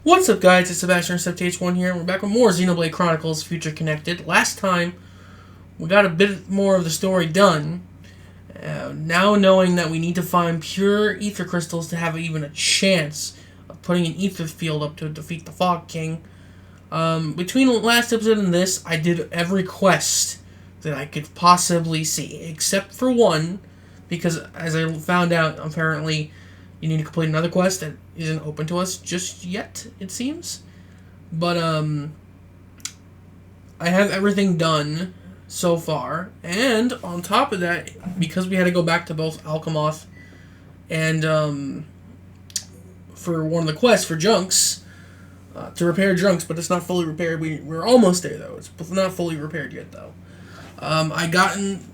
What's up, guys? It's Sebastian H1 here, and we're back with more Xenoblade Chronicles Future Connected. Last time, we got a bit more of the story done. Now knowing that we need to find pure ether crystals to have even a chance of putting an ether field up to defeat the Fog King. Between last episode and this, I did every quest that I could possibly see, except for one, because as I found out, apparently you need to complete another quest that isn't open to us just yet, it seems. But, I have everything done so far. And on top of that, because we had to go back to both Alchemoth and, for one of the quests for Junks, to repair Junks, but it's not fully repaired. We're almost there, though. It's not fully repaired yet, though.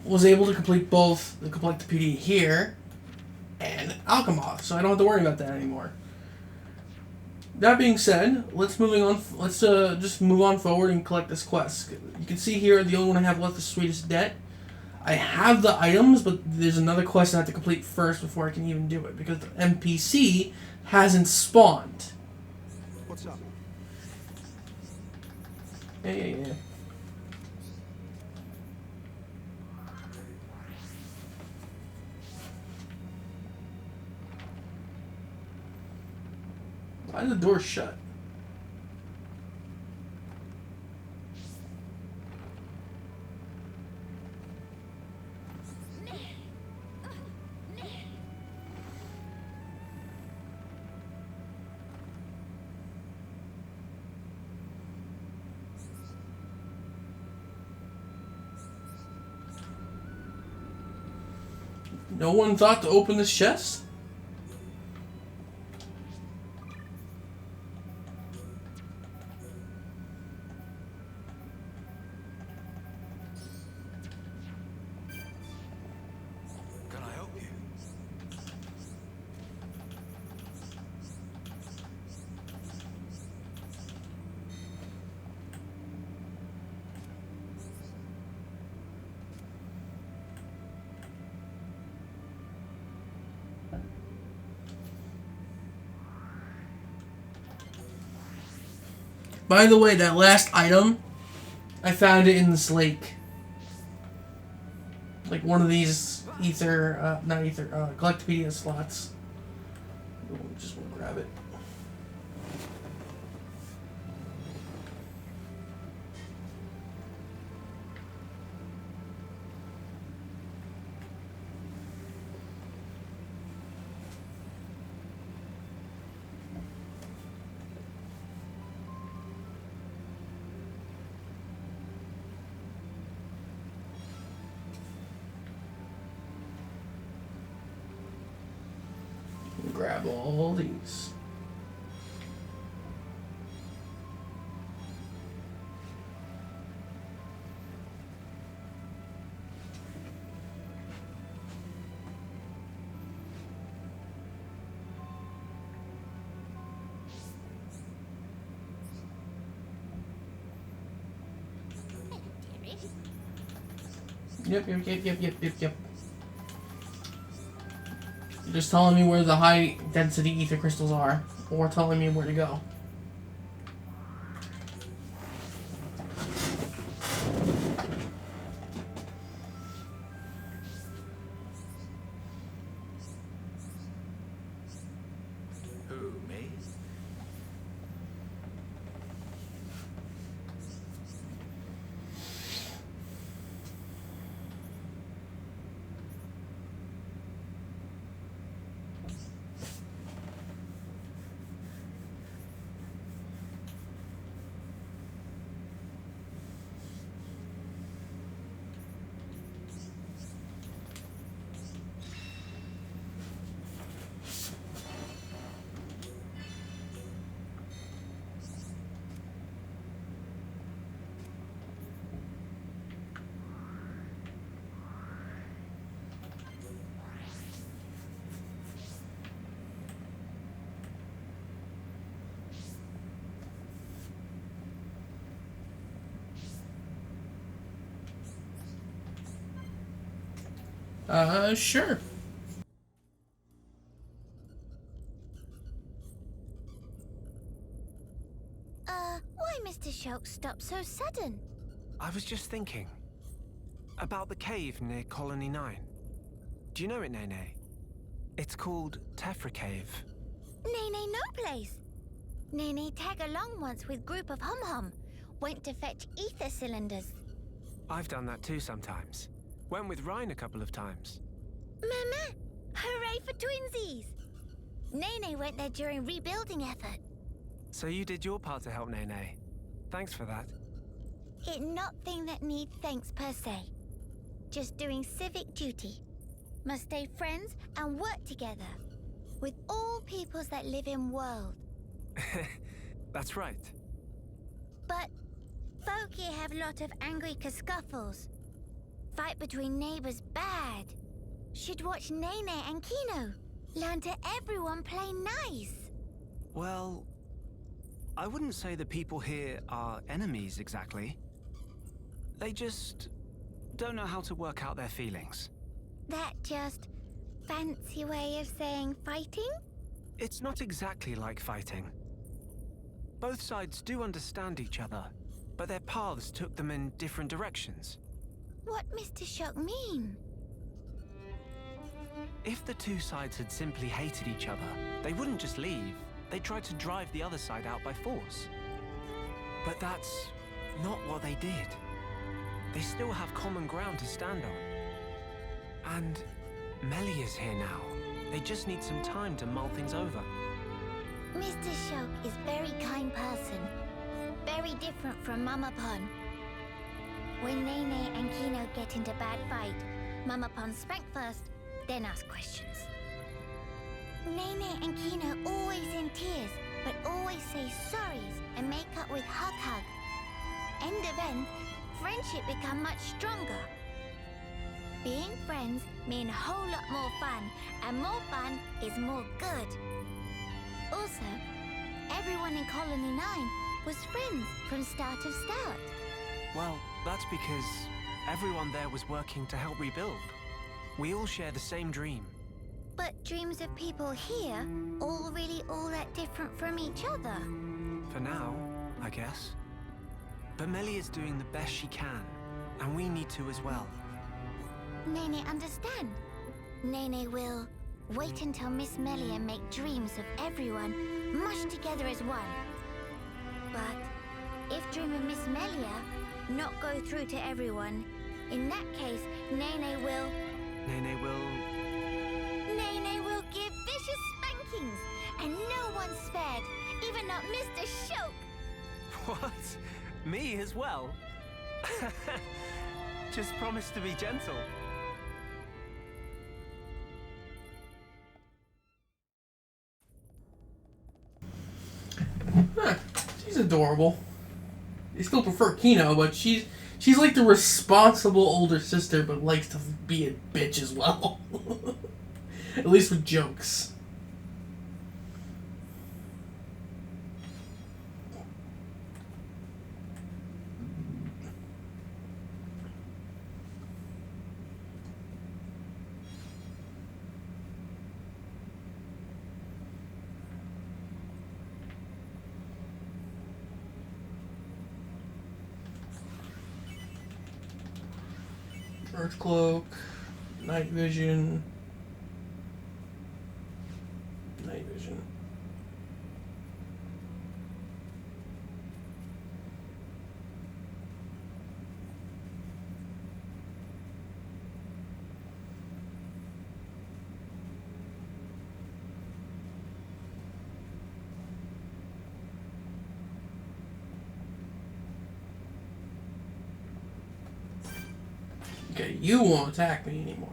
Was able to complete both the Complexity here and Alchemoth, so I don't have to worry about that anymore. That being said, let's just move on forward and collect this quest. You can see here the only one I have left is Sweetest Debt. I have the items, but there's another quest I have to complete first before I can even do it, because the NPC hasn't spawned. What's up? Yeah. Why is the door shut? No one thought to open this chest? Can I help you? By the way, that last item, I found it in this lake. Like one of these Collectopedia slots. Just want to grab it. Grab all these. Yep. You're just telling me where the high density ether crystals are, or telling me where to go. Who, me? Sure. talk stop so sudden? I was just thinking about the cave near Colony 9. Do you know it, Nene? It's called Tephra Cave. Nene no place. Nene tag along once with group of hum-hum. Went to fetch ether cylinders. I've done that too sometimes. Went with Ryan a couple of times. Mama! Hooray for twinsies! Nene went there during rebuilding effort. So you did your part to help Nene. Thanks for that. It not thing that need thanks per se. Just doing civic duty. Must stay friends and work together. With all peoples that live in world. That's right. But folk here have lot of angry scuffles. Fight between neighbors bad. Should watch Nene and Kino. Learn to everyone play nice. Well, I wouldn't say the people here are enemies exactly. They just don't know how to work out their feelings. That just fancy way of saying fighting? It's not exactly like fighting. Both sides do understand each other, but their paths took them in different directions. What Mr. Shock mean? If the two sides had simply hated each other, they wouldn't just leave. They'd try to drive the other side out by force. But that's not what they did. They still have common ground to stand on. And Melly is here now. They just need some time to mull things over. Mr. Shock is very kind person. Very different from Mama Pon. When Nene and Kino get into bad fight, Mama Pon spank first, then ask questions. Nene and Kino always in tears, but always say sorries and make up with hug. End of end, friendship become much stronger. Being friends mean a whole lot more fun, and more fun is more good. Also, everyone in Colony 9 was friends from start of start. Well, that's because everyone there was working to help rebuild. We all share the same dream. But dreams of people here all really all that different from each other. For now, I guess. But Melly is doing the best she can, and we need to as well. Nene understand. Nene will wait until Miss Melia make dreams of everyone mushed together as one. But if dream of Miss Melia not go through to everyone, in that case, Nene will give vicious spankings, and no one's spared, even not Mr. Shulk. What? Me as well? Just promise to be gentle. Huh. She's adorable. I still prefer Kino, but she's like the responsible older sister, but likes to be a bitch as well. At least with jokes. Earth Cloak, Night Vision, Night Vision. Okay, you won't attack me anymore.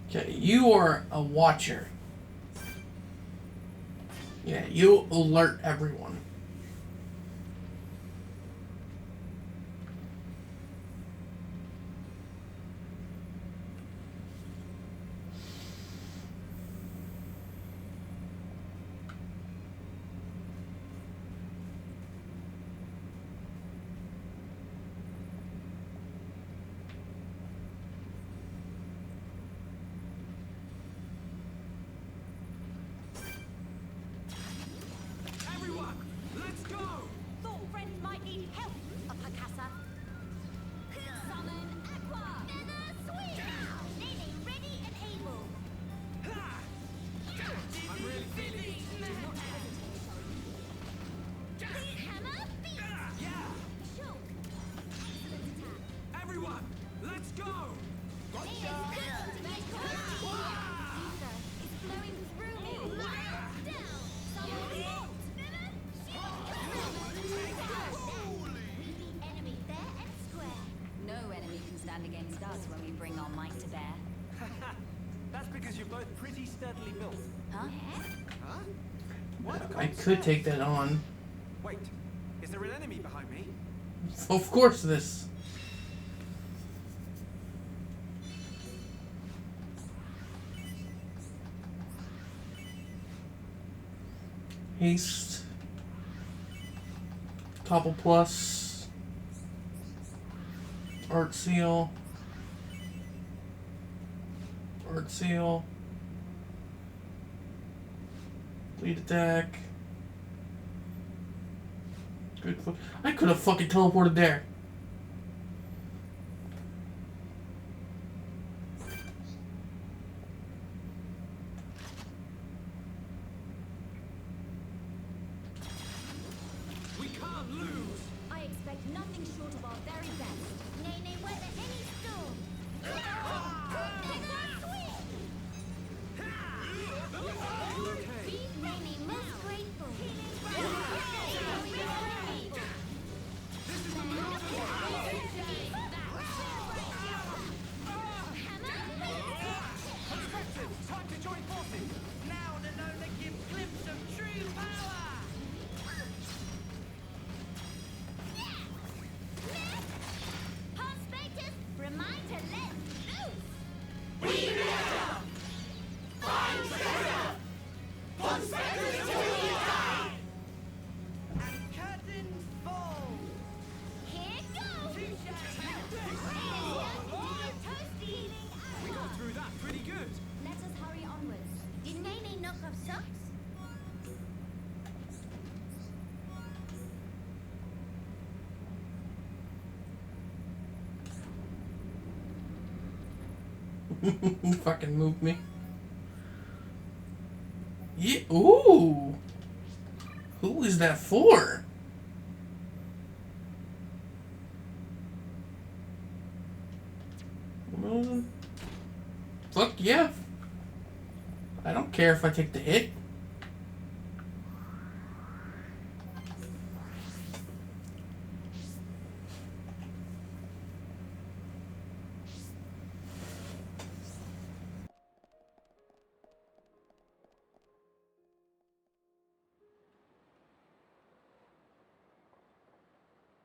Okay, you are a watcher. Yeah, you alert everyone. Everyone, let's go! Thought friends might need help, Upper Casa. Summon Aqua! Feather swing! Nene ready and able. I'm really feeling it. Hammer beat. Yeah! Shulk. Excellent attack. Everyone, let's go! Nene's good. Ether is flowing through me. Down. Summon Bolt. Meet the enemy fair and square. No enemy can stand against us when we bring our might to bear. That's because you're both pretty sturdily built. Huh? Huh? What? I could take that on. Wait, is there an enemy behind me? Of course, this. Haste. Topple plus. Art seal. Art seal. Lead attack. Good. I could have fucking teleported there. We can't lose! I expect nothing short of our very best. Nene weather any storm. Feather swing. Okay. Nene most grateful. Time to join forces! Now to know the glimpse of true power! Prospectus, remind to let loose. And curtains fall! Here goes. Toasty. We got through that pretty good! Let us hurry onwards. Did Nene knock off socks? Fucking move me. Yeah. Ooh. Who is that for? Fuck yeah. I don't care if I take the hit.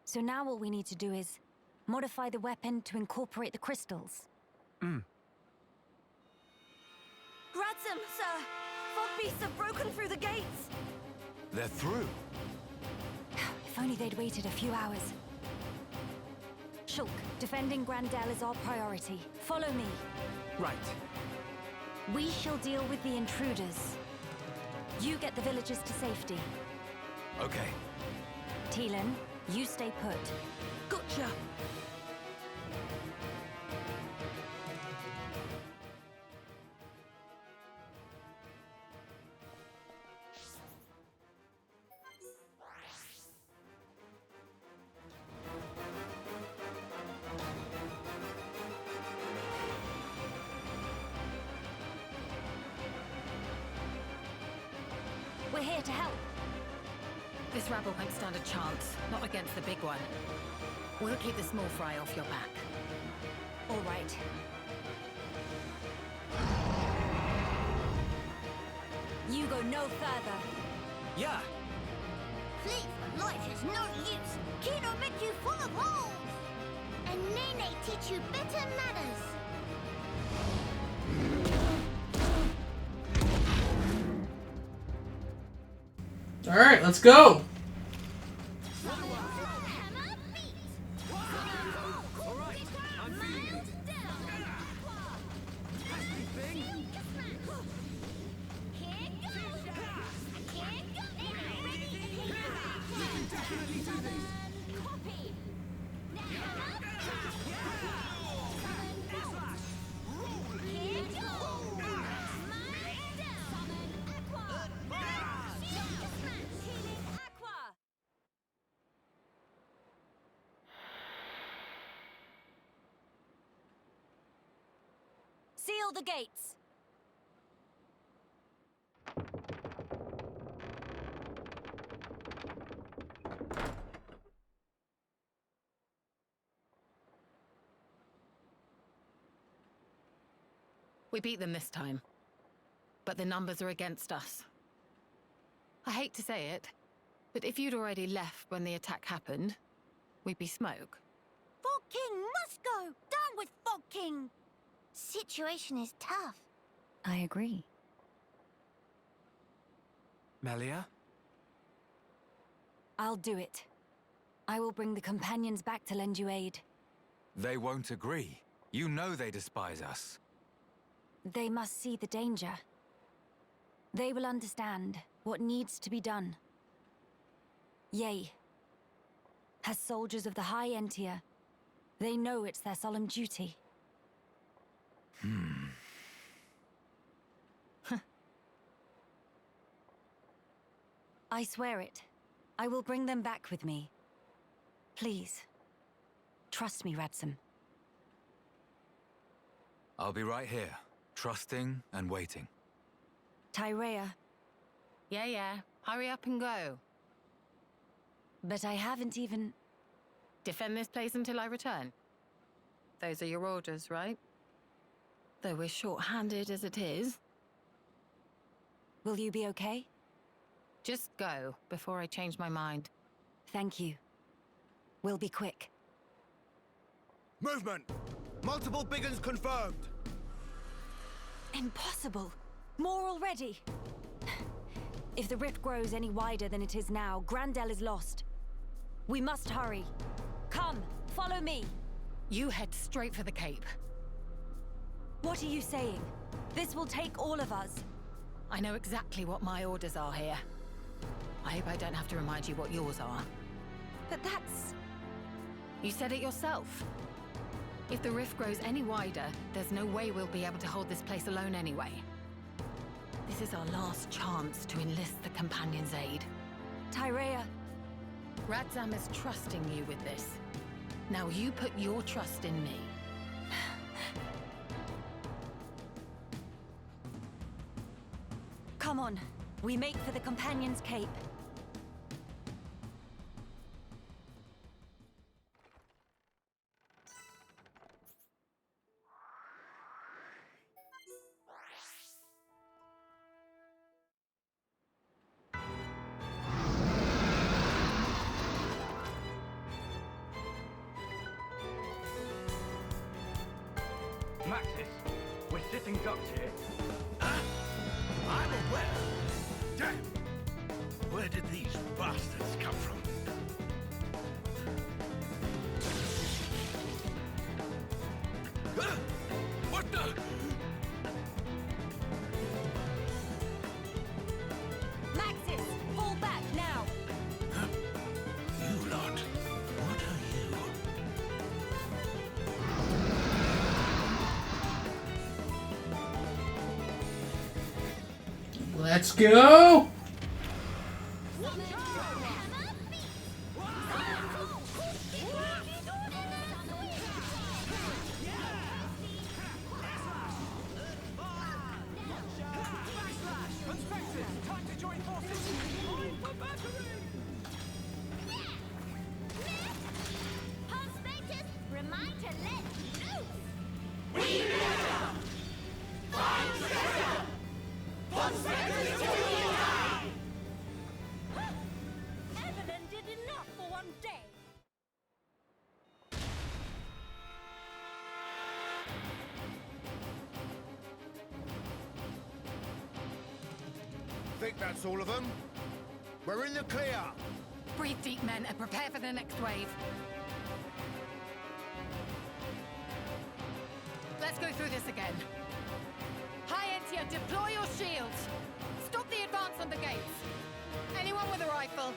So now all we need to do is modify the weapon to incorporate the crystals. Gradsum, sir. Fog beasts have broken through the gates. They're through. If only they'd waited a few hours. Shulk, defending Grandel is our priority. Follow me. Right. We shall deal with the intruders. You get the villagers to safety. Okay. Teelan, you stay put. Gotcha. We're here to help. This rabble won't stand a chance, not against the big one. We'll keep the small fry off your back. All right. You go no further. Yeah. Flee for life is no use. Kino make you full of holes. And Nene teach you better manners. All right, let's go. Seal the gates. We beat them this time. But the numbers are against us. I hate to say it, but if you'd already left when the attack happened, we'd be smoke. Fog King must go. Down with Fog King. Situation is tough. I agree. Melia? I'll do it. I will bring the companions back to lend you aid. They won't agree. You know they despise us. They must see the danger. They will understand what needs to be done. Yea. As soldiers of the High Entia, they know it's their solemn duty. I swear it. I will bring them back with me. Please. Trust me, Radsam. I'll be right here, trusting and waiting. Tyrea, Yeah. Hurry up and go. but I haven't even... Defend this place until I return. Those are your orders, right? Though we're short-handed as it is. Will you be okay? Just go before I change my mind. Thank you. We'll be quick. Movement! Multiple big uns confirmed! Impossible! More already! If the rift grows any wider than it is now, Grandel is lost. We must hurry. Come, follow me. You head straight for the Cape. What are you saying? This will take all of us. I know exactly what my orders are here. I hope I don't have to remind you what yours are. But that's... You said it yourself. If the rift grows any wider, there's no way we'll be able to hold this place alone anyway. This is our last chance to enlist the Companion's aid. Tyrea, Radzam is trusting you with this. Now you put your trust in me. come on. We make for the Companion's Cape. Maxis, we're sitting ducks here. I'm aware. Damn! Where did these bastards come from? What the? Maxis, fall back now! You lot. What are you? Let's go! Conspectors, remind to let loose! Conspectors to the attack! think that's all of them. We're in the clear. Breathe deep, men, and prepare for the next wave. Let's go through this again. High Entia, deploy your shields. Stop the advance on the gates. Anyone with a rifle,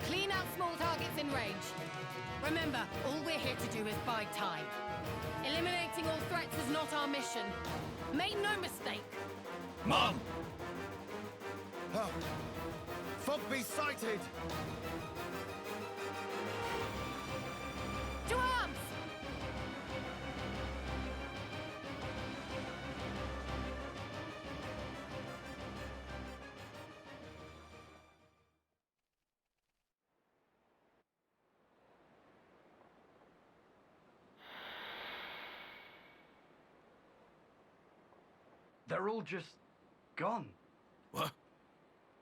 clean out small targets in range. Remember, all we're here to do is buy time. Eliminating all threats is not our mission. Make no mistake. Mom! Fogby sighted! To arms! They're all just gone. What?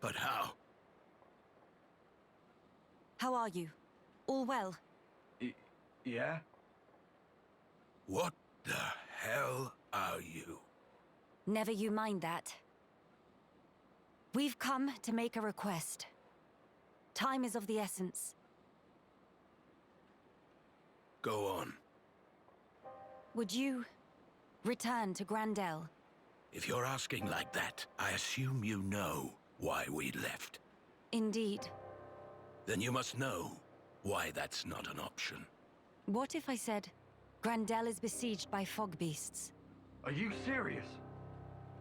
But how? How are you? All well? Yeah? What the hell are you? Never you mind that. We've come to make a request. Time is of the essence. Go on. Would you return to Grandel? If you're asking like that, I assume you know why we left. Indeed. Then you must know why that's not an option. What if I said Grandel is besieged by fog beasts? Are you serious?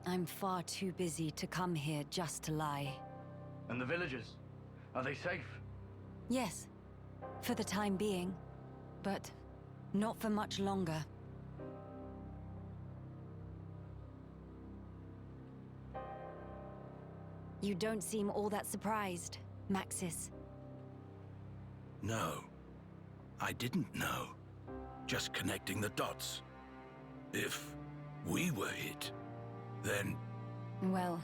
I'm far too busy to come here just to lie. And the villagers? Are they safe? Yes, for the time being, but not for much longer. You don't seem all that surprised, Maxis. No. I didn't know. Just connecting the dots. If we were hit, then... Well,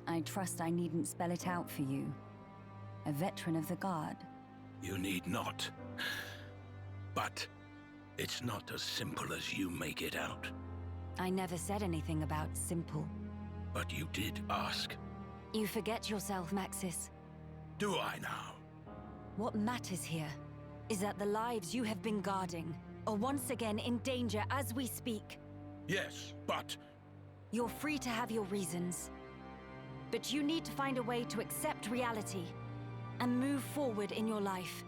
I trust I needn't spell it out for you. A veteran of the Guard. You need not. But it's not as simple as you make it out. I never said anything about simple. But you did ask. You forget yourself, Maxis. Do I now? What matters here is that the lives you have been guarding are once again in danger as we speak. Yes, but... You're free to have your reasons. But you need to find a way to accept reality and move forward in your life.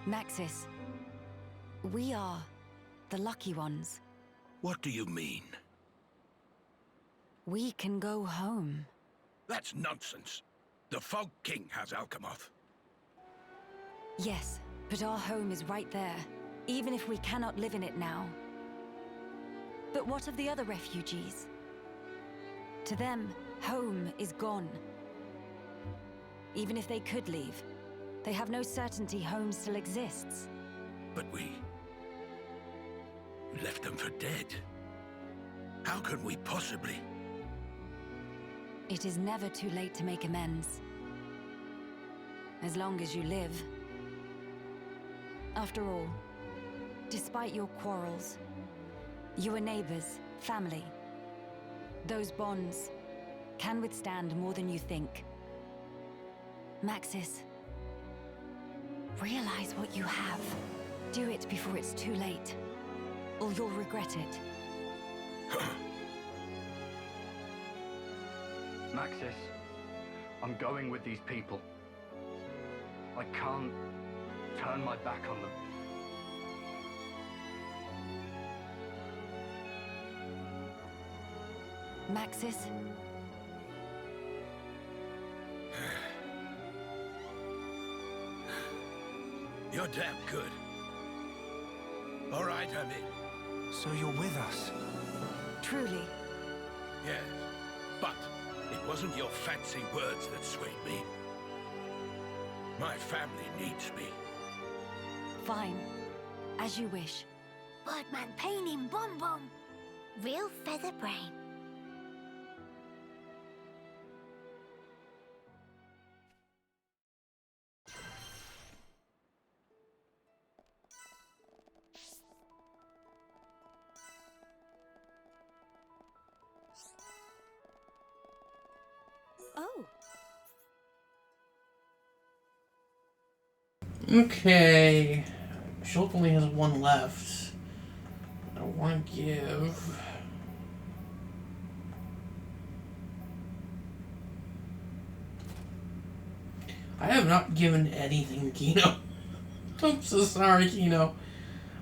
Maxis, we are the lucky ones. What do you mean? We can go home. That's nonsense. The Fog King has Alchemoth. Yes, but our home is right there, even if we cannot live in it now. But what of the other refugees? To them, home is gone. Even if they could leave, they have no certainty home still exists. But we left them for dead. How can we possibly? It is never too late to make amends. As long as you live. After all, despite your quarrels, you are neighbors, family. Those bonds can withstand more than you think. Maxis, realize what you have. Do it before it's too late, or you'll regret it. Maxis, I'm going with these people. I can't turn my back on them. Maxis? You're damn good. All right, I'm in. So you're with us? Truly. Yes, but it wasn't your fancy words that swayed me. My family needs me. Fine. As you wish. Birdman pain him bom bom. Real feather brain. Oh, Okay. Shulk only has one left. I want to give. I have not given anything, Kino. I'm so sorry, Kino.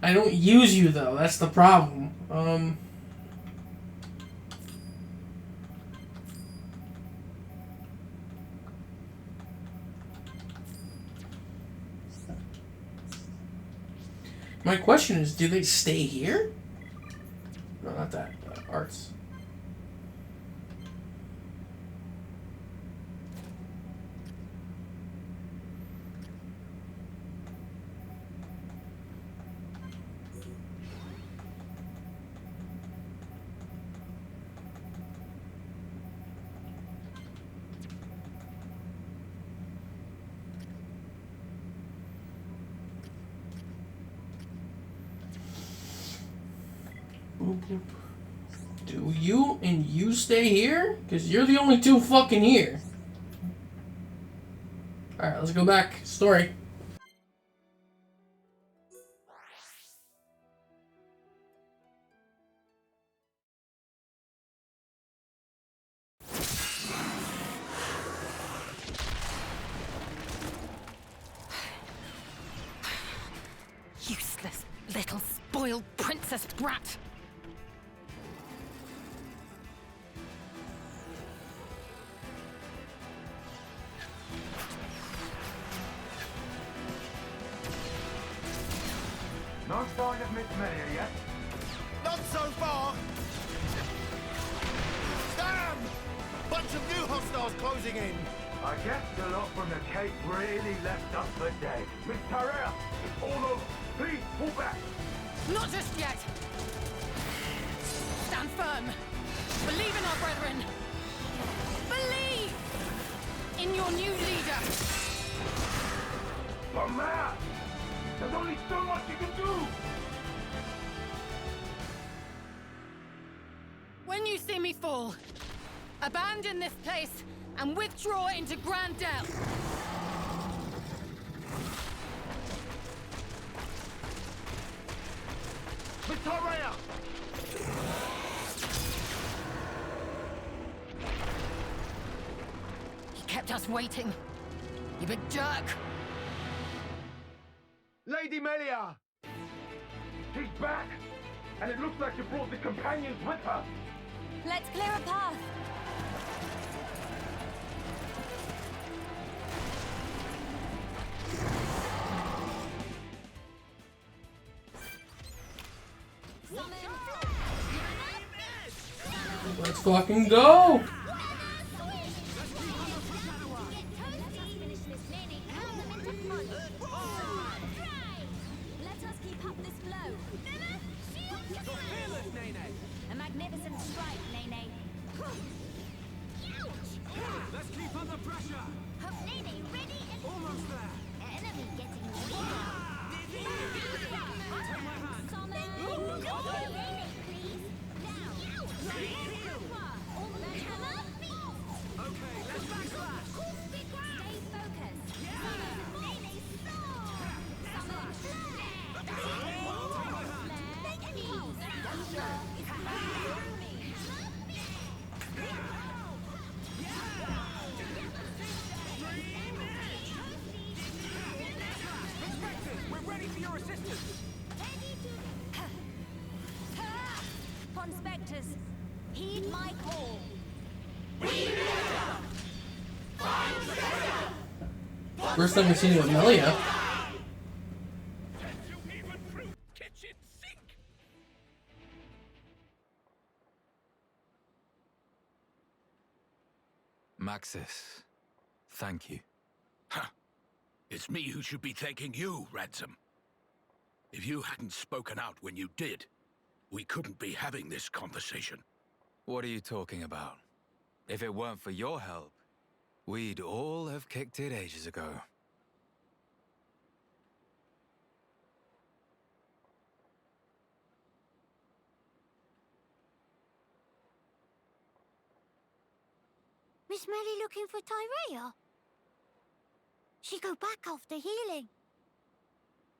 I don't use you though. That's the problem. My question is, do they stay here? No, not that. Arts. Boop, boop. Do you and you stay here? Because you're the only two fucking here. Alright, let's go back. Story. Useless little spoiled princess brat. No sign of Miss Melia yet? Not so far! Damn! Bunch of new hostiles closing in! I guess the lot from the Cape really left us for dead. Miss Tarea, it's all over. Please, pull back. Not just yet. Stand firm. Believe in our brethren. Believe in your new leader. But man, there's only so much you can do. When you see me fall, abandon this place and withdraw into Grandel. Miss Tarea! He kept us waiting. You big jerk. Lady Melia! She's back, and it looks like she brought the companions with her. let's clear a path. Let's fucking go! Let us keep up this flow. A magnificent strike, Nene. Let's keep under pressure! Nene, ready and Almost there! enemy getting Nene, please. Now. Okay, let's backslash! Stay focused. Nene, We're ready for your assistance! Pond Spectres, heed my call. First time we've seen you with Melia. Kitchen sink! Maxis, thank you. Huh. It's me who should be thanking you, Ransom. If you hadn't spoken out when you did, we couldn't be having this conversation. What are you talking about? If it weren't for your help, we'd all have kicked it ages ago. Miss Melly looking for Tyrea? She go back after healing.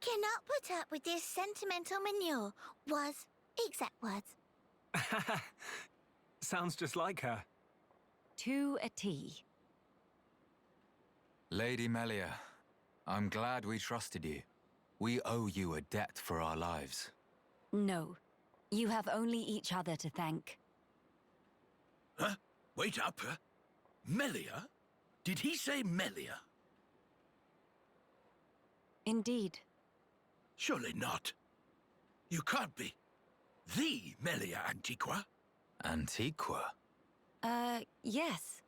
Cannot put up with this sentimental manure, was exact words. Sounds just like her. To a T. Lady Melia, I'm glad we trusted you. We owe you a debt for our lives. No. You have only each other to thank. Huh? Wait up. Melia? Did he say Melia? Indeed. Surely not. You can't be the Melia Antiqua. Antiqua? Yes.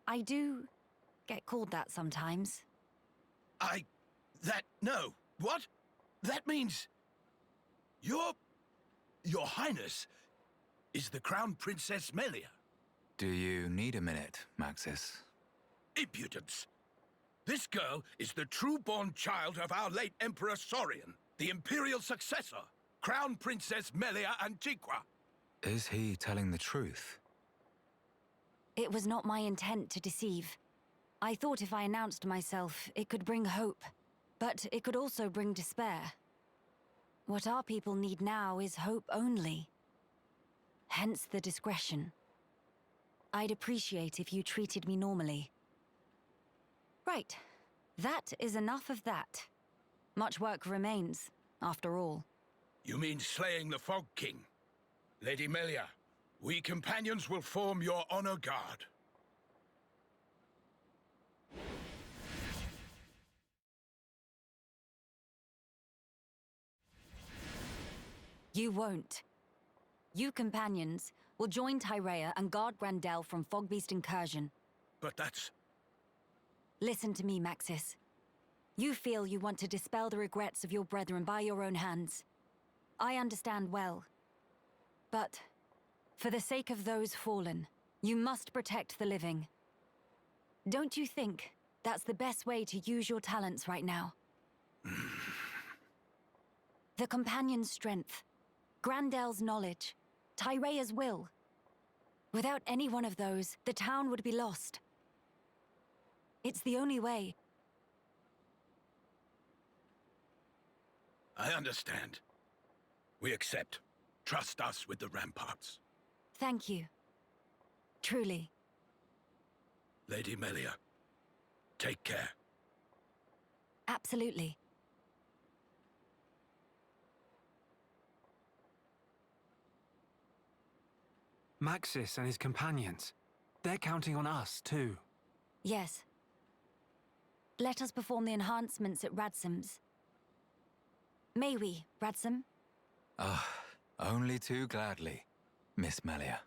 I do get called that sometimes. No. What? That means... Your Highness is the Crown Princess Melia. Do you need a minute, Maxis? Impudence. This girl is the true-born child of our late Emperor Saurian, the Imperial successor, Crown Princess Melia Antiqua. Is he telling the truth? It was not my intent to deceive. I thought if I announced myself, it could bring hope. But it could also bring despair. What our people need now is hope only. Hence the discretion. I'd appreciate if you treated me normally. Right. That is enough of that. Much work remains, after all. You mean slaying the Fog King? Lady Melia, we companions will form your honor guard. You won't. You companions will join Tyrea and guard Grandel from Fogbeast incursion. But that's... Listen to me, Maxis. You feel you want to dispel the regrets of your brethren by your own hands. I understand well. But, for the sake of those fallen, you must protect the living. Don't you think that's the best way to use your talents right now? The Companion's strength, Grandel's knowledge, Tyrea's will. Without any one of those, the town would be lost. It's the only way. I understand. We accept. Trust us with the ramparts. Thank you. Truly. Lady Melia, take care. Absolutely. Maxis and his companions. They're counting on us, too. Yes. Let us perform the enhancements at Radsom's. May we, Radsom? Ah, only too gladly, Miss Melia.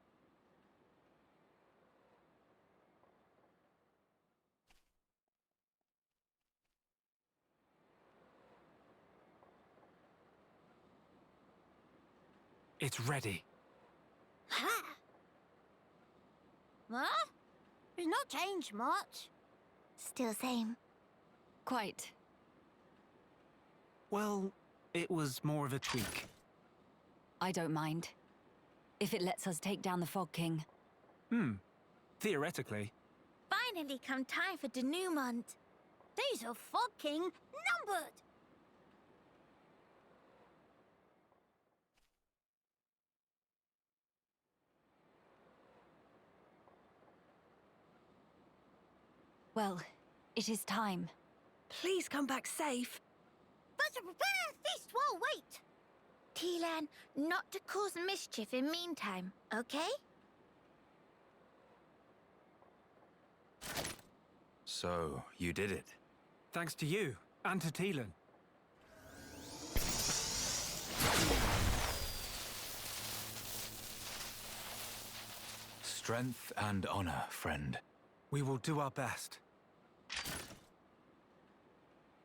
It's ready. Ha! What? It's not changed much. Still same. Quite. Well, it was more of a tweak. I don't mind. If it lets us take down the Fog King. Theoretically. Finally come time for denouement. Days of Fog King numbered. Well, it is time. Please come back safe. But to prepare a feast while wait. Tilan, not to cause mischief in meantime, okay? So, you did it. Thanks to you, and to Teelan. Strength and honor, friend. We will do our best.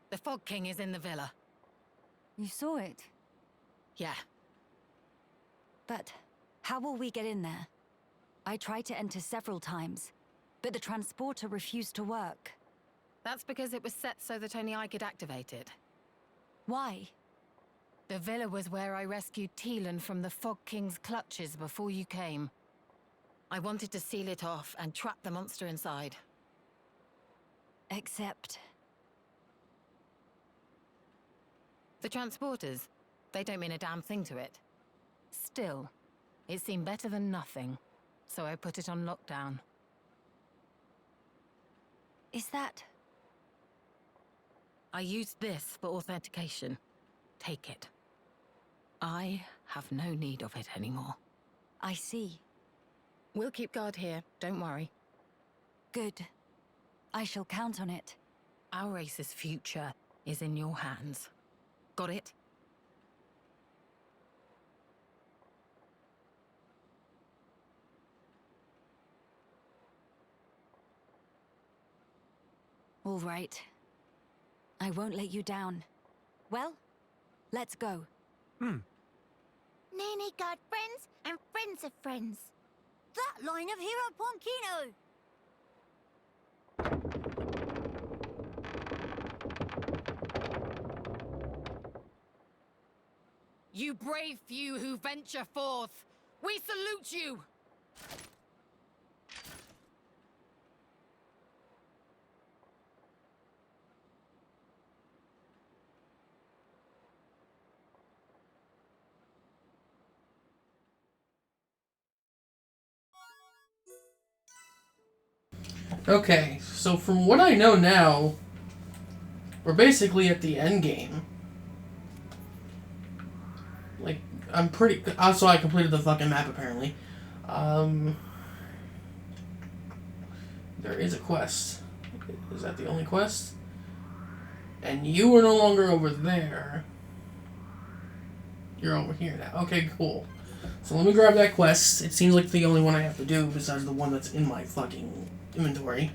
The Fog King is in the villa. You saw it? Yeah. But how will we get in there? I tried to enter several times, but the transporter refused to work. That's because it was set so that only I could activate it. Why? The villa was where I rescued Teelan from the Fog King's clutches before you came. I wanted to seal it off and trap the monster inside. Except... The transporters, they don't mean a damn thing to it. Still, it seemed better than nothing, so I put it on lockdown. Is that... I used this for authentication. Take it. I have no need of it anymore. I see. We'll keep guard here, don't worry. Good. I shall count on it. Our race's future is in your hands. Got it? All right. I won't let you down. Well, let's go. Nene got friends and friends of friends. That line of Hero Ponkino! You brave few who venture forth, we salute you! Okay, so from what I know now, we're basically at the end game. Like, I'm pretty... Also, I completed the fucking map, apparently. There is a quest. Is that the only quest? And you are no longer over there. You're over here now. Okay, cool. So let me grab that quest. It seems like the only one I have to do besides the one that's in my fucking inventory.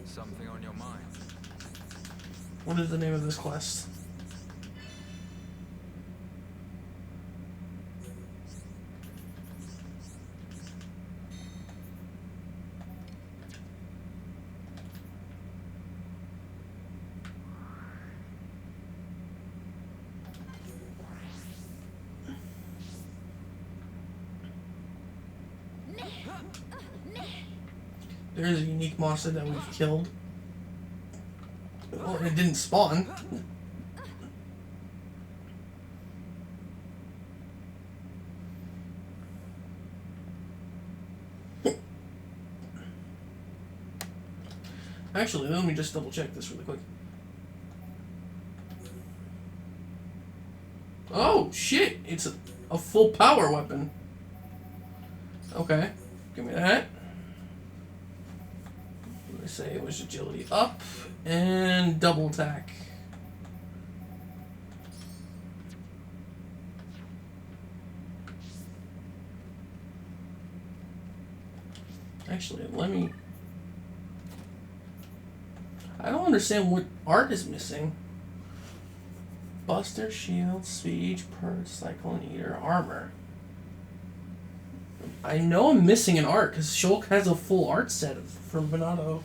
Something on your mind? What is the name of this quest? There is a unique monster that we've killed. Oh, it didn't spawn. Actually, let me just double check this really quick. Oh, shit! It's a full power weapon. Okay, give me that. I say it was agility up and double attack. Actually, let me... I don't understand what art is missing. Buster, shield, speed, purge, cyclone eater, armor. I know I'm missing an art because Shulk has a full art set for Venato.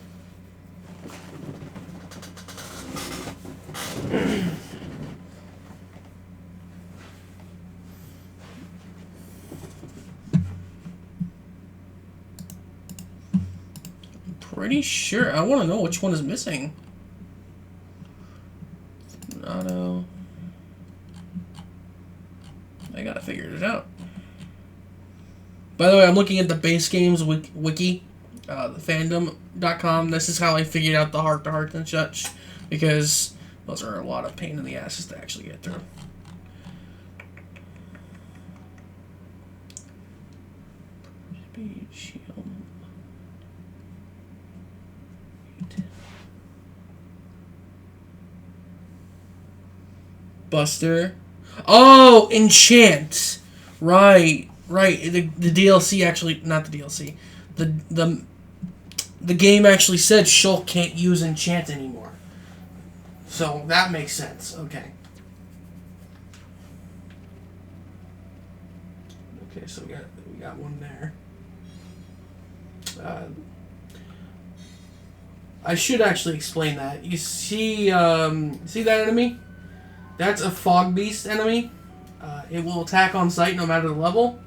Pretty sure. I want to know which one is missing. Venato. I gotta figure it out. By the way, I'm looking at the base games wiki, the fandom.com. This is how I figured out the heart-to-heart and such, because those are a lot of pain in the asses to actually get through. Speed, shield. Buster. Oh, enchant. Right. Right, the DLC actually, not the DLC, the game actually said Shulk can't use enchant anymore. So that makes sense. Okay. Okay, so we got one there. I should actually explain that. You see, see that enemy? That's a fog beast enemy. It will attack on sight no matter the level.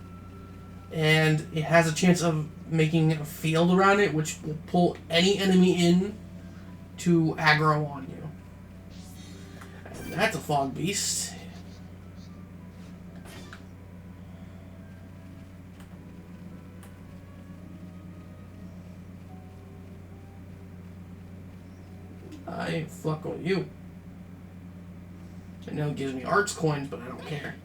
And it has a chance of making a field around it, which will pull any enemy in to aggro on you. And that's a fog beast. I ain't fucking with you. I know it gives me arts coins, but I don't care.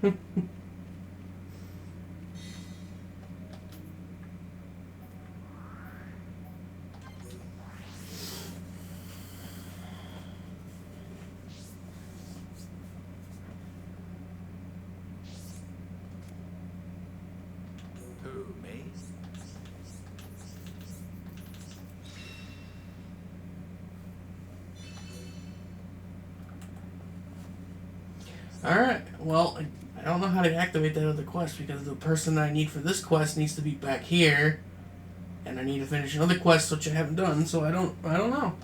Who, me? Alright, well, I don't know how to activate that other quest because the person that I need for this quest needs to be back here. And I need to finish another quest which I haven't done, so I don't know.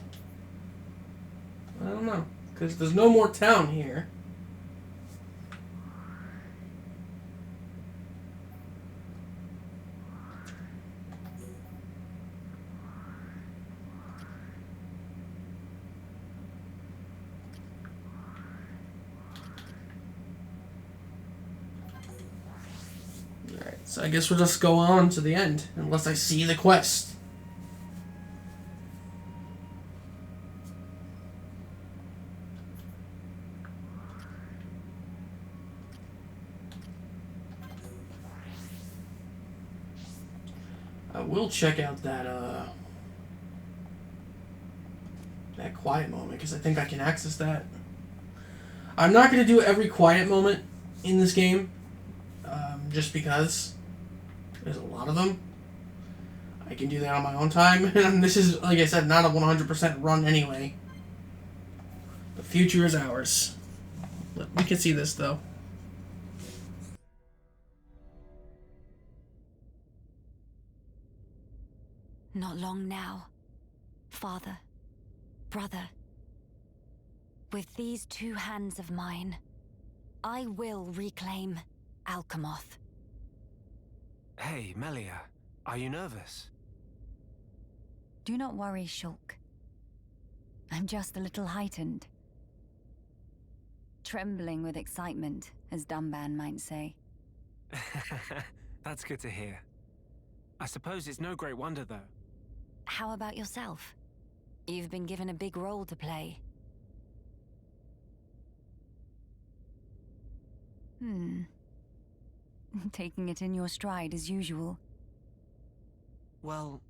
I don't know. Because there's no more town here. Alright, so I guess we'll just go on to the end, unless I see the quest. I will check out that quiet moment, because I think I can access that. I'm not going to do every quiet moment in this game, just because there's a lot of them. I can do that on my own time, and this is, like I said, not a 100% run anyway. The future is ours. We can see this, though. Not long now, father, brother. With these two hands of mine, I will reclaim Alchemoth. Hey, Melia, are you nervous? Do not worry, Shulk. I'm just a little heightened. Trembling with excitement, as Dumban might say. That's good to hear. I suppose it's no great wonder, though. How about yourself? You've been given a big role to play. Taking it in your stride as usual. Well,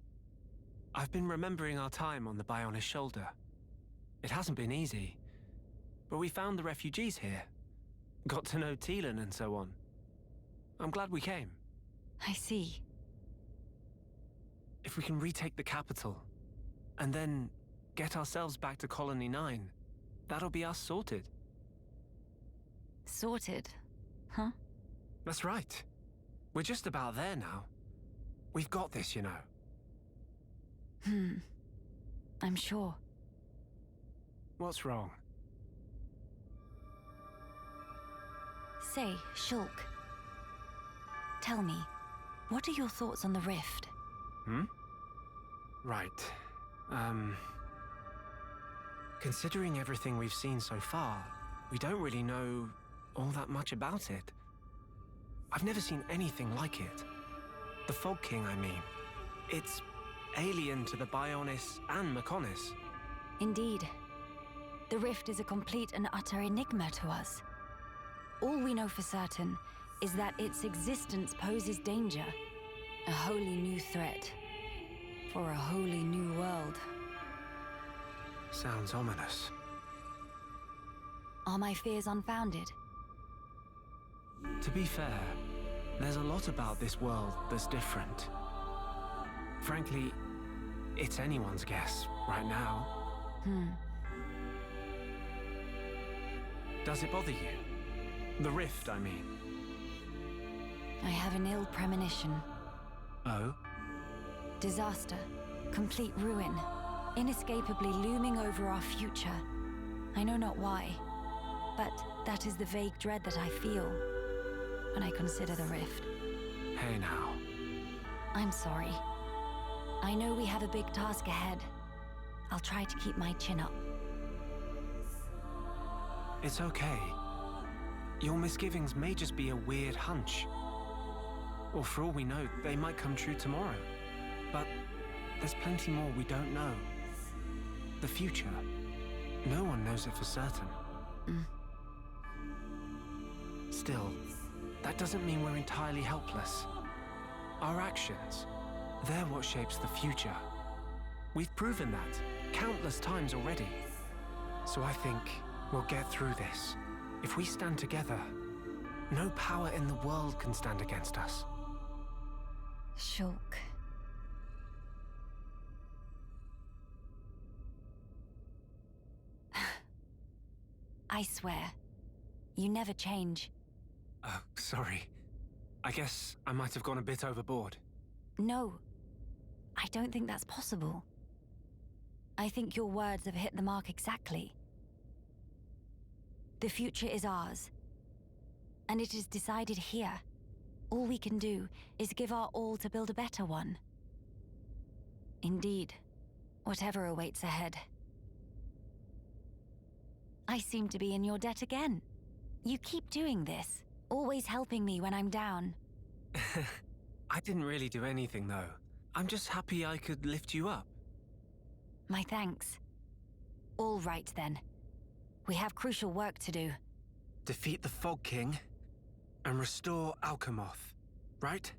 I've been remembering our time on the Bionis shoulder. It hasn't been easy, but we found the refugees here. Got to know Teelan and so on. I'm glad we came. I see. If we can retake the capital, and then get ourselves back to Colony 9, that'll be us sorted. Sorted? Huh? That's right. We're just about there now. We've got this, you know. I'm sure. What's wrong? Say, Shulk. Tell me, what are your thoughts on the rift? Right. Considering everything we've seen so far, we don't really know all that much about it. I've never seen anything like it. The Fog King, I mean. It's alien to the Bionis and Mechonis. Indeed. The rift is a complete and utter enigma to us. All we know for certain is that its existence poses danger. A wholly new threat. For a wholly new world. Sounds ominous. Are my fears unfounded? To be fair, there's a lot about this world that's different. Frankly, it's anyone's guess right now. Does it bother you? The rift, I mean. I have an ill premonition. Oh? Disaster. Complete ruin. Inescapably looming over our future. I know not why. But that is the vague dread that I feel when I consider the rift. Hey now. I'm sorry. I know we have a big task ahead. I'll try to keep my chin up. It's okay. Your misgivings may just be a weird hunch. Or for all we know, they might come true tomorrow. But there's plenty more we don't know. The future. No one knows it for certain. Still, that doesn't mean we're entirely helpless. Our actions, they're what shapes the future. We've proven that countless times already. So I think we'll get through this. If we stand together, no power in the world can stand against us. Shulk. I swear, you never change. Oh, sorry. I guess I might have gone a bit overboard. No, I don't think that's possible. I think your words have hit the mark exactly. The future is ours, and it is decided here. All we can do is give our all to build a better one. Indeed, whatever awaits ahead. I seem to be in your debt again. You keep doing this, always helping me when I'm down. I didn't really do anything, though. I'm just happy I could lift you up. My thanks. All right, then. We have crucial work to do. Defeat the Fog King and restore Alchemoth, right?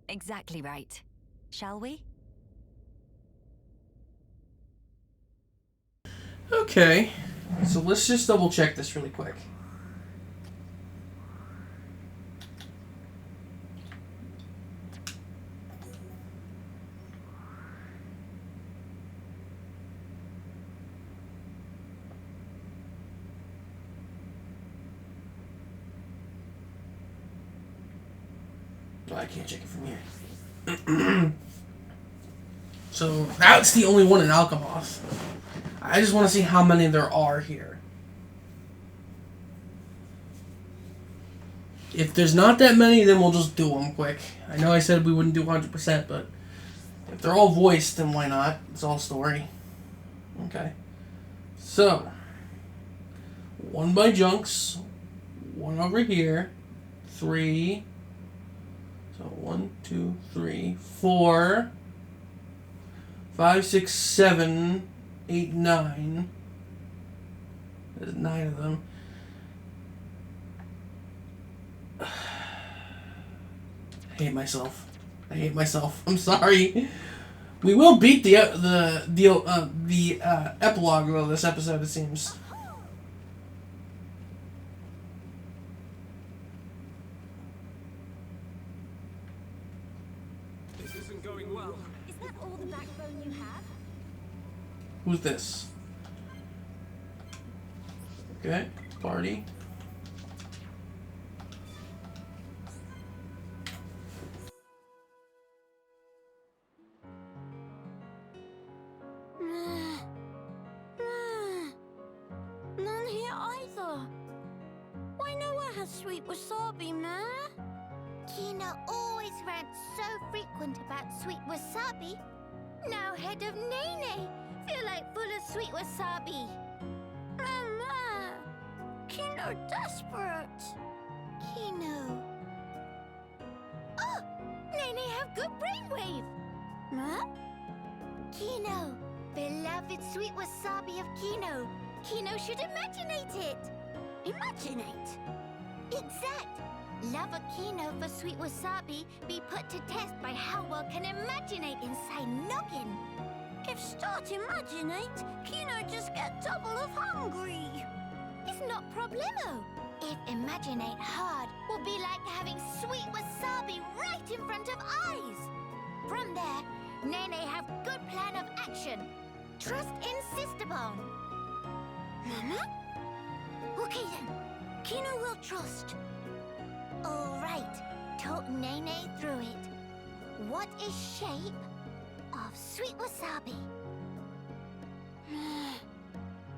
Exactly right. Shall we? Okay, so let's just double check this really quick. Oh, I can't check it from here. So that's the only one in Alchemoth. I just want to see how many there are here. If there's not that many, then we'll just do them quick. I know I said we wouldn't do 100%, but if they're all voiced, then why not? It's all story. Okay. So, one by Junks, one over here, 3. So 1, 2, 3, 4, 5, 6, 7, 8, 9. There's 9 of them. I hate myself. I hate myself. I'm sorry. We will beat the epilogue of this episode, it seems. This isn't going well. Is that all the backbone you have? Who's this? Okay, party. None here either. Why no one has sweet wasabi, ma? Kino always rants so frequent about sweet wasabi. Now head of Nene feel like full of sweet wasabi. Mama, Kino desperate. Kino. Oh, Nene have good brainwave. Ma? Kino, beloved sweet wasabi of Kino. Kino should imaginate it. Imaginate. Exact. Love of Kino for sweet wasabi be put to test by how well can imaginate inside noggin. If start imaginate, Kino just get double of hungry. It's not problemo. If imaginate hard will be like having sweet wasabi right in front of eyes. From there, Nene have good plan of action. Trust insist upon. Mama? Okay then. Kino will trust. All right, talk Nene through it. What is shape of sweet wasabi?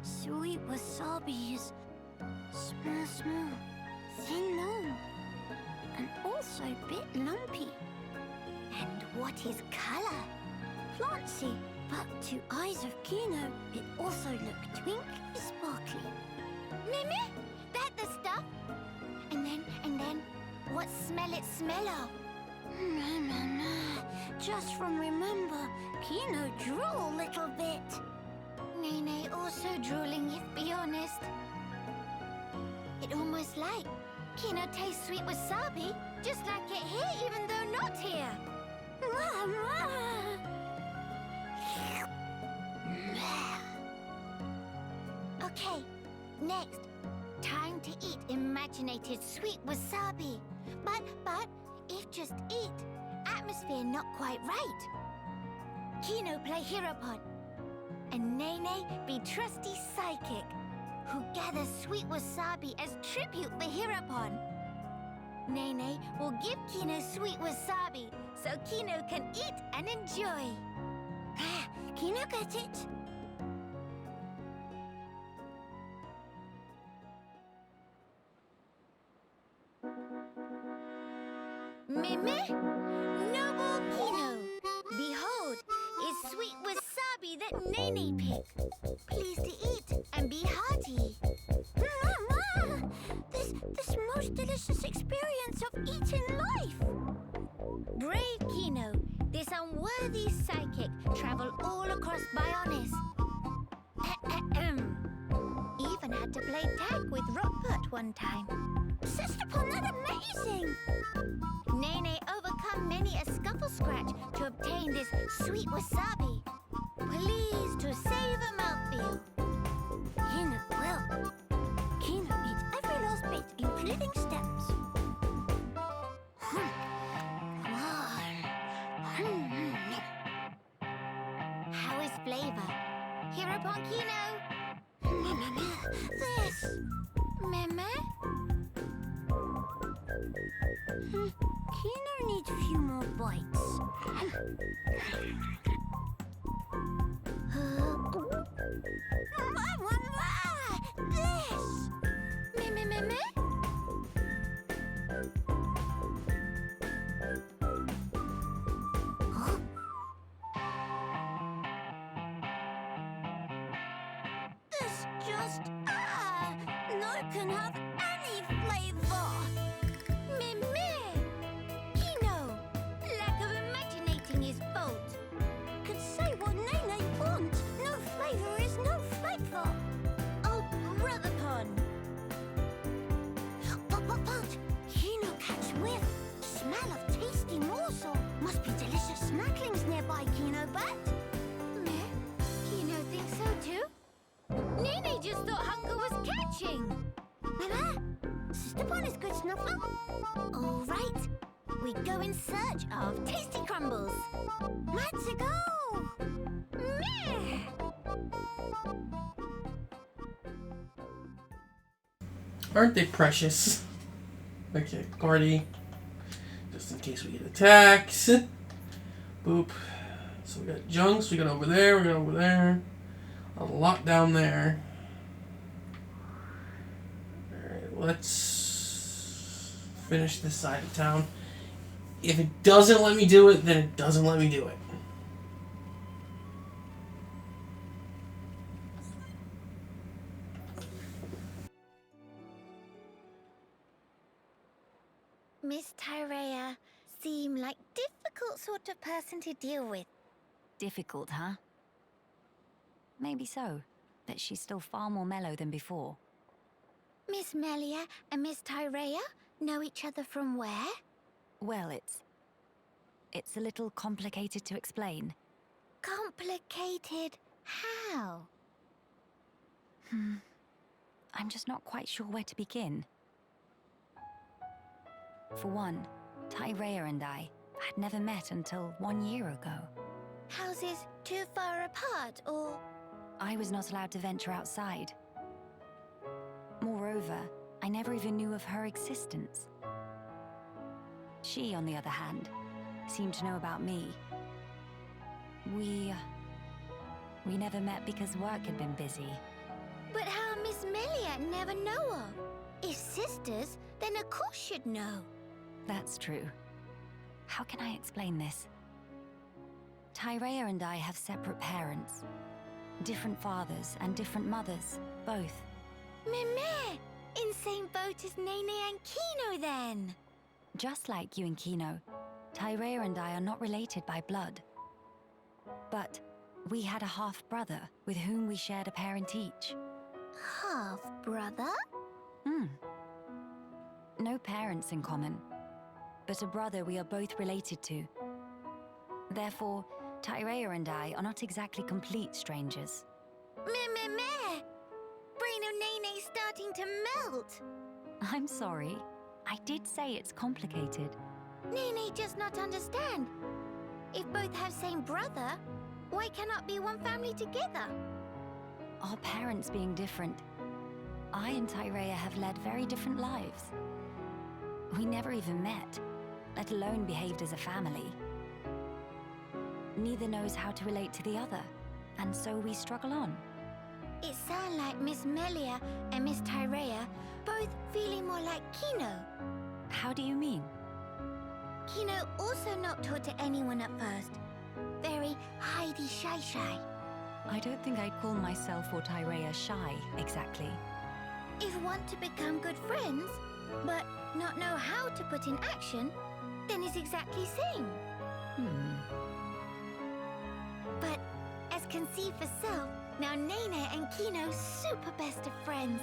Sweet sweet wasabi is small, thin long, and also a bit lumpy. And what is color? Plantsy, but to eyes of Kino, it also looked twinkly sparkly. Mimi, that the stuff? And then, what smell it smell of? Just from remember, Kino drool a little bit. Nene also drooling, if be honest. It almost like Kino tastes sweet wasabi, just like it here, even though not here. Okay, next. Time to eat imaginated sweet wasabi. But, if just eat, atmosphere not quite right. Kino play Hirapon, and Nene be trusty psychic, who gathers sweet wasabi as tribute for Hirapon. Nene will give Kino sweet wasabi, so Kino can eat and enjoy. Kino get it? Mimi, noble Kino, behold, is sweet wasabi that Nene picked. Please to eat and be hearty. Mama! This most delicious experience of eating life! Brave Kino, this unworthy psychic traveled all across Bionis. Even had to play tag with Rockport one time. Sister Pon, that's amazing! Nene overcome many a scuffle scratch to obtain this sweet wasabi. Please to save a mouthfeel. Kino will. Kino eats every last bit, including stems. How is flavor? Hirapon Kino. This. Meme? Kino needs a few more bites. This. Meme? This just no can have any flavor. Meme! Kino! Lack of imaginating his fault. Could say what Nene want. No flavor is no flavor. Oh, brother Pon! But Kino catch whiff. Smell of tasty morsel. Must be delicious snacklings nearby, Kino bet. Meh? Kino thinks so too? Nene just thought hunger was catching. Mama, Sister Pon is good snuffler. All right, we go in search of tasty crumbles. Let's go. Meh! Aren't they precious? Okay, party. Just in case we get attacked. Boop. So we got junks, we got over there, we got over there. A lot down there. Alright, let's finish this side of town. If it doesn't let me do it, then it doesn't let me do it. Miss Tyrea seem like difficult sort of person to deal with. Difficult, huh? Maybe so, but she's still far more mellow than before. Miss Melia and Miss Tyrea know each other from where? Well, it's a little complicated to explain. Complicated how? I'm just not quite sure where to begin. For one, Tyrea and I had never met until 1 year ago. Houses too far apart, or...? I was not allowed to venture outside. Moreover, I never even knew of her existence. She, on the other hand, seemed to know about me. We never met because work had been busy. But how Miss Melia never know her. If sisters, then of course she'd know. That's true. How can I explain this? Tyrea and I have separate parents. Different fathers and different mothers, both. Meme! In same boat as Nene and Kino then. Just like you and Kino, Tyrea and I are not related by blood. But we had a half-brother with whom we shared a parent each. Half-brother? No parents in common, but a brother we are both related to. Therefore, Tyrea and I are not exactly complete strangers. Meh. Brain of Nene's starting to melt. I'm sorry. I did say it's complicated. Nene does not understand. If both have same brother, why cannot be one family together? Our parents being different, I and Tyrea have led very different lives. We never even met, let alone behaved as a family. Neither knows how to relate to the other, and so we struggle on. It sounds like Miss Melia and Miss Tyrea both feeling more like Kino. How do you mean? Kino also not talk to anyone at first. Very hidey shy. I don't think I'd call myself or Tyrea shy, exactly. If want to become good friends, but not know how to put in action, then it's exactly same. But as can see for self, now Nene and Kino super best of friends.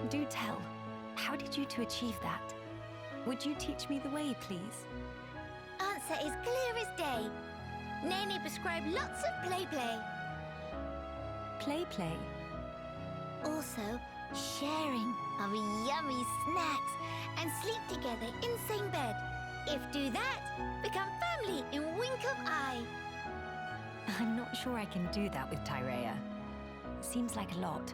Do tell, how did you two achieve that? Would you teach me the way, please? Answer is clear as day. Nene prescribed lots of play. Play? Also, sharing of yummy snacks and sleep together in same bed. If do that, become family in wink of eye. I'm not sure I can do that with Tyrea. Seems like a lot.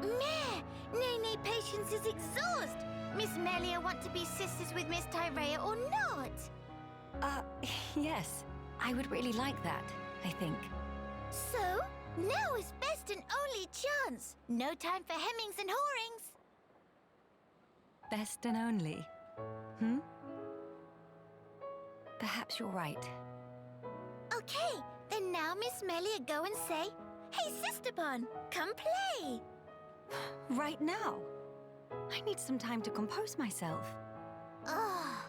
Meh! Nene patience is exhaust. Miss Melia want to be sisters with Miss Tyrea or not? Yes. I would really like that, I think. So, now is best and only chance. No time for hemmings and whorings. Best and only. Perhaps you're right. Okay, then now Miss Melia go and say, "Hey, Sister Bon, come play." Right now? I need some time to compose myself. Oh,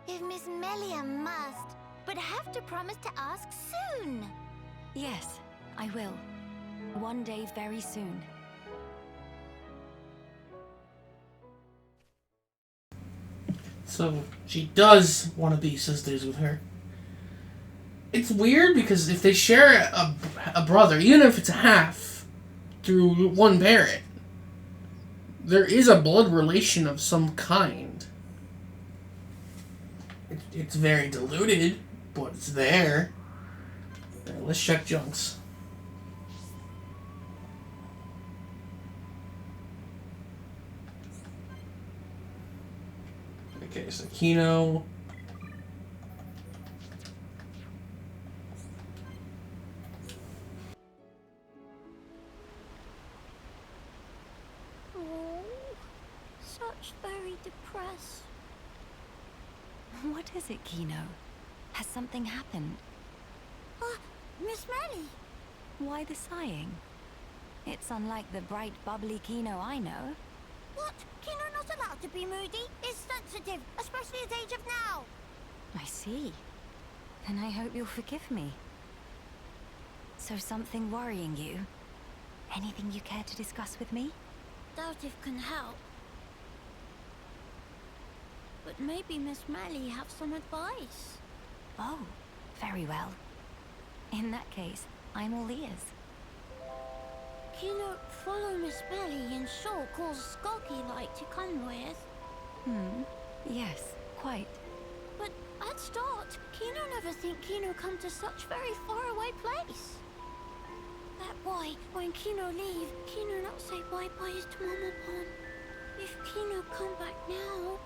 if Miss Melia must, but have to promise to ask soon. Yes, I will. One day very soon. So she does want to be sisters with her. It's weird because if they share a brother, even if it's a half, through one parent, there is a blood relation of some kind. It's very diluted, but it's there. Right, let's check Junks. Okay, so Kino. Such very depressed. What is it, Kino? Has something happened? Miss Melly. Why the sighing? It's unlike the bright, bubbly Kino I know. What? Kino not allowed to be moody? It's sensitive, especially at the age of now. I see. Then I hope you'll forgive me. So something worrying you? Anything you care to discuss with me? Doubt if can help. But maybe Miss Melly have some advice. Oh, very well. In that case, I'm all ears. Kino follow Miss Melly and Shulk cause Skoggy like to come with. Yes, quite. But at start, Kino never think Kino come to such very far away place. That why, when Kino leave, Kino not say bye-bye to Mama Pon. If Kino come back now,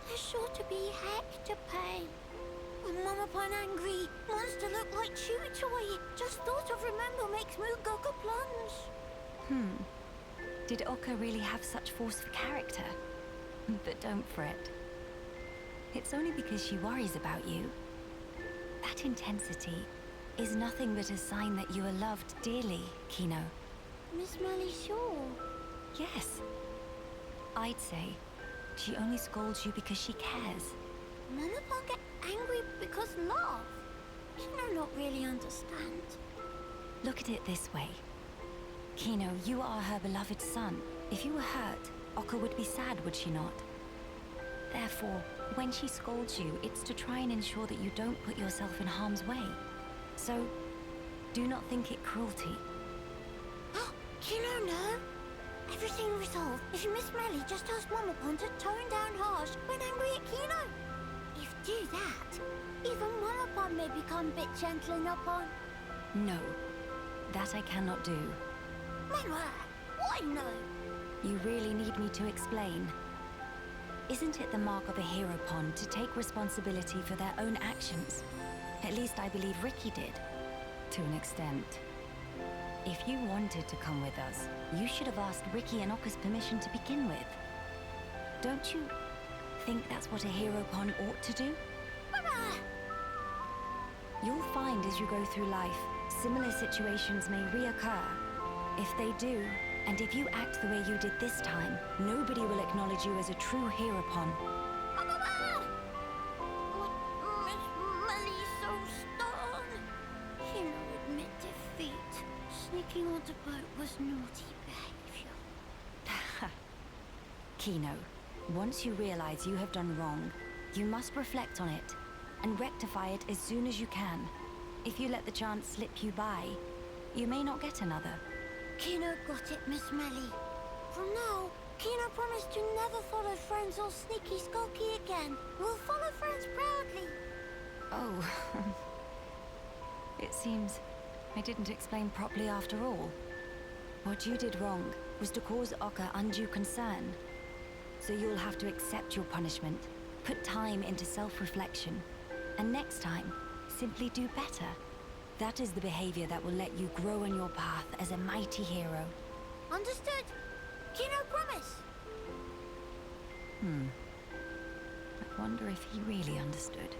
there's sure to be heck to pay. When Mama Pon angry, monster look like chewy toy. Just thought of remember makes mood go plunge. Did Oka really have such force of character? But don't fret. It's only because she worries about you. That intensity is nothing but a sign that you are loved dearly, Kino. Miss Melly Shaw. Yes. I'd say she only scolds you because she cares. Mama can't get angry because love. Kino not really understand. Look at it this way. Kino, you are her beloved son. If you were hurt, Oka would be sad, would she not? Therefore, when she scolds you, it's to try and ensure that you don't put yourself in harm's way. So, do not think it cruelty. Kino, no. Everything resolved. If Miss Melly just asked Mamapon to tone down harsh when angry at Kino. If do that, even Mamapon may become a bit gentle and upon. No, that I cannot do. Mama, why no? You really need me to explain. Isn't it the mark of a hero pond to take responsibility for their own actions? At least I believe Ricky did, to an extent. If you wanted to come with us, you should have asked Ricky and Oka's permission to begin with. Don't you think that's what a hero pond ought to do? Mama! You'll find as you go through life, similar situations may reoccur. If they do, and if you act the way you did this time, nobody will acknowledge you as a true hero pond. Mama! Miss Melly's so stern. Kino admit defeat. Sneaking on the boat was naughty behavior. Kino, once you realize you have done wrong, you must reflect on it and rectify it as soon as you can. If you let the chance slip you by, you may not get another. Kino got it, Miss Melly. From now, Kino promised to never follow friends or sneaky skulky again. We'll follow friends proudly. Oh. It seems I didn't explain properly after all. What you did wrong was to cause Oka undue concern. So you'll have to accept your punishment, put time into self-reflection, and next time, simply do better. That is the behavior that will let you grow on your path as a mighty hero. Understood. Kino promise. I wonder if he really understood.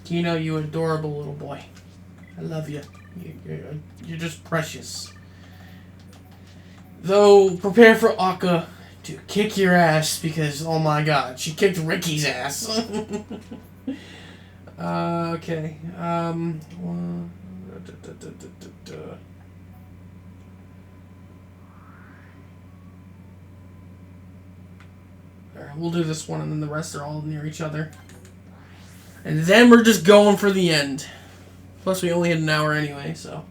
Kino, you adorable little boy. I love you. You're just precious. Though, prepare for Akka to kick your ass because, oh my god, she kicked Ricky's ass. Okay. Alright, we'll do this one and then the rest are all near each other. And then we're just going for the end. Plus, we only had an hour anyway, so.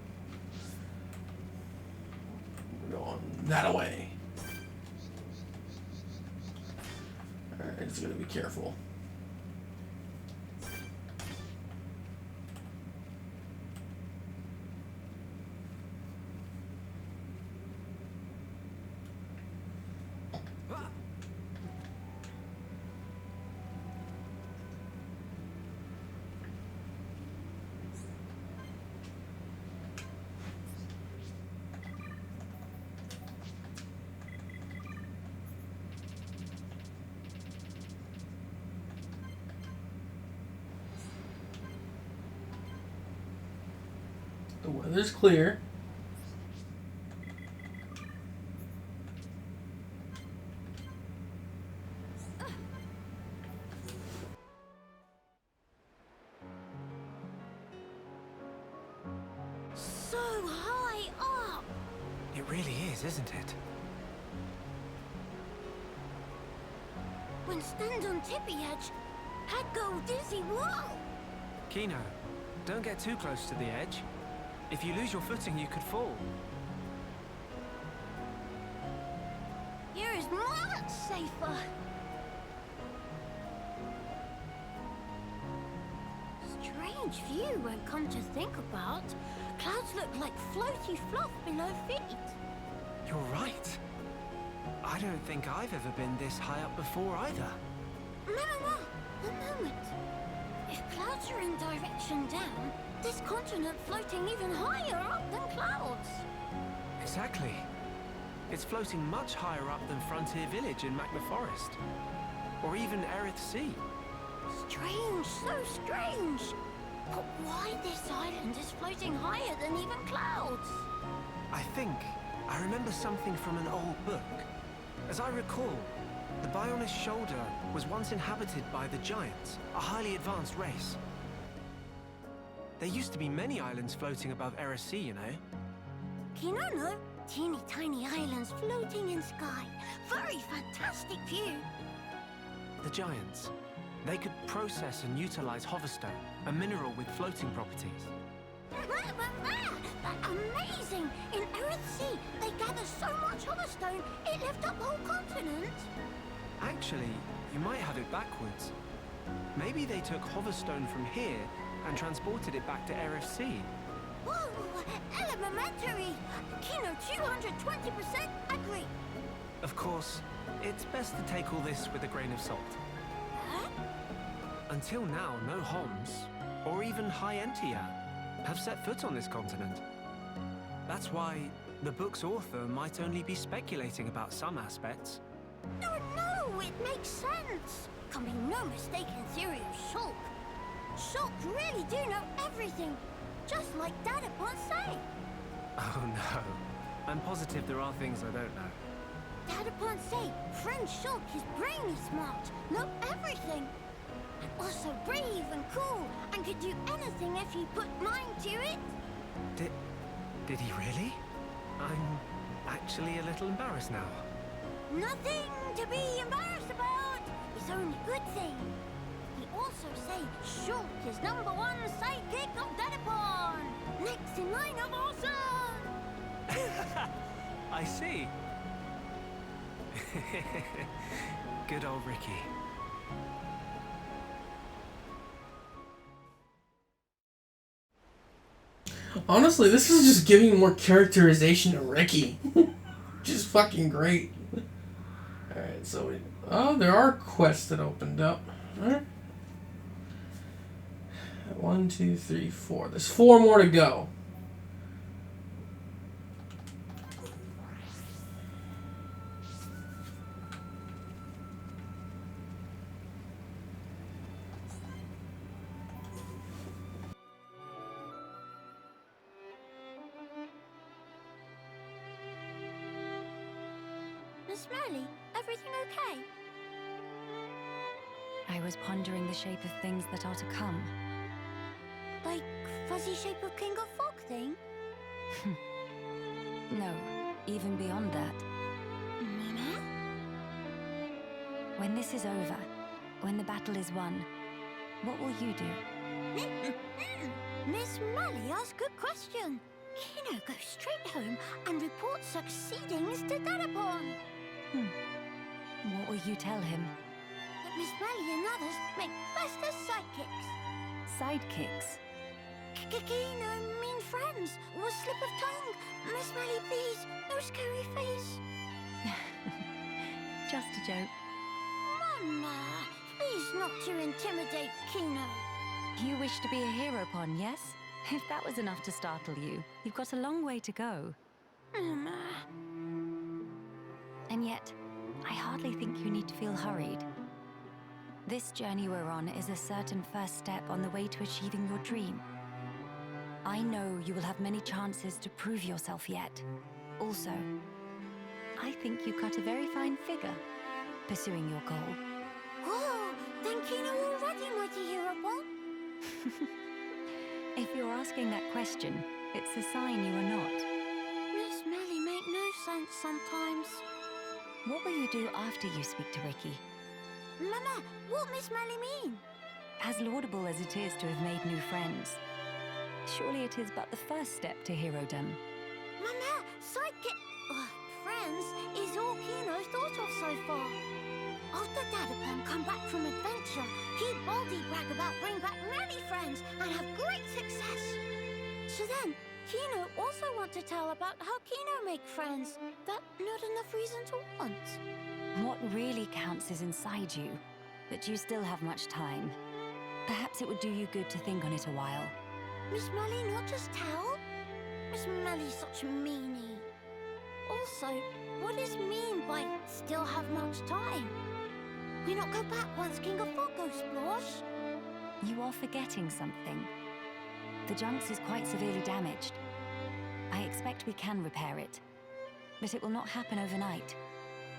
We're going that way. Alright, just gotta be careful. The weather's clear. So high up. It really is, isn't it? When stand on tippy edge, I'd go dizzy. Whoa! Kino, don't get too close to the edge. If you lose your footing, you could fall. Here is much safer. Strange view when come to think about. Clouds look like floaty fluff below feet. You're right. I don't think I've ever been this high up before either. Mama, a moment. If clouds fluttering direction down, this continent floating even higher up than clouds. Exactly. It's floating much higher up than Frontier Village in Magna Forest. Or even Erith Sea. Strange, so strange. But why this island is floating higher than even clouds? I think I remember something from an old book. As I recall, the Bionis Shoulder was once inhabited by the Giants, a highly advanced race. There used to be many islands floating above Erith Sea, you know. Kino, no? Teeny tiny islands floating in sky. Very fantastic view. The Giants. They could process and utilize hoverstone, a mineral with floating properties. Amazing! In Erith Sea, they gather so much hoverstone, it lifts up whole continent. Actually, you might have it backwards. Maybe they took hoverstone from here and transported it back to Erith Sea. Whoa! Elementary! Kino 220% agree. Of course, it's best to take all this with a grain of salt. Huh? Until now, no Homs, or even High Entia, have set foot on this continent. That's why the book's author might only be speculating about some aspects. No, it makes sense. Can be no mistaken theory of Shulk. Shulk really do know everything, just like Dadapon say. Oh no, I'm positive there are things I don't know. Dadapon say friend Shulk is brainy smart, know everything. And also brave and cool, and could do anything if you put mind to it. Did he really? I'm actually a little embarrassed now. Nothing to be embarrassed about. It's only good thing. He also say Shulk is #1 sidekick of Dadapon. Next in line of awesome. I see. Good old Ricky. Honestly, this is just giving more characterization to Ricky. Which is fucking great. Alright, so there are quests that opened up. Alright. 1, 2, 3, 4. There's 4 more to go. Miss Merly, everything okay? I was pondering the shape of things that are to come. Like fuzzy shape of King of Fog thing? No, even beyond that. Mama? When this is over, when the battle is won, what will you do? Miss Merly asked good question. Kino goes straight home and reports succeedings to Dadapon. What will you tell him? That Miss Merly and others make best as sidekicks. Sidekicks? Kino mean friends. Was slip of tongue. Miss Merly, please. No scary face. Just a joke. Mama, please not to intimidate Kino. You wish to be a hero pawn, yes? If that was enough to startle you, you've got a long way to go. Mama. And yet, I hardly think you need to feel hurried. This journey we're on is a certain first step on the way to achieving your dream. I know you will have many chances to prove yourself yet. Also, I think you cut a very fine figure pursuing your goal. Whoa, then Kino already mighty hero pawn? If you're asking that question, it's a sign you are not. Miss Merly make no sense sometimes. What will you do after you speak to Ricky? Mama, what Miss Merly mean? As laudable as it is to have made new friends, surely it is but the first step to herodom. Mama, sidekick... friends is all Kino's thought of so far. After Dadapon come back from adventure, he boldly brag about bring back many friends and have great success. So then, Kino also want to tell about how Kino make friends. That not enough reason to want. What really counts is inside you, but you still have much time. Perhaps it would do you good to think on it a while. Miss Melly not just tell? Miss Melly's such a meanie. Also, what does mean by still have much time? We not go back once King of Fog goes splosh? You are forgetting something. The Junks is quite severely damaged. I expect we can repair it, but it will not happen overnight.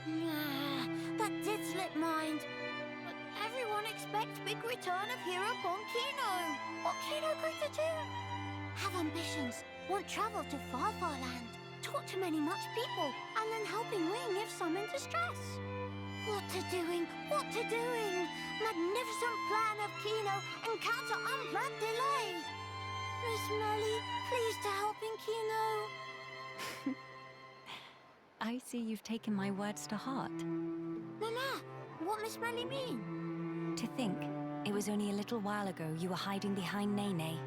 Nah, that did slip mind. But everyone expects big return of hero upon Kino. What Kino going to do? Have ambitions, want travel to far, far land, talk to many much people, and then helping Ring if some in distress. What to doing? What to doing? Magnificent plan of Kino, encounter unplanned delay. Miss Melly, please to helping Kino. I see you've taken my words to heart. Nana, what Miss Melly mean? To think, it was only a little while ago you were hiding behind Nene.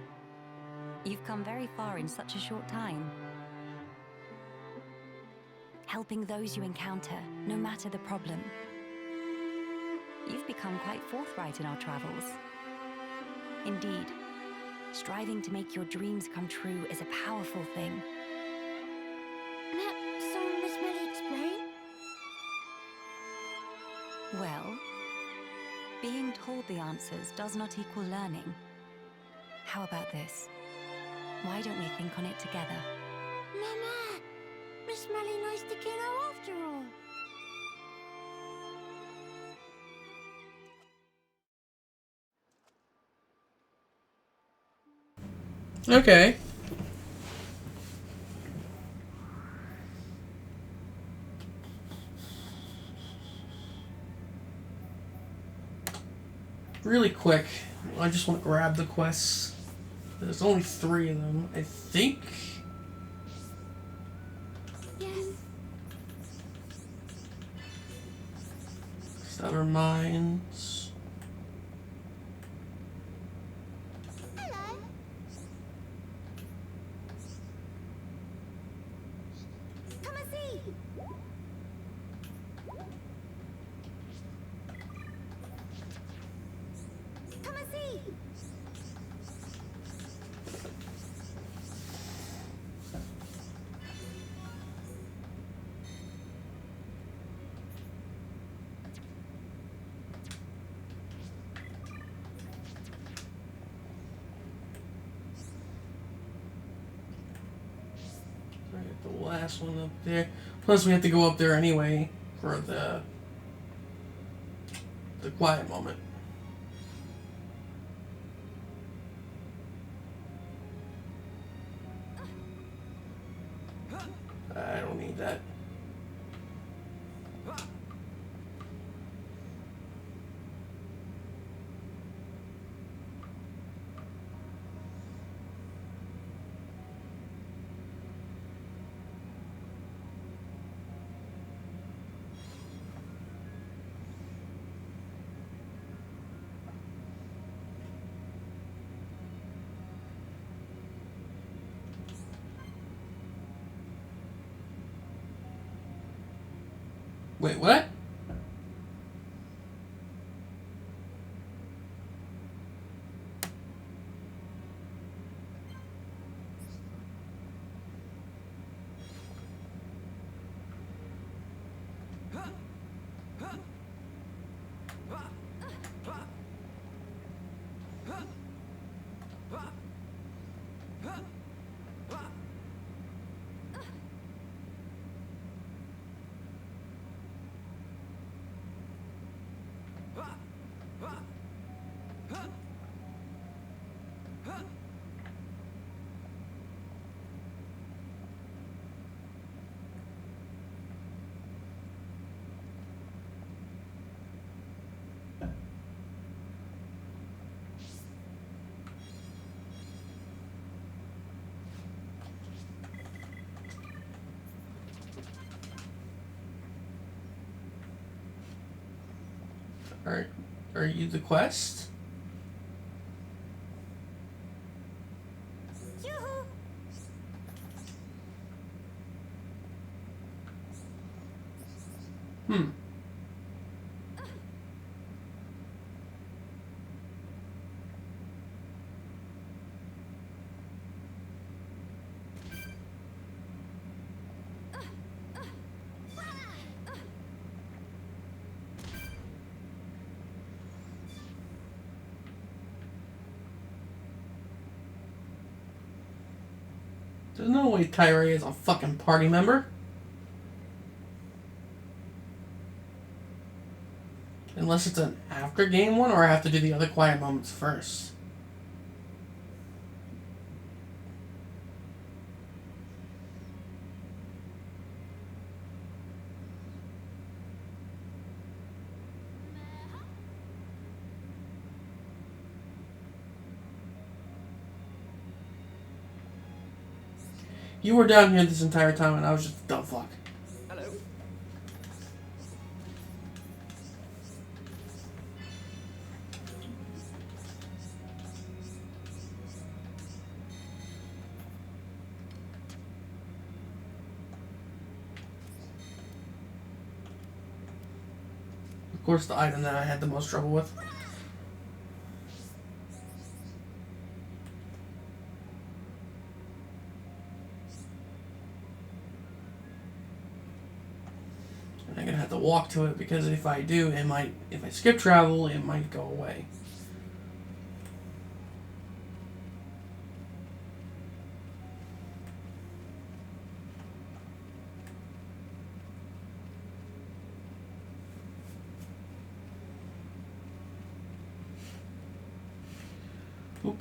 You've come very far in such a short time. Helping those you encounter, no matter the problem. You've become quite forthright in our travels. Indeed, striving to make your dreams come true is a powerful thing. So Miss Melly explain? Well, being told the answers does not equal learning. How about this? Why don't we think on it together? Mama, Miss Melly nice to Kino after all. Okay. Really quick, I just want to grab the quests. There's only 3 of them, I think. Yes. Stellar Mines. Hello. Come and see. Come and see. Alright, the last one up there. Plus, we have to go up there anyway for the quiet moment. I don't need that. Wait, what? Are you the quest? Yoo-hoo. There's no way Tyree is a fucking party member. Unless it's an after game one, or I have to do the other quiet moments first. You were down here this entire time, and I was just a dumb fuck. Hello. Of course, the item that I had the most trouble with. And I'm gonna have to walk to it because if I do, it might. If I skip travel, it might go away. Oop.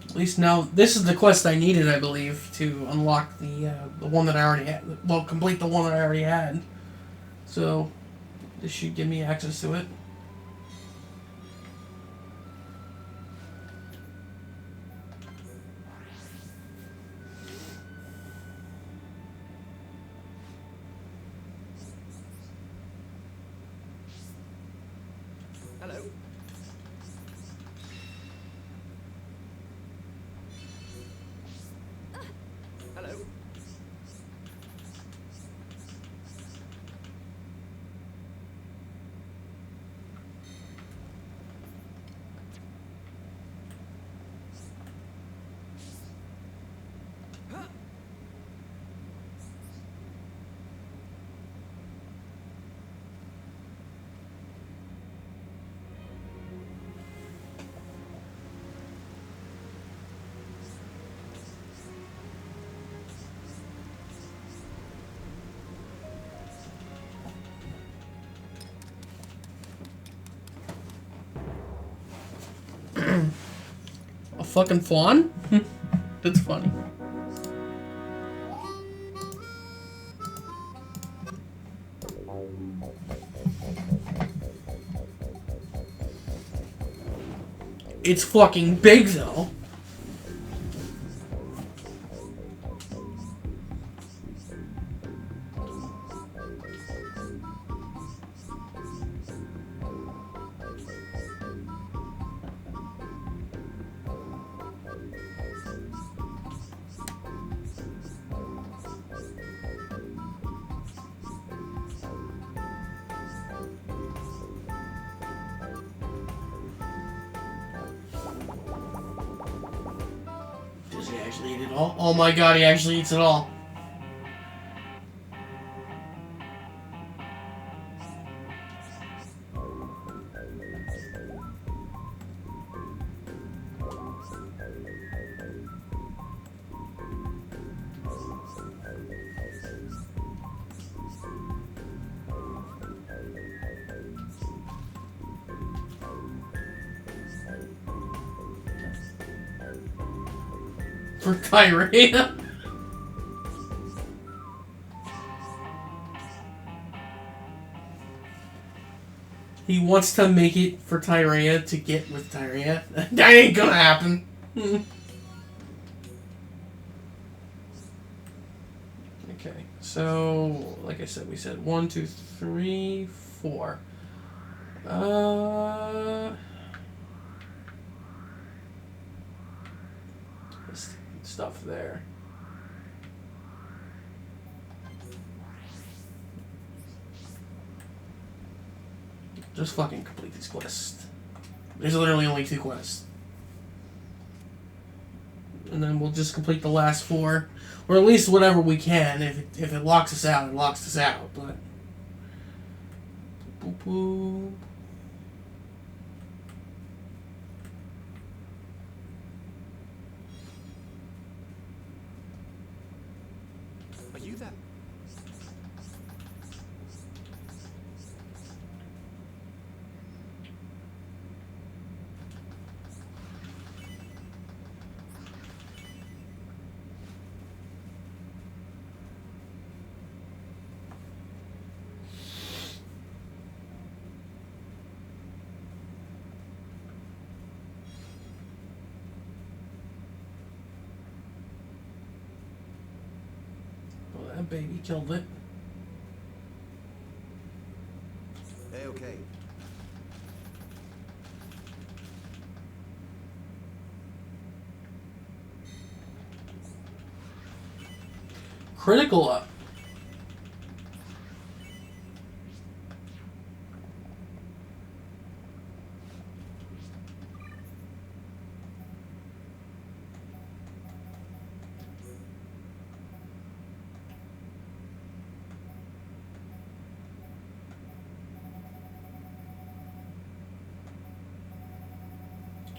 At least now, this is the quest I needed, I believe, to unlock the one that I already had. Well, complete the one that I already had. So, this should give me access to it. Hello. Hello. A fucking fawn? That's funny. It's fucking big though. Does he actually eat it all? Oh my god, he actually eats it all. For Tyree. He wants to make it for Tyrea to get with Tyrea. That ain't gonna happen. Okay, so like I said, we said 1, 2, 3, 4. This stuff there. Just fucking complete these quests. There's literally only 2 quests. and then we'll just complete the last 4, or at least whatever we can. If it locks us out, it locks us out. But boop, boop. Are you there? Oh, that baby killed it. Hey, okay. Critical up.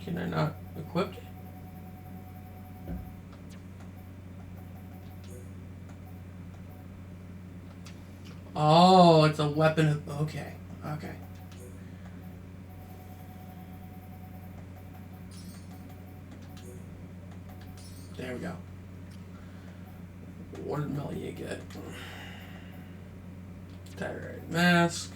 Can I not equip it? Oh, it's a weapon. Okay. Okay. There we go. What did Melia get? Tyrite mask.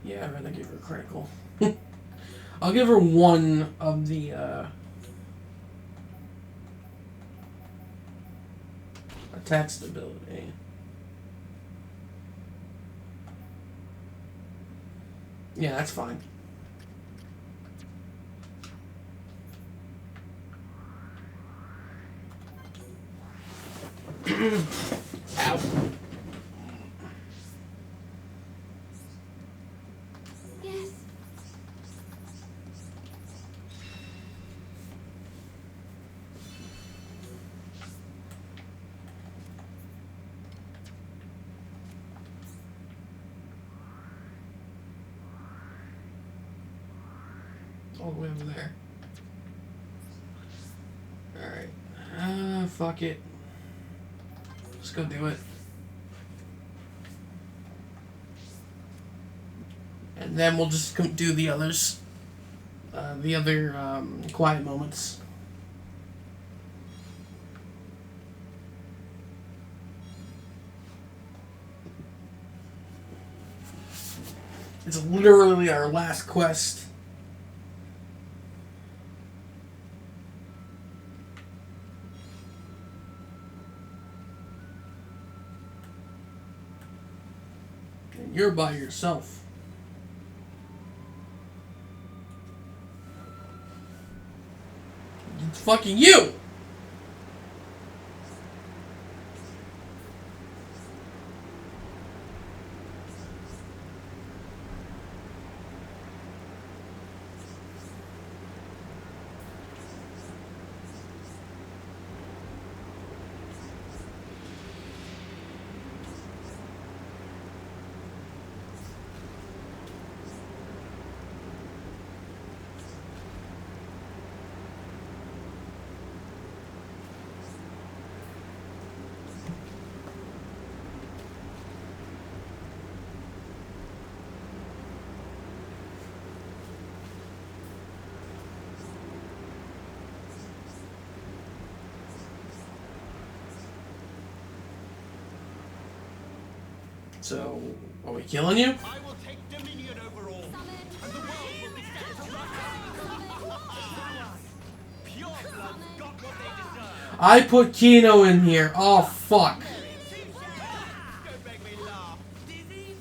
Yeah, I'm gonna give her a critical. I'll give her one of the attack stability. Yeah, that's fine. Ow. Yes. All the way over there. Alright. Fuck it. Let's go do it. And then we'll just do the others. The other quiet moments. It's literally our last quest. And you're by yourself. It's fucking you! So, are we killing you? I will take dominion over all, and the world will be set to rights. Pure blood's got what they deserve. I put Kino in here. Oh, fuck. Don't make me laugh. Dizzy,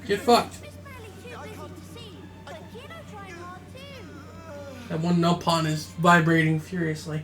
Get fucked. That one Nupon is vibrating furiously.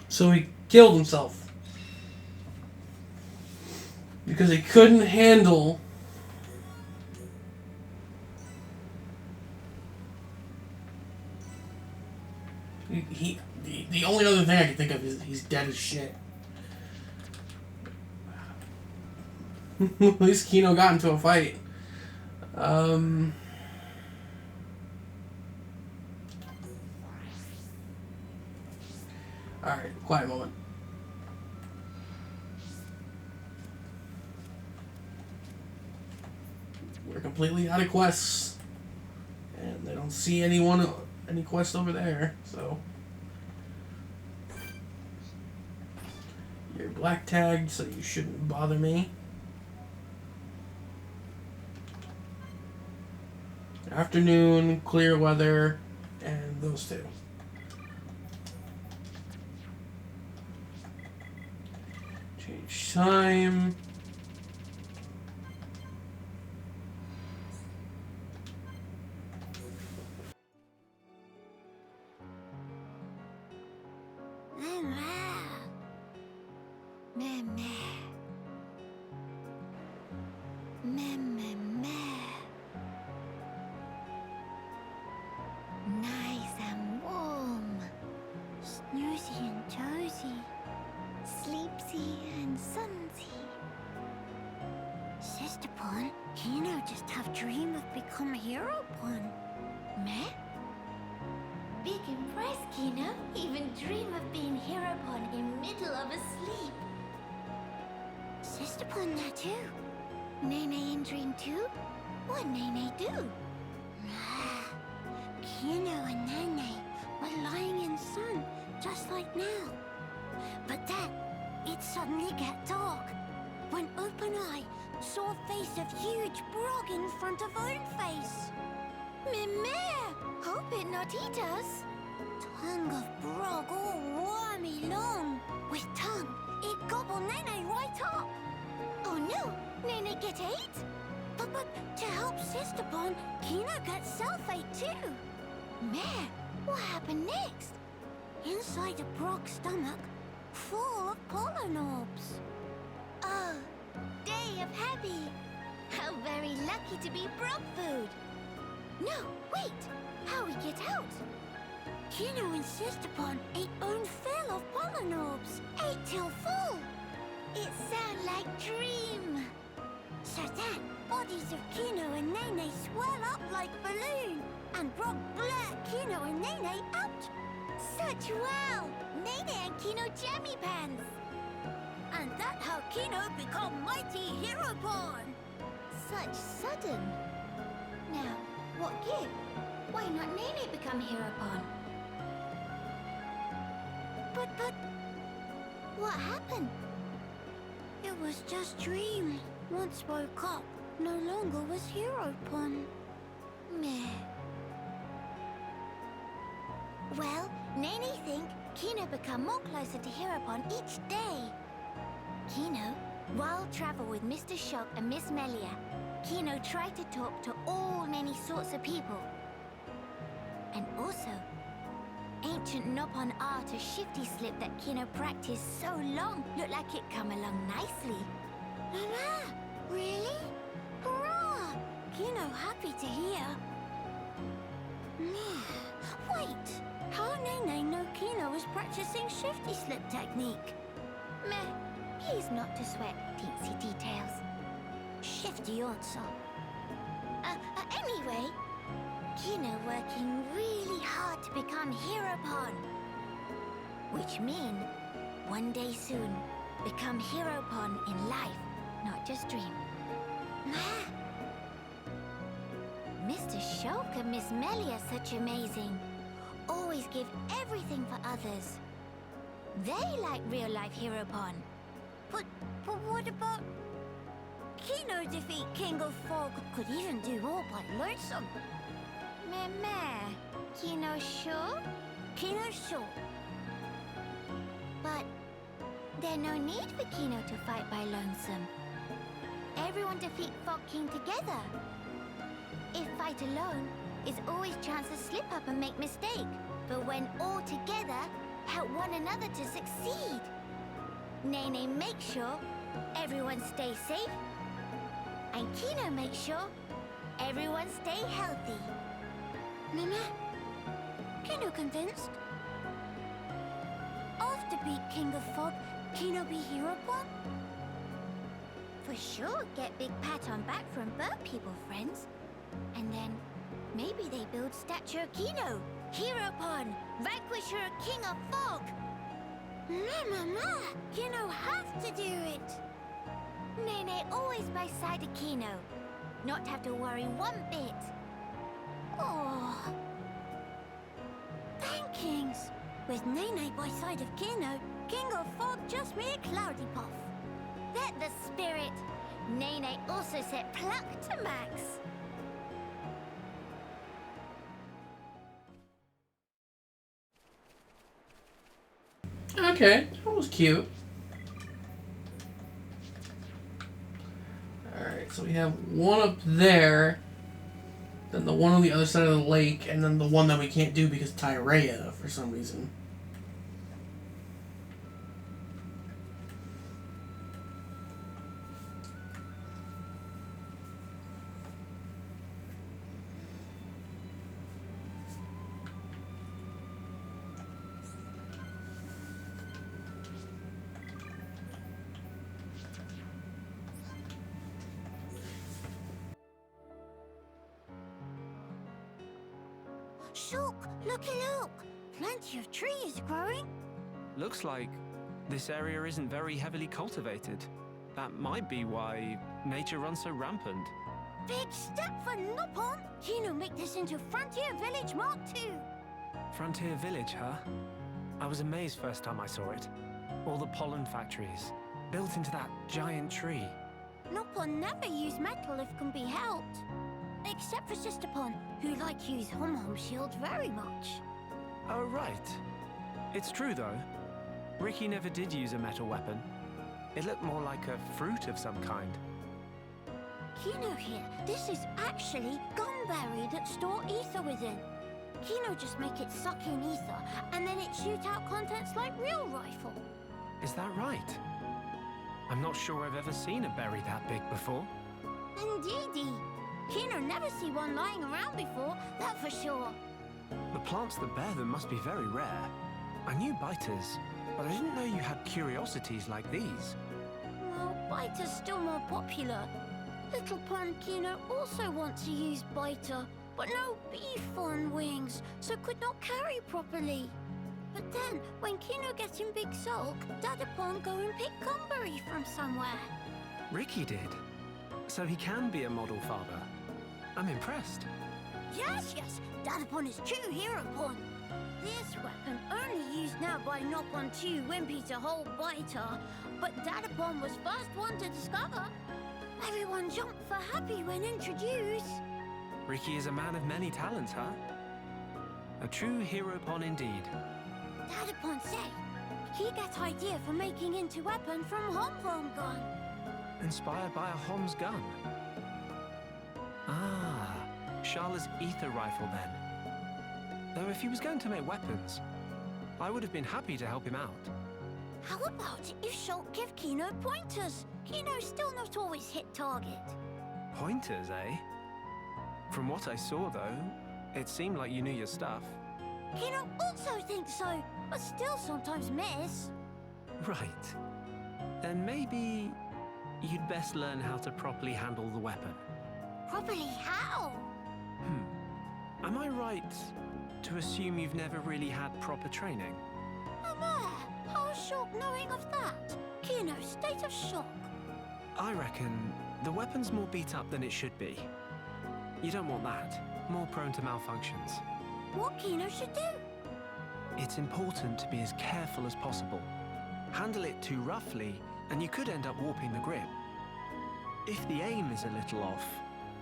So he killed himself. Because he couldn't handle the only other thing I can think of is he's dead as shit. At least Kino got into a fight. Alright, quiet moment. We're completely out of quests. And they don't see any quest over there, so. You're black tagged, so you shouldn't bother me. Afternoon, clear weather, and those two. Change time. Nice and warm, snoozy and toasy, sleepsy and sunsy. Sister Pon, Kino just have dream of become hero Pon. Meh? Big impress, Kino. Even dream of being hero Pon in middle of a sleep. Sister Pon that too. Nene in dream too? What Nene do? Kino and Nene were lying in sun, just like now. But then, it suddenly get dark, when Open Eye saw a face of huge Brog in front of own face. Mimere! Hope it not eat us. Tongue of Brog all wormy long. With tongue, it gobble Nene right up. Oh no! Nene get ate? But to help Sister Pon, Kino gets self-ate too. Meh, what happened next? Inside the Brog's stomach, full of pollen orbs. Oh, day of happy very lucky to be frog food. No, wait! How we get out? Kino insists upon 8 own fill of pollen orbs. 8 till full. It sounds like dream. So then, bodies of Kino and Nene swell up like balloon, and Brog blur Kino and Nene out. Such wow! Nene and Kino jammy pants. And that how Kino become mighty hero pawn. Such sudden. Now, what give? Why not Nene become hero pawn? But, what happened? it was just dream. Once woke up, no longer was hero pawn. Meh. Well, Nene think Kino become more closer to hero pawn each day. Kino, while travel with Mr. Shulk and Miss Melia, Kino tried to talk to all many sorts of people. And also, ancient Nopon art of shifty slip that Kino practiced so long looked like it come along nicely. Mama, really? Hurrah! Kino happy to hear. Wait, how Nene know Kino was practicing shifty slip technique? Meh, please not to sweat teensy details. Shifty answer. Anyway, Kino working really hard to become hero pawn. Which mean, one day soon, become hero pawn in life, not just dream. Mr. Shulk and Miss Melia such amazing. Always give everything for others. They like real life hero pawn. But what about... Kino defeat King of Fog could even do all by lonesome. Meh. Kino sure? Kino sure. But there's no need for Kino to fight by lonesome. Everyone defeat Fog King together. If fight alone, is always chance to slip up and make mistake. But when all together, help one another to succeed. Nene make sure everyone stay safe. And Kino make sure everyone stay healthy. Mama, Kino convinced? After beat King of Fog, Kino be hero pawn? For sure get big pat on back from bird people friends. And then maybe they build statue of Kino, hero pawn, vanquisher of King of Fog. Mama, Kino have to do it. Nene always by side of Kino. Not have to worry one bit. Oh. Thankings. With Nene by side of Kino, King of Fog just me a cloudy puff. That the spirit. Nene also set pluck to max. Okay, that was cute. Alright, so we have one up there, then the one on the other side of the lake, and then the one that we can't do because Tyrea for some reason. Shulk, looky look! Plenty of trees growing. Looks like this area isn't very heavily cultivated. That might be why nature runs so rampant. Big step for Nopon! Kino make this into Frontier Village Mark II. Frontier Village, huh? I was amazed first time I saw it. All the pollen factories, built into that giant tree. Nopon never use metal if can be helped. Except for Sisterpon, who like use hom-hom shield very much. Oh, right. It's true, though. Ricky never did use a metal weapon. It looked more like a fruit of some kind. Kino here, this is actually gumberry that store ether within. Kino just make it suck in ether, and then it shoot out contents like real rifle. Is that right? I'm not sure I've ever seen a berry that big before. Indeedy. Kino never see one lying around before, that for sure. The plants that bear them must be very rare. I knew biters, but I didn't know you had curiosities like these. Well, biter's still more popular. Little Pun Kino also wants to use biter, but no beef on wings, so could not carry properly. But then, when Kino gets in big sulk, Dadapon go and pick Gumberry from somewhere. Ricky did. So he can be a model father. I'm impressed. Yes, Dadapon is true hero pon. This weapon only used now by Nopon 2 Wimpy to hold biter, but Dadapon was first one to discover. Everyone jumped for happy when introduced. Ricky is a man of many talents, huh? A true hero pon indeed. Dadapon say he gets idea for making into weapon from Homvom gun. Inspired by a Hom's gun. Ah, Sharla's ether rifle then. Though if he was going to make weapons, I would have been happy to help him out. How about if Shulk give Kino pointers? Kino's still not always hit target. Pointers, eh? From what I saw, though, it seemed like you knew your stuff. Kino also thinks so, but still sometimes miss. Right. Then maybe you'd best learn how to properly handle the weapon. Properly how? Am I right to assume you've never really had proper training? How's Shulk knowing of that? Kino's state of shock. I reckon the weapon's more beat up than it should be. You don't want that. More prone to malfunctions. What Kino should do? It's important to be as careful as possible. Handle it too roughly, and you could end up warping the grip. If the aim is a little off,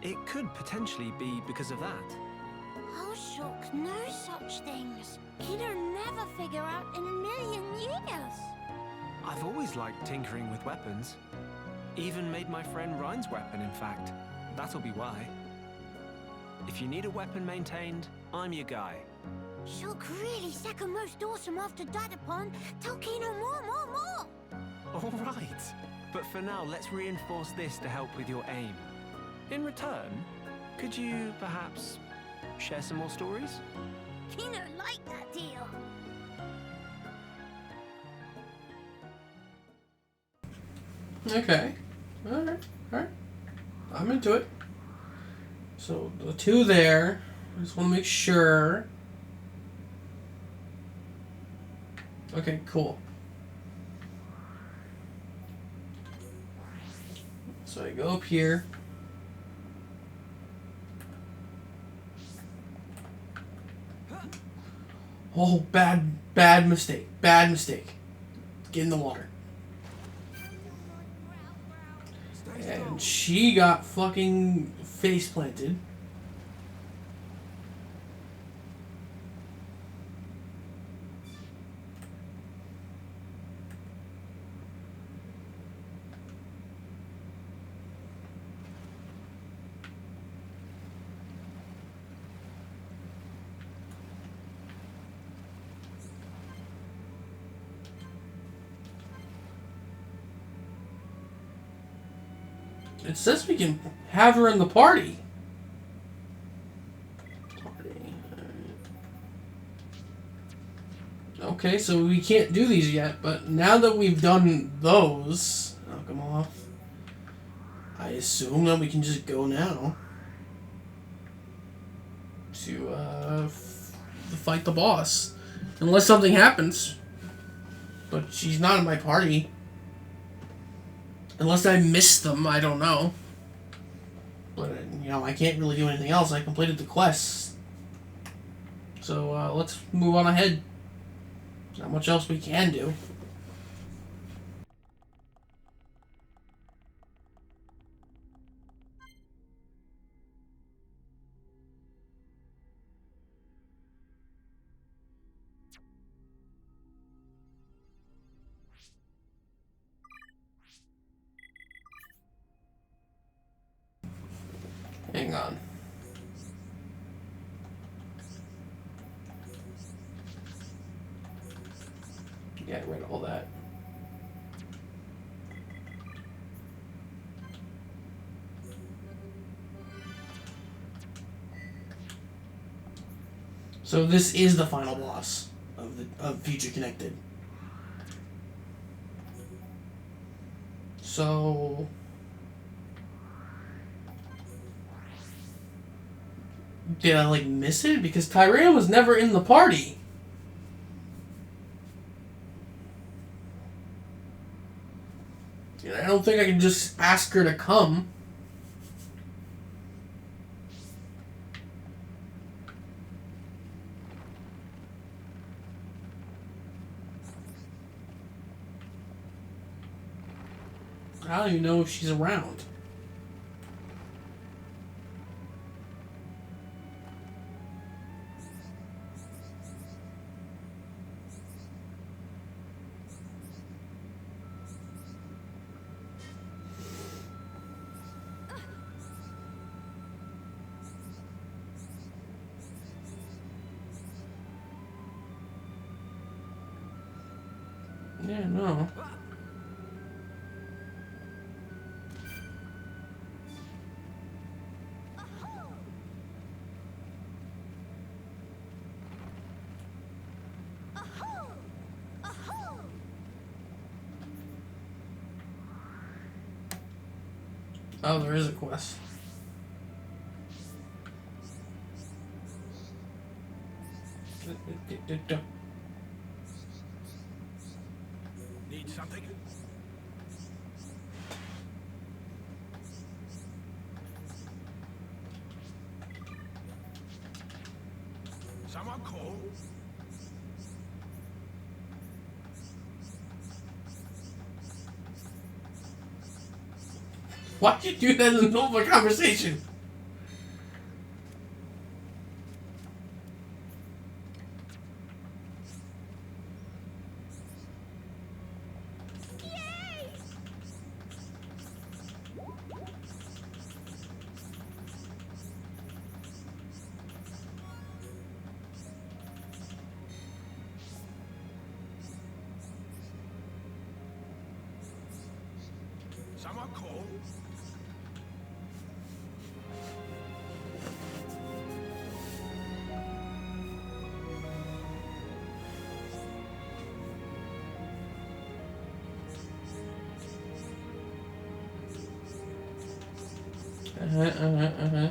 it could potentially be because of that. How Shulk knows such things? Kino never figure out in a million years. I've always liked tinkering with weapons. Even made my friend Ryan's weapon, in fact. That'll be why. If you need a weapon maintained, I'm your guy. Shulk really second most awesome after Dadapon. Tell Kino more. All right. But for now, let's reinforce this to help with your aim. In return, could you perhaps share some more stories? Kino liked that deal. Okay. Alright. I'm into it. So, the two there. I just want to make sure. Okay, cool. So I go up here. Oh, bad mistake. Bad mistake. Get in the water. And she got fucking face planted. It says we can have her in the party. Okay, so we can't do these yet, but now that we've done those, knock them off, I assume that we can just go now to fight the boss. Unless something happens. But she's not in my party. Unless I missed them, I don't know. But, I can't really do anything else. I completed the quest. So, let's move on ahead. Not much else we can do. Hang on. Yeah, I read all that. So this is the final boss of Future Connected. So did I like miss it? Because Tyrea was never in the party. I don't think I can just ask her to come. I don't even know if she's around. Yeah, no. Oh, there is a quest. Need something? Someone call? Why'd you do that in the middle of a conversation? Someone call? Uh-huh.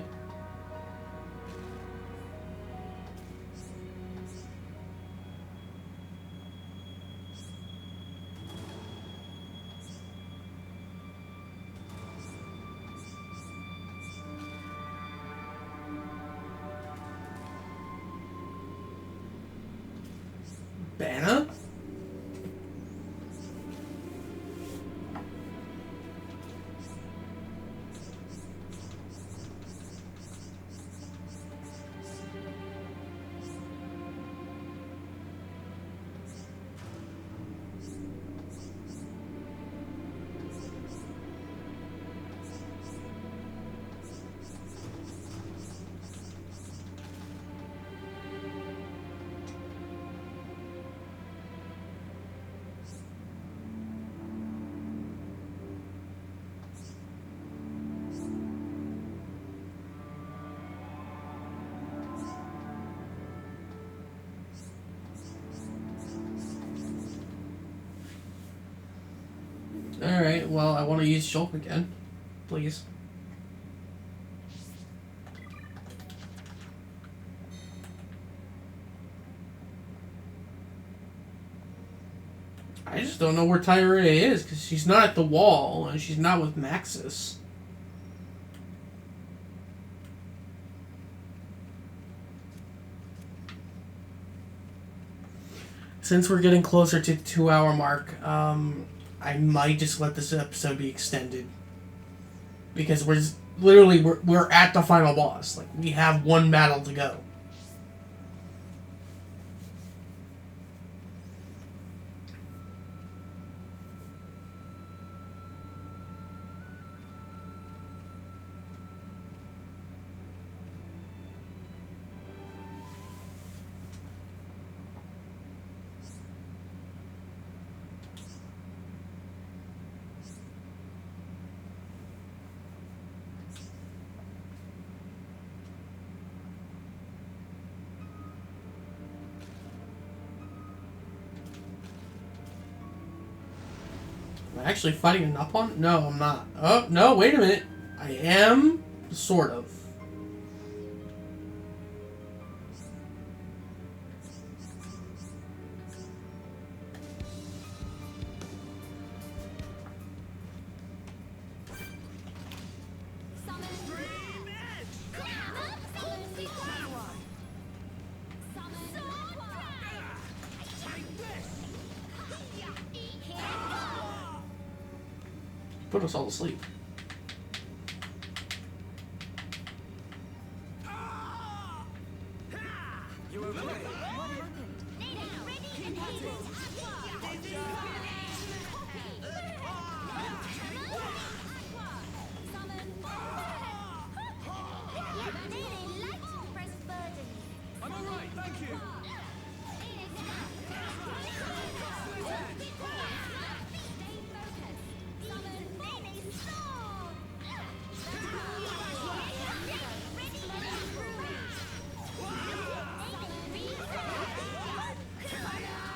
Banner? Alright, well, I want to use Shulk again. Please. I just don't know where Tyrea is, because she's not at the wall, and she's not with Maxis. Since we're getting closer to the 2-hour mark, I might just let this episode be extended. Because we're at the final boss. Like, we have one battle to go. I actually fighting an Upon? No, I'm not. Oh, no, wait a minute. I am, sort of. Put us all to sleep. You okay? I'm alright, thank you.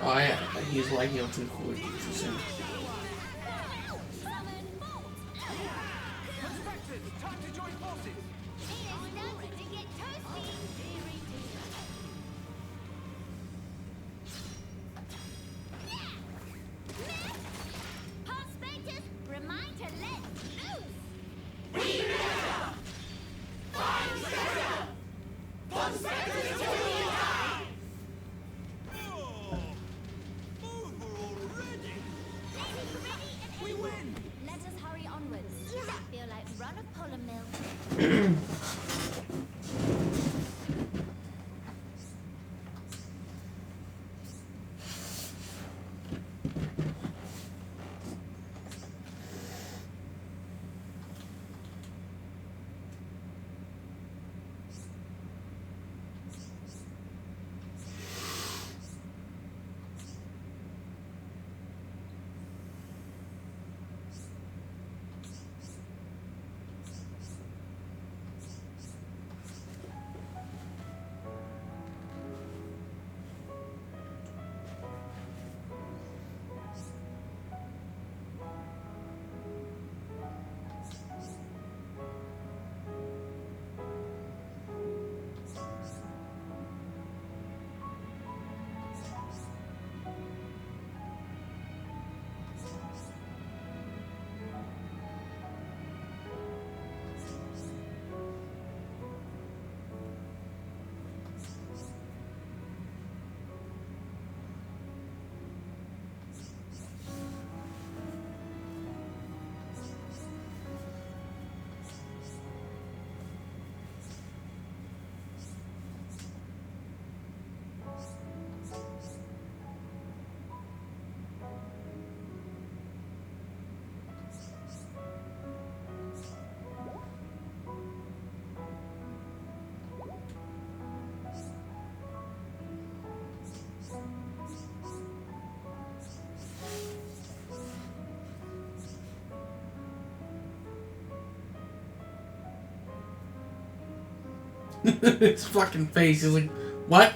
Oh yeah, he's lagging out too quick. Time to join forces. Remind to let loose! We win. Let us hurry onwards. I feel like run a polar mill. His fucking face is like, what?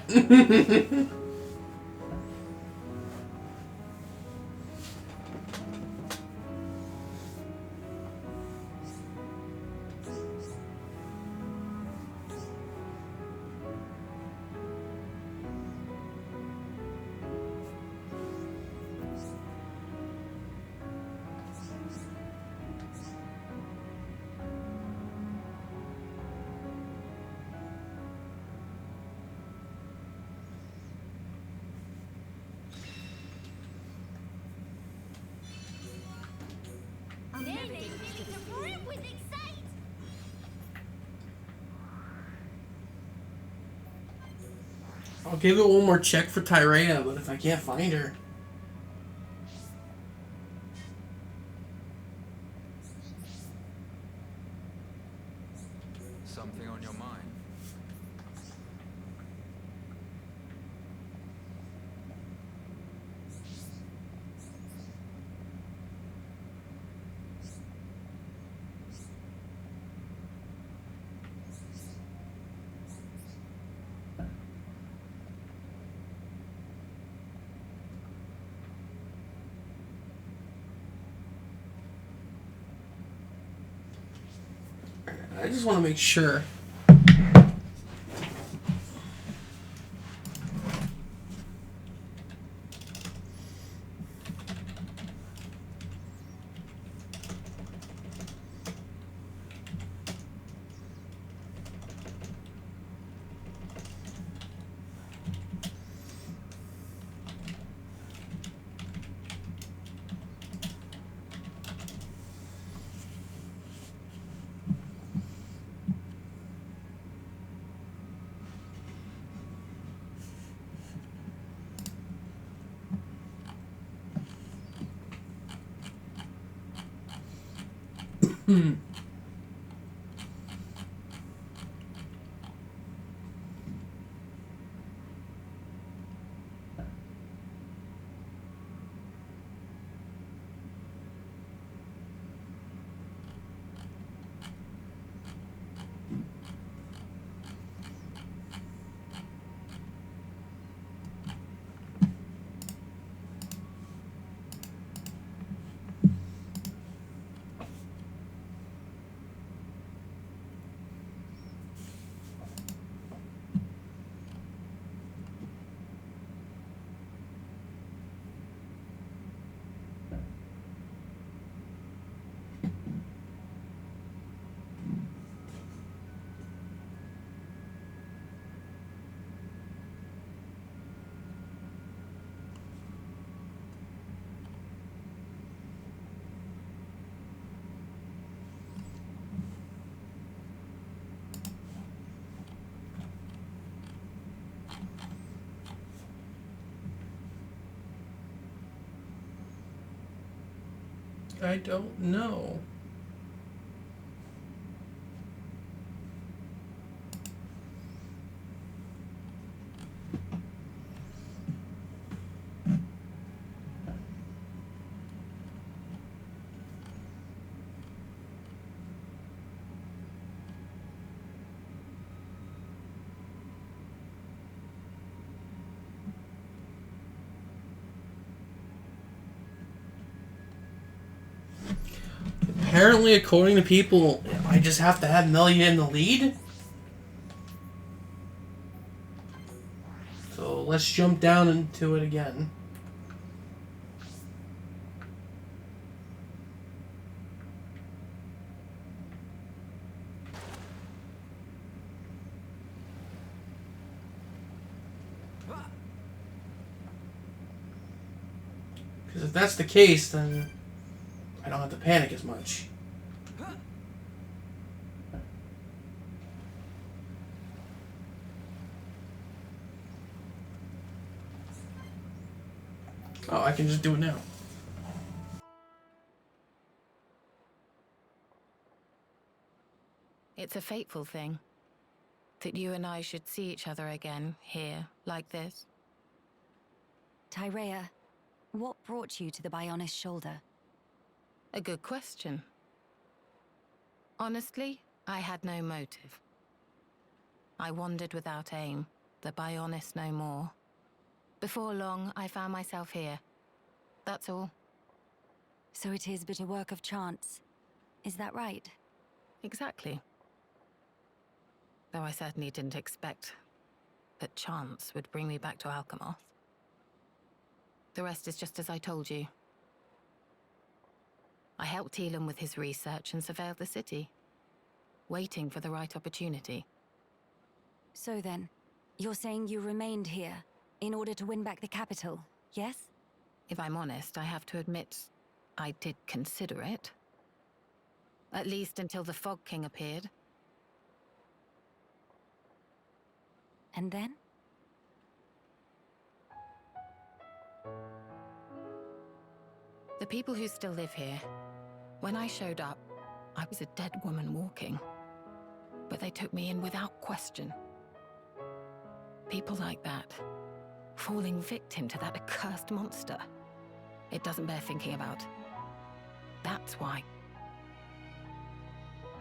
I'll give it one more check for Tyrea, but if I can't find her... Something on your mind? I just want to make sure. I don't know. Apparently, according to people, I just have to have Melia in the lead. So let's jump down into it again. Because if that's the case, then I don't have to panic as much. Oh, I can just do it now. It's a fateful thing that you and I should see each other again here, like this. Tyrea, what brought you to the Bionis shoulder? A good question. Honestly, I had no motive. I wandered without aim, the Bionis no more. Before long, I found myself here. That's all. So it is but a work of chance. Is that right? Exactly. Though I certainly didn't expect that chance would bring me back to Alchemoth. The rest is just as I told you. I helped Elam with his research and surveilled the city, waiting for the right opportunity. So then, you're saying you remained here in order to win back the capital, yes? If I'm honest, I have to admit, I did consider it. At least until the Fog King appeared. And then? The people who still live here, when I showed up, I was a dead woman walking. But they took me in without question. People like that, falling victim to that accursed monster. It doesn't bear thinking about. That's why.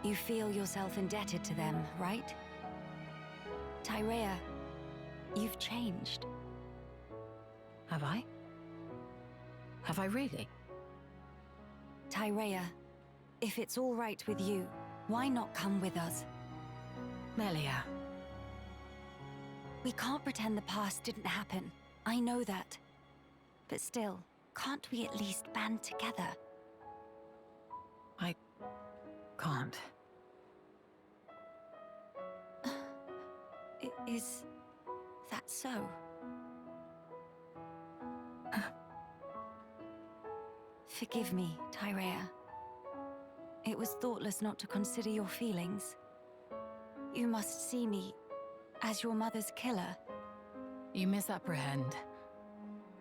You feel yourself indebted to them, right? Tyrea, you've changed. Have I? Have I really? Tyrea, if it's all right with you, Why not come with us? Melia. We can't pretend the past didn't happen. I know that. But still, can't we at least band together? I can't. Is that so? Forgive me, Tyrea. It was thoughtless not to consider your feelings. You must see me as your mother's killer. You misapprehend.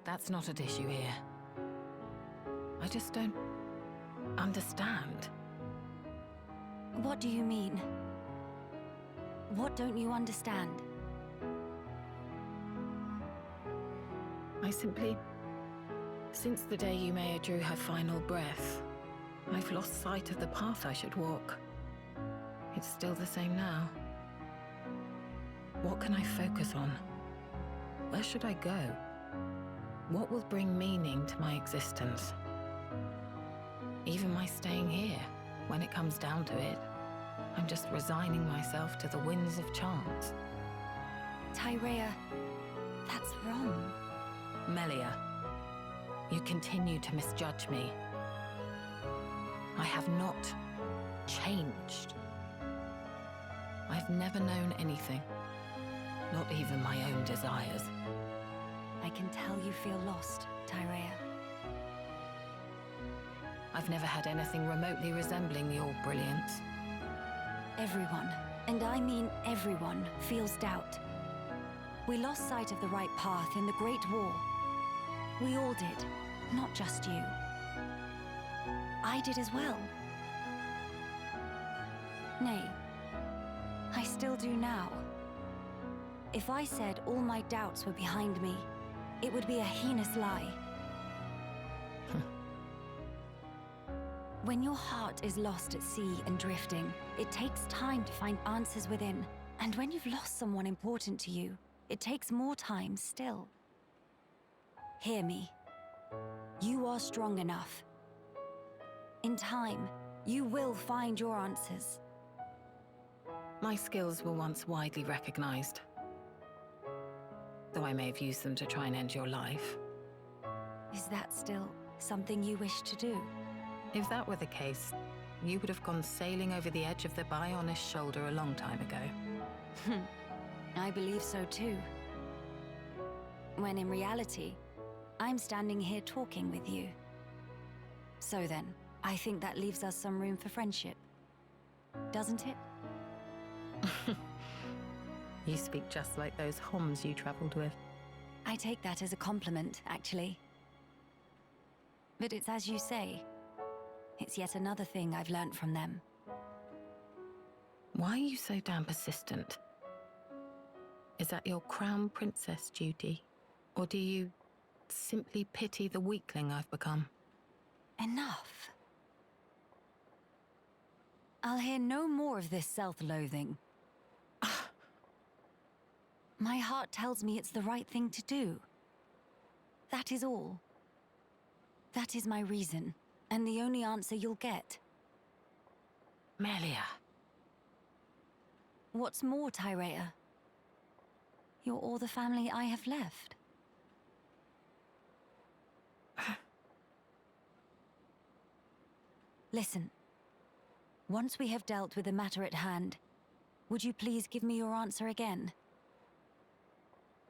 That's not at issue here. I just don't understand. What do you mean? What don't you understand? I simply... Since the day Yumea drew her final breath, I've lost sight of the path I should walk. It's still the same now. What can I focus on? Where should I go? What will bring meaning to my existence? Even my staying here, when it comes down to it, I'm just resigning myself to the winds of chance. Tyrea, that's wrong. Melia, you continue to misjudge me. I have not changed. I've never known anything, not even my own desires. I can tell you feel lost, Tyrea. I've never had anything remotely resembling your brilliance. Everyone, and I mean everyone, feels doubt. We lost sight of the right path in the Great War. We all did, not just you. I did as well. Nay, I still do now. If I said all my doubts were behind me, it would be a heinous lie. When your heart is lost at sea and drifting, it takes time to find answers within. And when you've lost someone important to you, it takes more time still. Hear me. You are strong enough. In time, you will find your answers. My skills were once widely recognized, though I may have used them to try and end your life. Is that still something you wish to do? If that were the case, you would have gone sailing over the edge of the Bionis shoulder a long time ago. I believe so too. When in reality, I'm standing here talking with you. So then, I think that leaves us some room for friendship. Doesn't it? You speak just like those Homs you traveled with. I take that as a compliment, actually. But it's as you say. It's yet another thing I've learnt from them. Why are you so damn persistent? Is that your crown princess duty? Or do you simply pity the weakling I've become? Enough. I'll hear no more of this self-loathing. My heart tells me it's the right thing to do. That is all. That is my reason, and the only answer you'll get. Melia. What's more, Tyrea? You're all the family I have left. Listen. Once we have dealt with the matter at hand, would you please give me your answer again?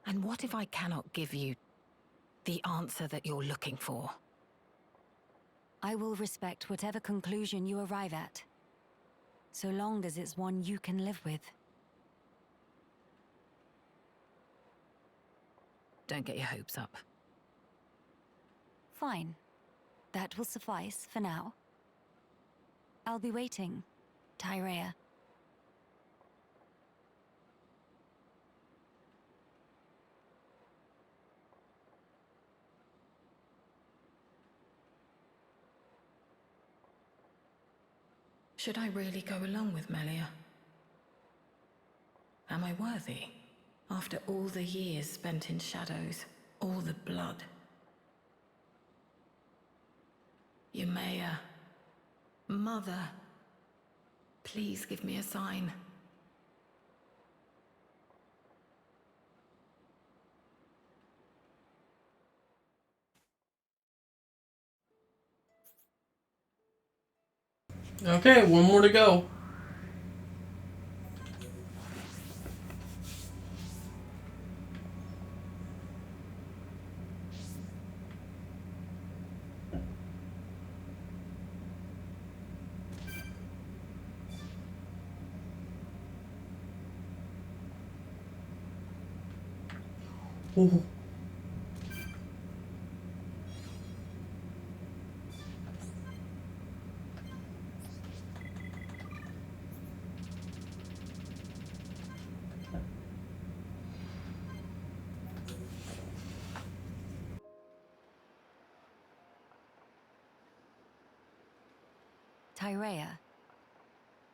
And what if I cannot give you the answer that you're looking for? I will respect whatever conclusion you arrive at, so long as it's one you can live with. Don't get your hopes up. Fine. That will suffice for now. I'll be waiting, Tyrea. Should I really go along with Melia? Am I worthy? After all the years spent in shadows, all the blood. Yumea, Mother, Please give me a sign. Okay, one more to go. Ooh. Tyrea,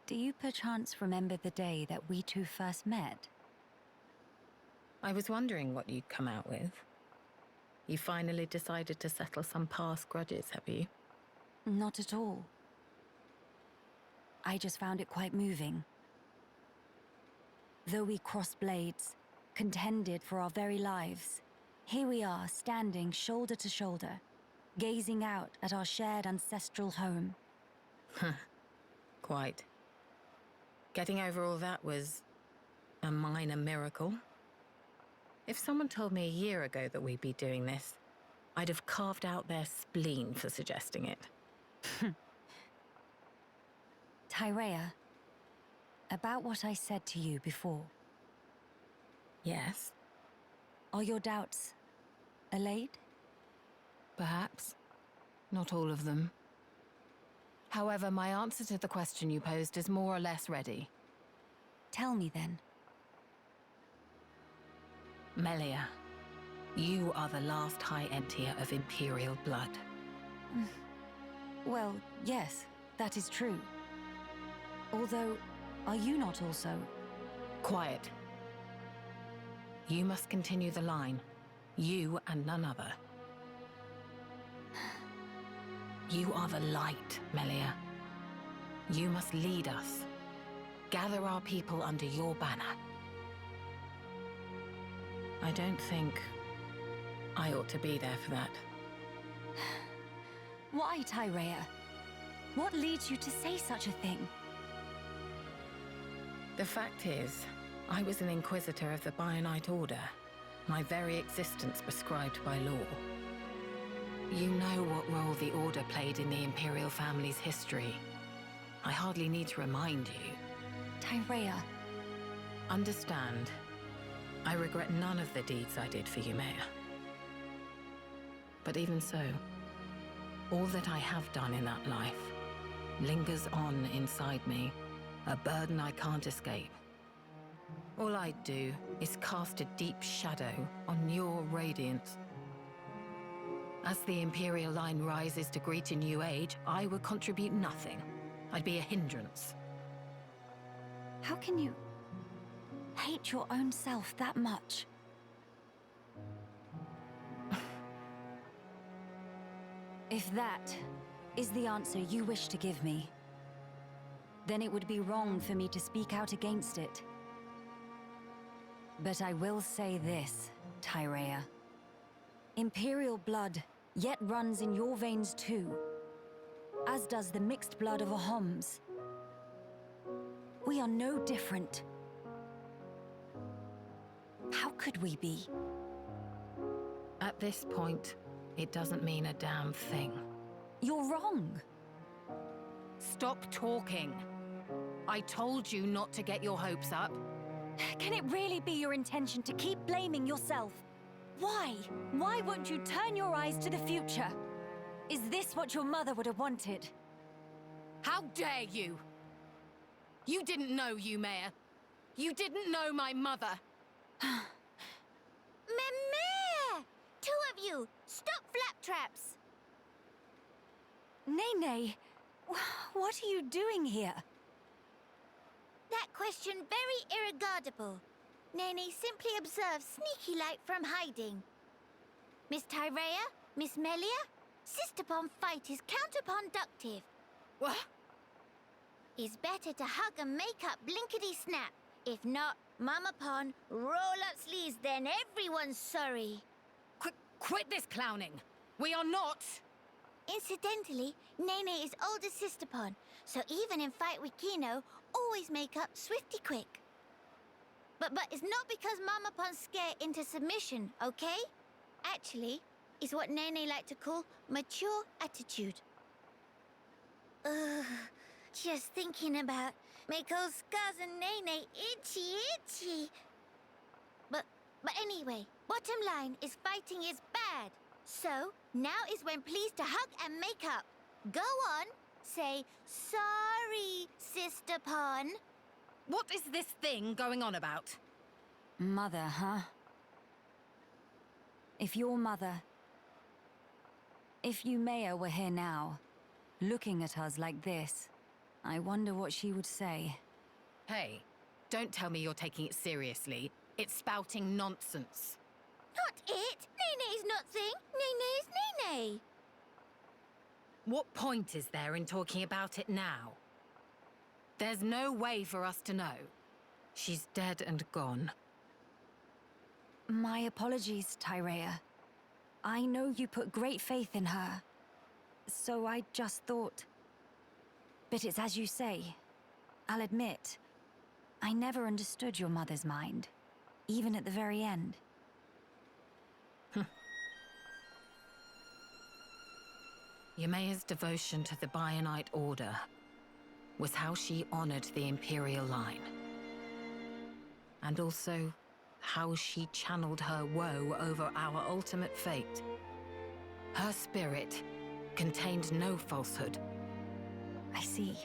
do you perchance remember the day that we two first met? I was wondering what you'd come out with. You finally decided to settle some past grudges, have you? Not at all. I just found it quite moving. Though we crossed blades, contended for our very lives, here we are standing shoulder to shoulder, gazing out at our shared ancestral home. Quite. Getting over all that was a minor miracle. If someone told me a year ago that we'd be doing this, I'd have carved out their spleen for suggesting it. Tyrea, about what I said to you before. Yes, Are your doubts allayed? perhaps. Not all of them. However, my answer to the question you posed is more or less ready. Tell me then. Melia, you are the last High Entier of Imperial blood. Well, yes, that is true. Although, are you not also? Quiet. You must continue the line. You and none other. You are the light, Melia. You must lead us. Gather our people under your banner. I don't think I ought to be there for that. Why, Tyrea? What leads you to say such a thing? The fact is, I was an Inquisitor of the Bionite Order, my very existence prescribed by law. You know what role the Order played in the Imperial family's history. I hardly need to remind you. Tyrea. Understand, I regret none of the deeds I did for you, Maya. But even so, all that I have done in that life lingers on inside me, a burden I can't escape. All I do is cast a deep shadow on your radiance. As the Imperial line rises to greet a new age, I would contribute nothing. I'd be a hindrance. How can you hate your own self that much? If that is the answer you wish to give me, then it would be wrong for me to speak out against it. But I will say this, Tyrea. Imperial blood yet runs in your veins too, as does the mixed blood of Ahoms. We are no different. How could we be? At this point, it doesn't mean a damn thing. You're wrong. Stop talking. I told you not to get your hopes up. Can it really be your intention to keep blaming yourself? Why? Why won't you turn your eyes to the future? Is this what your mother would have wanted? How dare you? You didn't know you, Mayor. You didn't know my mother. Meh! Two of you, stop flaptraps! Nene, what are you doing here? That question very irregardable. Nene simply observes sneaky-like from hiding. Miss Tyrea, Miss Melia, sister-pon fight is counterproductive. What? It's better to hug and make up blinkety-snap. If not, Mama Pon, roll up sleeves, then everyone's sorry. Quit this clowning! We are not! Incidentally, Nene is older sister Pon, so even in fight with Kino, always make up swifty quick. But it's not because Mama Pon's scared into submission, okay? Actually, it's what Nene like to call mature attitude. Ugh, just thinking about make old Scars and Nene itchy. But anyway, bottom line is fighting is bad. So, now is when pleased to hug and make up. Go on, say, sorry, Sister Pon. What is this thing going on about? Mother, huh? If your mother... If Yumea were here now, looking at us like this, I wonder what she would say. Hey, don't tell me you're taking it seriously. It's spouting nonsense. Not it! Nene's not thing! Nene's Nene! What point is there in talking about it now? There's no way for us to know. She's dead and gone. My apologies, Tyrea. I know you put great faith in her. So I just thought... But it's as you say. I'll admit, I never understood your mother's mind. Even at the very end. Yumea's devotion to the Bionite Order was how she honored the Imperial line. And also, how she channeled her woe over our ultimate fate. Her spirit contained no falsehood. I see.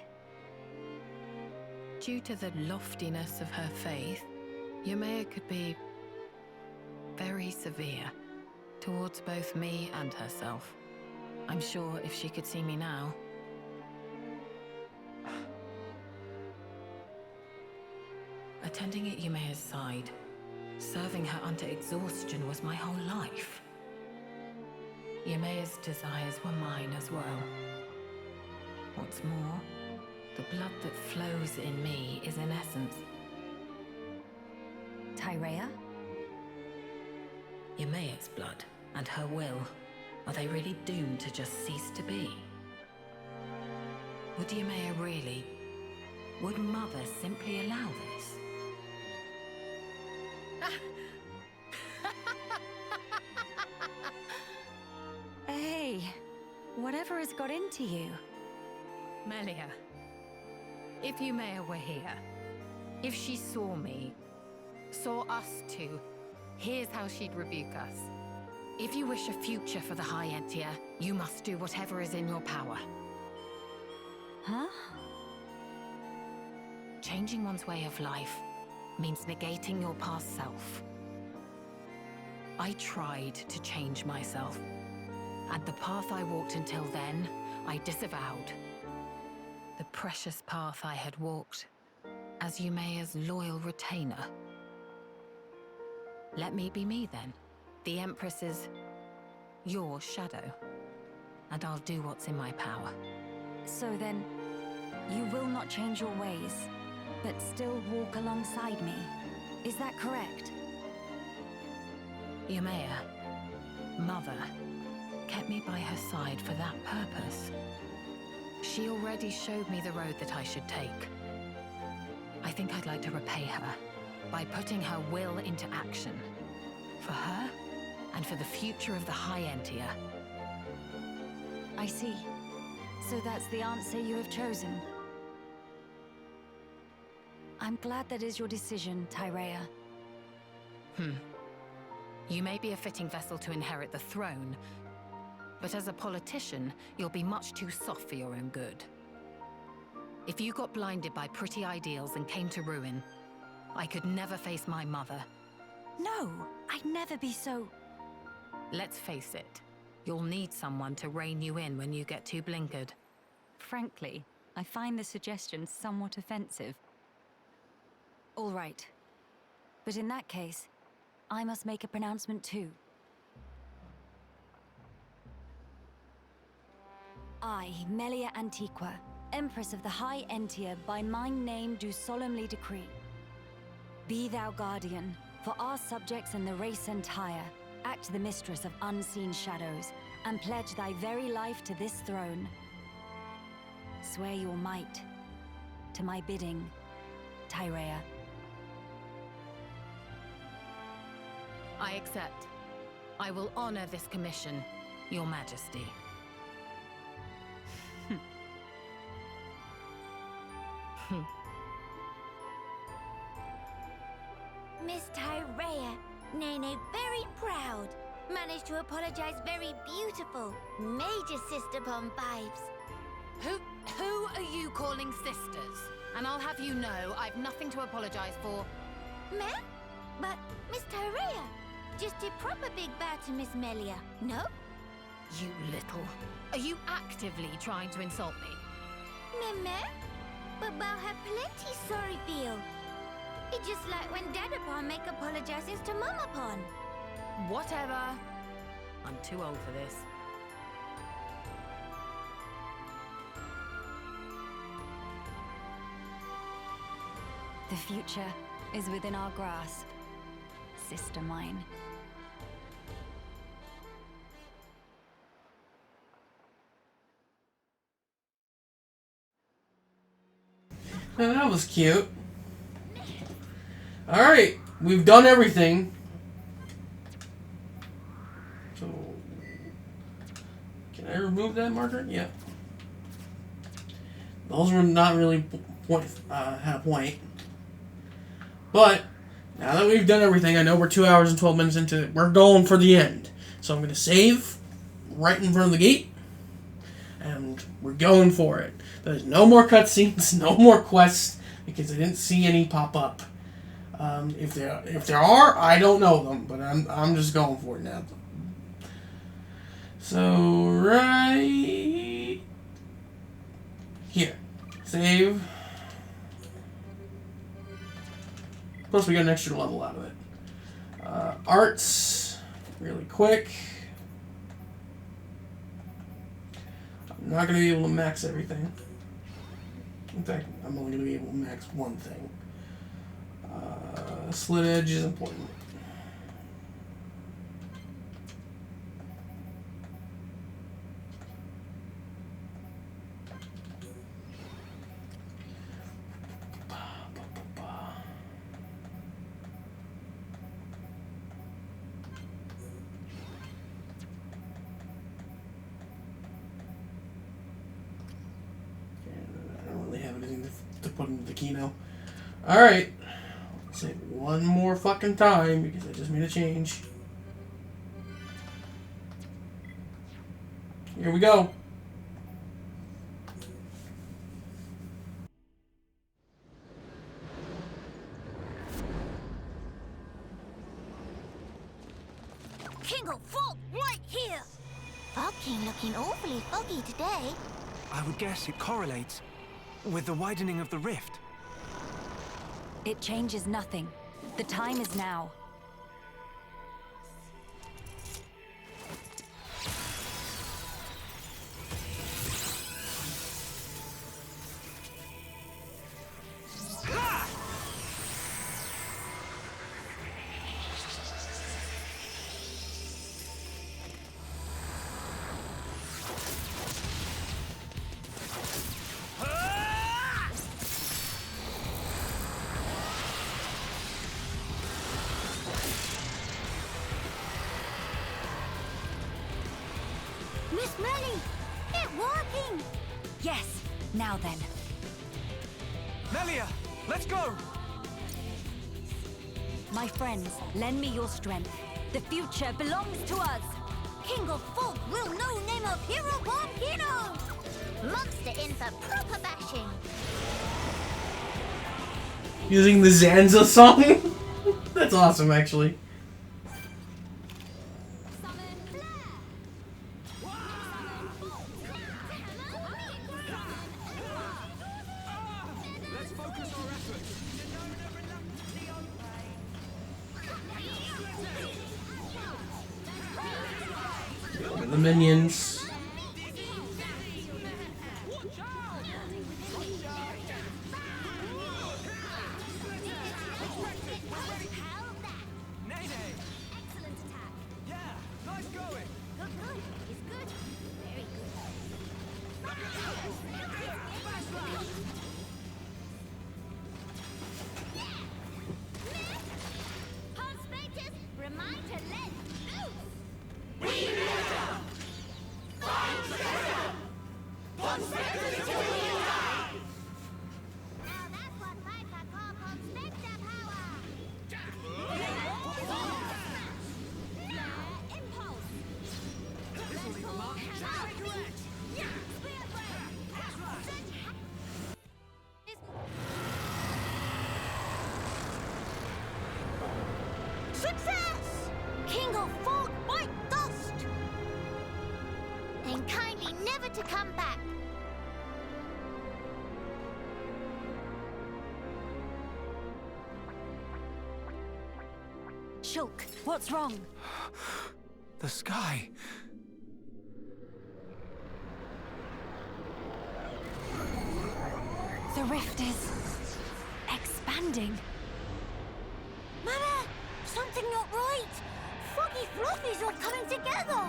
Due to the loftiness of her faith, Yumea could be very severe towards both me and herself. I'm sure if she could see me now... Attending at Yumea's side, serving her unto exhaustion was my whole life. Yumea's desires were mine as well. What's more, the blood that flows in me is in essence... Tyrea? Yumea's blood and her will. Are they really doomed to just cease to be? Would Yumea really? Would Mother simply allow this? Hey, whatever has got into you? Melia, if Yumea were here, if she saw me, saw us two, here's how she'd rebuke us. If you wish a future for the High Entia, you must do whatever is in your power. Huh? Changing one's way of life means negating your past self. I tried to change myself, and the path I walked until then, I disavowed. The precious path I had walked as Yumea's loyal retainer. Let me be me then. The Empress is your shadow, and I'll do what's in my power. So then, you will not change your ways, but still walk alongside me. Is that correct? Yumea, Mother, kept me by her side for that purpose. She already showed me the road that I should take. I think I'd like to repay her by putting her will into action. For her, and for the future of the High Entia. I see. So that's the answer you have chosen. I'm glad that is your decision, Tyrea. You may be a fitting vessel to inherit the throne, but as a politician, you'll be much too soft for your own good. If you got blinded by pretty ideals and came to ruin, I could never face my mother. No, I'd never be so... Let's face it, you'll need someone to rein you in when you get too blinkered. Frankly, I find the suggestion somewhat offensive. All right. But in that case, I must make a pronouncement too. I, Melia Antiqua, Empress of the High Entia, by my name do solemnly decree. Be thou guardian, for our subjects and the race entire. Act the mistress of unseen shadows, and pledge thy very life to this throne. Swear your might, to my bidding, Tyrea. I accept. I will honor this commission, Your Majesty. Miss Tyrea, Nene very proud. Managed to apologize very beautiful. Major sister bomb vibes. Who are you calling sisters? And I'll have you know, I've nothing to apologize for. Meh? But Miss Tyrea just did proper big bow to Miss Melia, no? You little... Are you actively trying to insult me? Meh? But bow had plenty sorry feel. It's just like when Dadapon make apologizes to Mamapon. Whatever. I'm too old for this. The future is within our grasp, sister mine. Oh, that was cute. Alright, we've done everything. So, can I remove that marker? Yeah. Those were not really had a point. But, now that we've done everything, I know we're 2 hours and 12 minutes into it. We're going for the end. So I'm going to save right in front of the gate. And we're going for it. There's no more cutscenes, no more quests, because I didn't see any pop up. If there are, I don't know them, but I'm just going for it now. So right here, save. Plus we got an extra level out of it. Arts, really quick. I'm not going to be able to max everything. In fact, I'm only going to be able to max one thing. Slit edge is important. To put into the Kino. Alright. Say it one more fucking time because I just made a change. Here we go. King of Fog right here! Fog King looking awfully foggy today. I would guess it correlates with the widening of the rift. It changes nothing. The time is now. Miss Melly, it's working! Yes, now then. Melia, let's go! My friends, lend me your strength. The future belongs to us. King of Fog will know name of Hero Bombino! Monster in for proper bashing. Using the Zanza song? That's awesome, actually. The minions. Shulk, what's wrong? The sky. The rift is expanding. Mama, something not right. Foggy Fluffy's all coming together.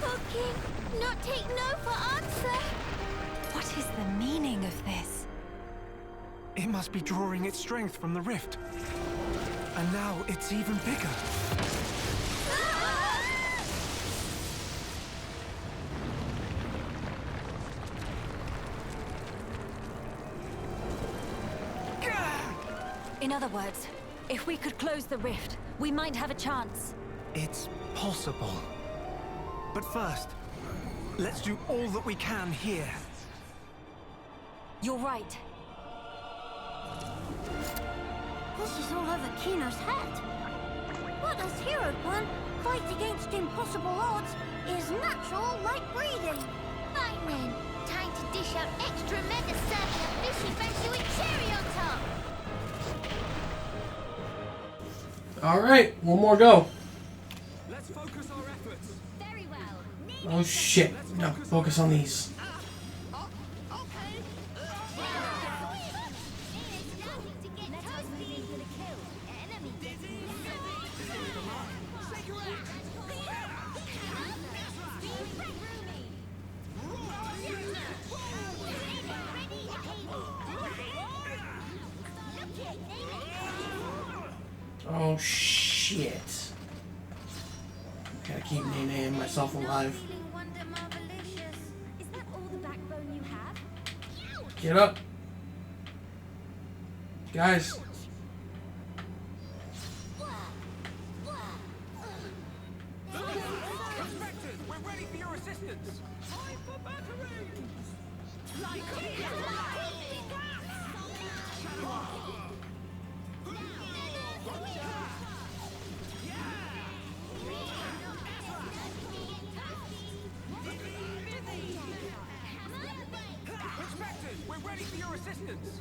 Foggy, not take no for answer. What is the meaning of this? It must be drawing its strength from the rift. And now it's even bigger. In other words, if we could close the rift, we might have a chance. It's possible. But first, let's do all that we can here. You're right. This is all over Kino's head. What does Hero One fight against impossible odds is natural like breathing. Fine then. Time to dish out extra mega circular fishy fancy with cherry on top. Alright, one more go. Let's focus our efforts. Very well. Oh shit. No, focus on these. Oh shit. Gotta keep Nene and myself alive. Is that all the backbone you have? Get up. Guys. We're ready for your assistance. Time for battery. We're ready for your assistance.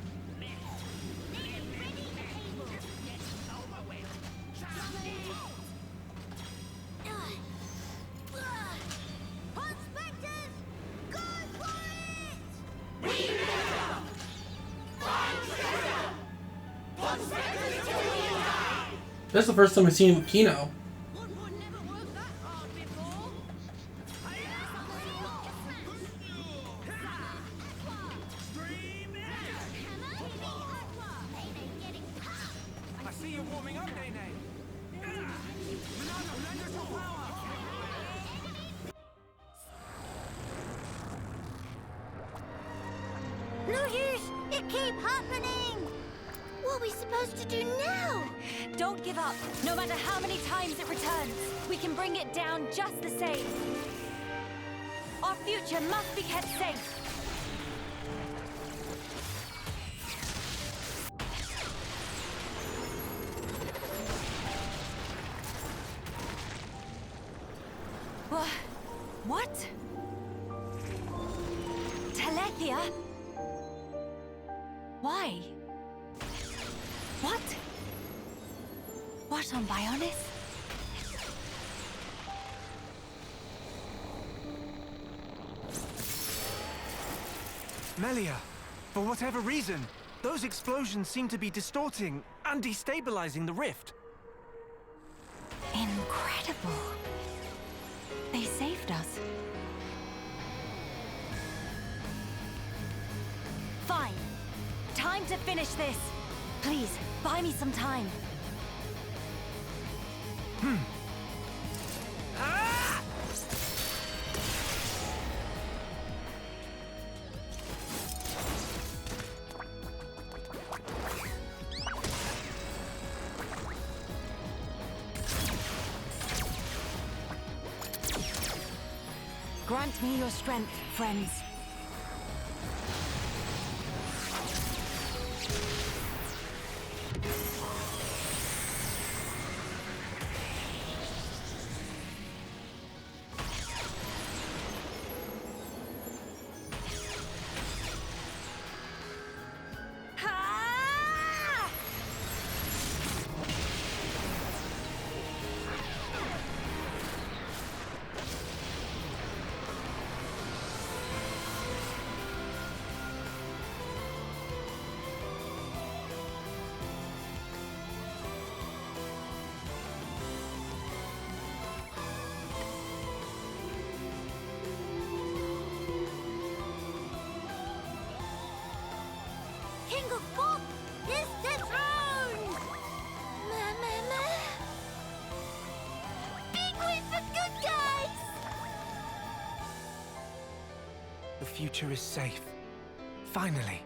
That's the first time I've seen him with Kino. I see you warming up, Nene. No use! It keep happening! What are we supposed to do now? Don't give up. No matter how many times it returns, we can bring it down just the same. Our future must be kept safe. What? Telethia? Why? What? What on Bionis? Melia, for whatever reason, those explosions seem to be distorting and destabilizing the rift. Incredible. They saved us. Fine. Time to finish this. Please, buy me some time. Grant me your strength, friends. King of Pop is dethroned! Big win for good guys! The future is safe. Finally.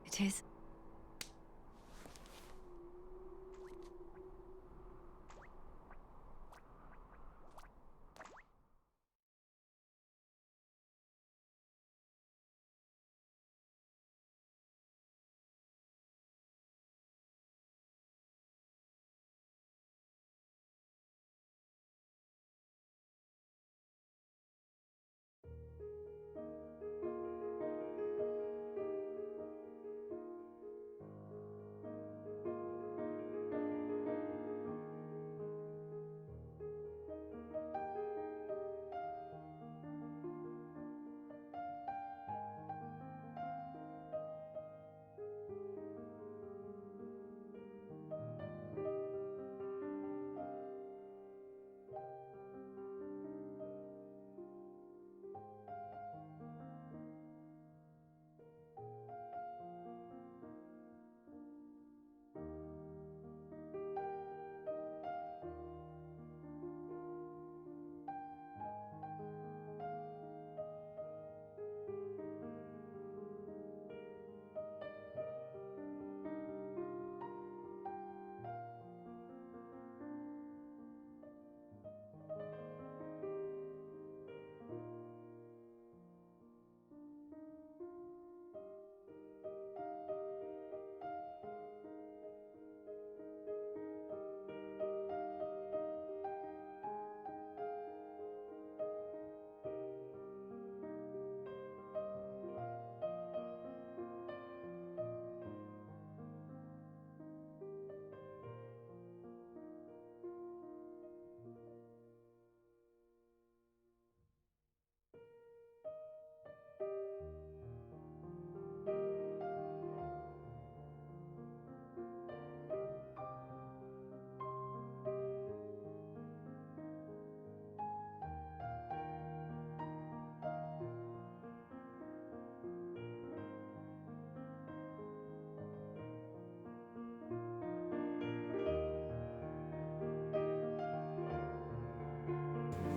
It is.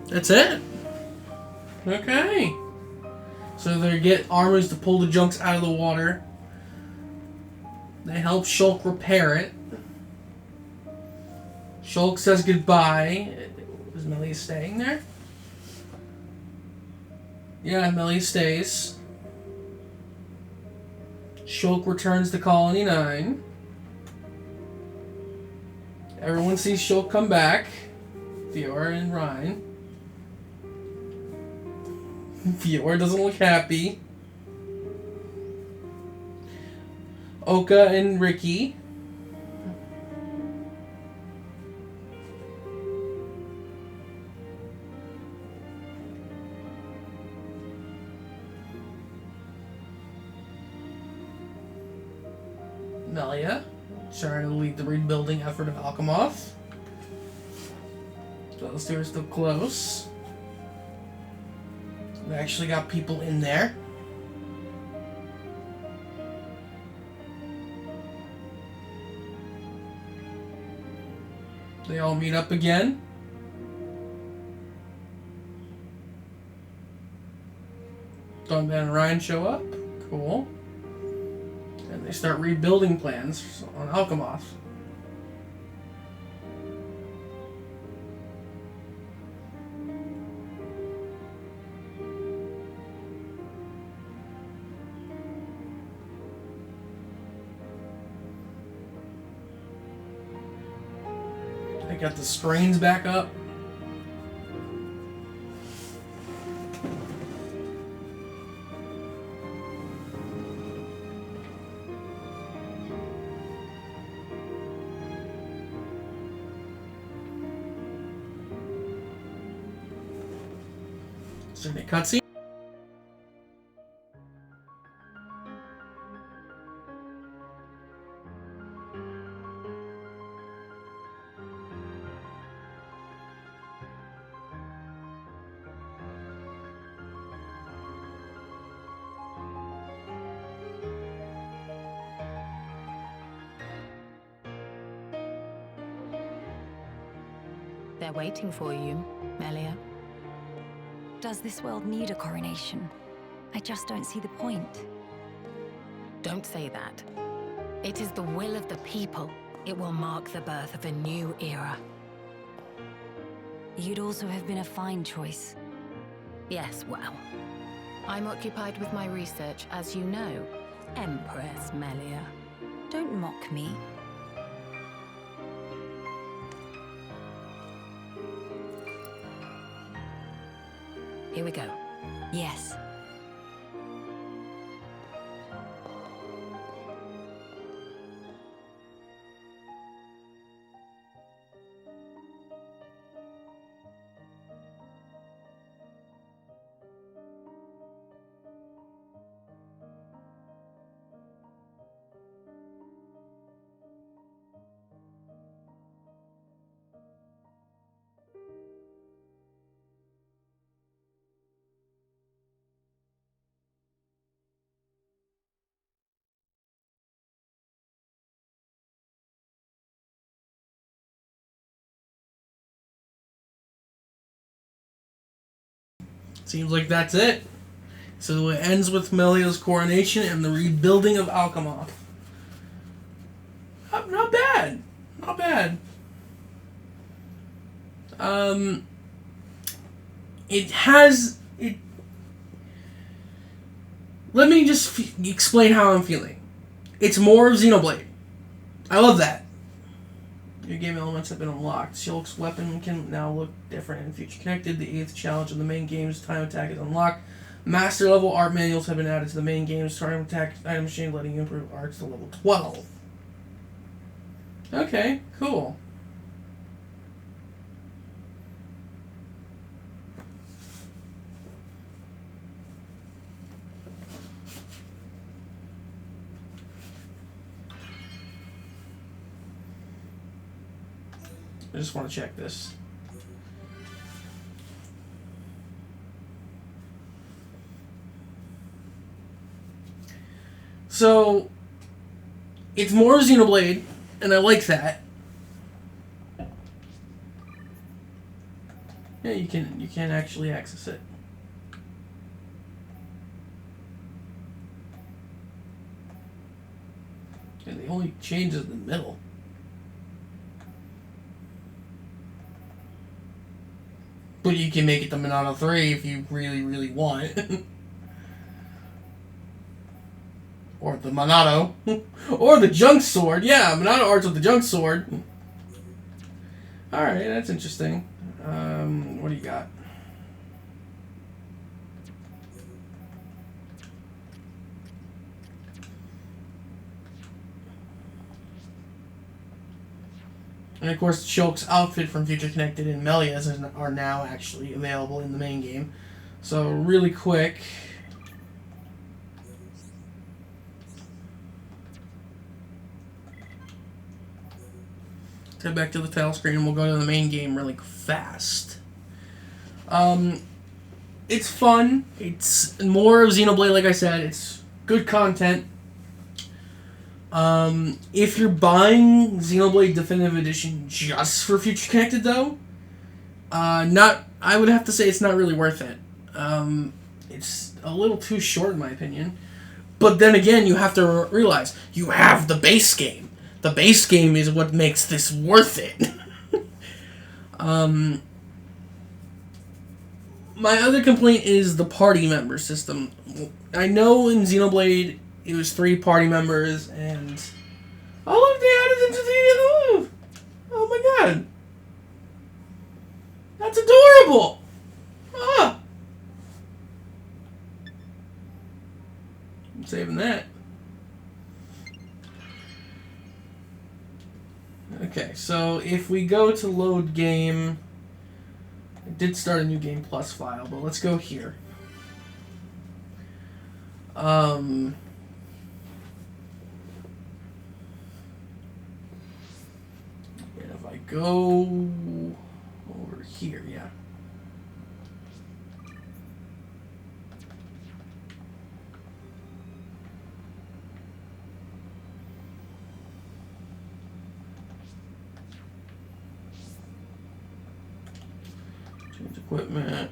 That's it? Okay. So they get armies to pull the junks out of the water. They help Shulk repair it. Shulk says goodbye. Is Melia staying there? Yeah, Melia stays. Shulk returns to Colony 9. Everyone sees Shulk come back. Fiora and Ryan. Fiora doesn't look happy. Oka and Ricky. Melia, trying to lead the rebuilding effort of Alchemoth. So those two are still close. We actually got people in there. They all meet up again. Dunban and Ryan show up. Cool. And they start rebuilding plans on Alchemoth. They got the strains back up. Is there any cutscene? They're waiting for you, Melia. Does this world need a coronation? I just don't see the point. Don't say that. It is the will of the people. It will mark the birth of a new era. You'd also have been a fine choice. Yes, well. I'm occupied with my research, as you know, Empress Melia. Don't mock me. Here we go. Yes. Seems like that's it. So it ends with Melia's coronation and the rebuilding of Alchemoth. Not bad. Not bad. It has... Let me just explain how I'm feeling. It's more of Xenoblade. I love that. New game elements have been unlocked. Shulks' weapon can now look different in Future Connected. The 8th challenge of the main game's time attack is unlocked. Master level art manuals have been added to the main game's time attack item machine, letting you improve arts to level 12. Okay, cool. I just want to check this. So, it's more Xenoblade, and I like that. Yeah, you can actually access it. And the only change is in the middle. But you can make it the Monado 3 if you really, really want. Or the Monado. Or the Junk Sword. Yeah, Monado arts with the Junk Sword. Alright, that's interesting. What do you got? And of course, Shulk's outfit from Future Connected and Melia's are now actually available in the main game. So, really quick. Head back to the title screen and we'll go to the main game really fast. It's fun. It's more of Xenoblade, like I said. It's good content. If you're buying Xenoblade Definitive Edition just for Future Connected, though, I would have to say it's not really worth it. It's a little too short, in my opinion. But then again, you have to realize you have the base game. The base game is what makes this worth it. My other complaint is the party member system. I know in Xenoblade it was 3 party members, and oh look, they added them to the oh my god, that's adorable. Ah, I'm saving that. Okay, so if we go to load game, I did start a new game plus file, but let's go here. And if I go over here, yeah. Equipment.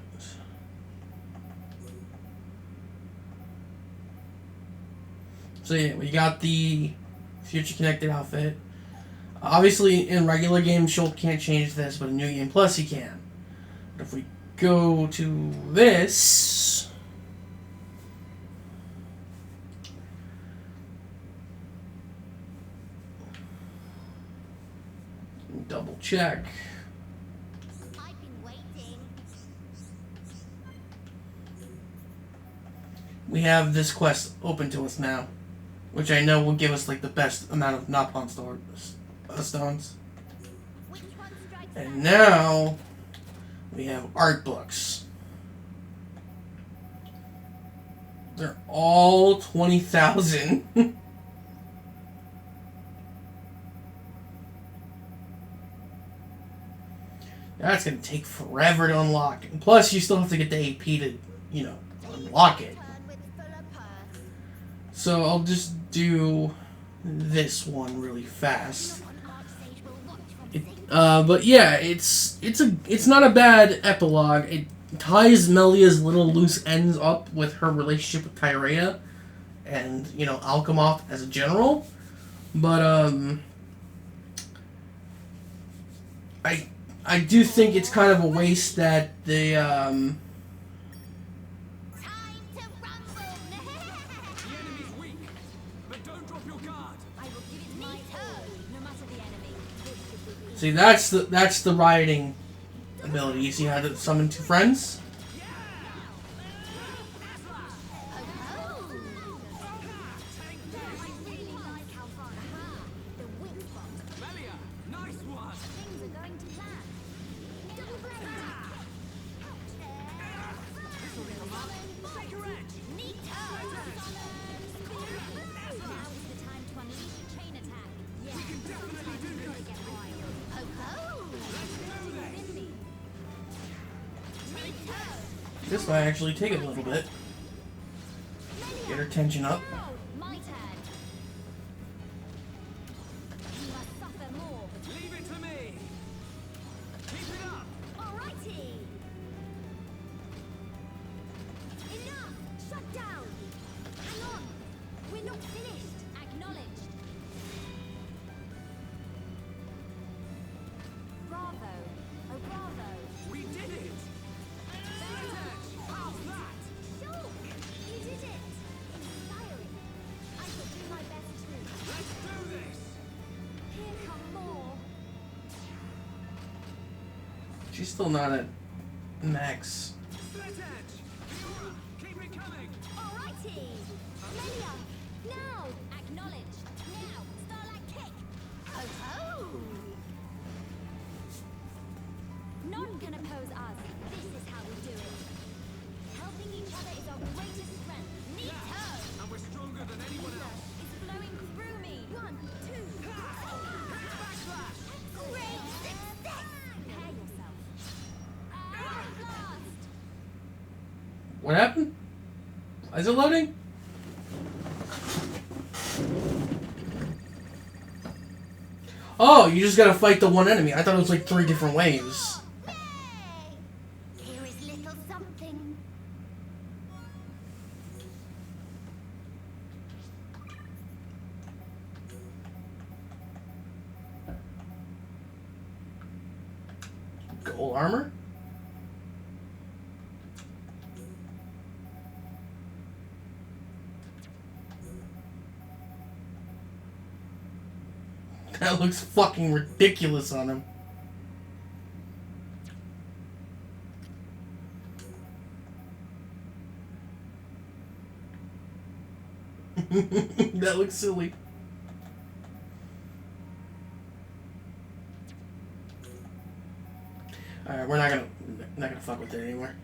So yeah, we got the Future Connected outfit. Obviously, in regular game, Shulk can't change this, but in New Game Plus, he can. But if we go to this, double check. I've been waiting. We have this quest open to us now, which I know will give us like the best amount of Napon stones. Which one strikes And now we have art books. They're all 20,000. That's gonna take forever to unlock. And plus, you still have to get the AP to, unlock it. turn with fuller purse? So I'll just do this one really fast. No one Archsage will watch from It, safety. but yeah, it's not a bad epilogue. It ties Melia's little loose ends up with her relationship with Tyrea and Alchemoth as a general. But I do think it's kind of a waste that the Time to rumble. The enemy's weak, but don't drop your guard. I will give it my all, no matter the enemy. see that's the rioting ability. You see how to summon two friends? Melia, nice one. Things are going to plan. Double blade. Take your edge. Neato. Now is the time to unleash a chain attack. Yeah. We can definitely do this. Get wild. Ho ho. Within me. Neato. This might actually take a little bit. Get her tension up. Now, my turn. You must suffer more. Leave it to me. Keep it up. Alrighty. Enough. Shut down. Hang on. We're not finished. Acknowledged. Bravo. Oh, bravo. We did it. How's that? Sure. You did it. Inspiring. I shall do my best too. Let's do this. Here come more. She's still not at max. Split edge. Fiora, keep it coming. Alrighty. Melia. Now. Acknowledged. Now. Starlight kick. Ho ho. None can oppose us. This is how we do it. Helping each other is our greatest strength. Neato. And we're stronger than anyone else. It's flowing through me. 1, 2. Backslash. Great success. Prepare yourself. Blast. What happened? Is it loading? Oh, you just gotta fight the one enemy. I thought it was like 3 different waves. Yay. Here is little something. Gold armor? That looks fucking ridiculous on him. That looks silly. Alright, we're not gonna fuck with it anymore.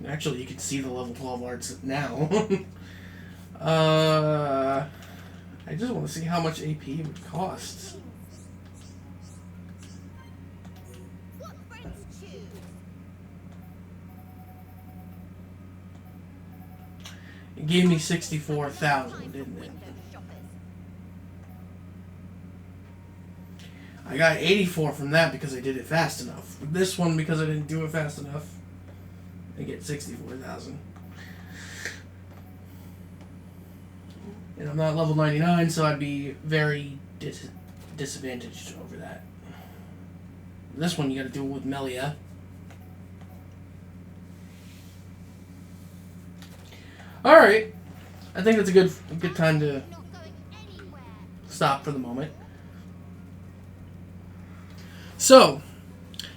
Actually, you can see the level 12 arts now. I just want to see how much AP it would cost. What friends choose? It gave me 64,000, didn't it? I got 84 from that because I did it fast enough. But this one, because I didn't do it fast enough, I get 64,000. And I'm not level 99, so I'd be very disadvantaged over that. This one you gotta do it with Melia. Alright. I think that's a good time to stop for the moment. So,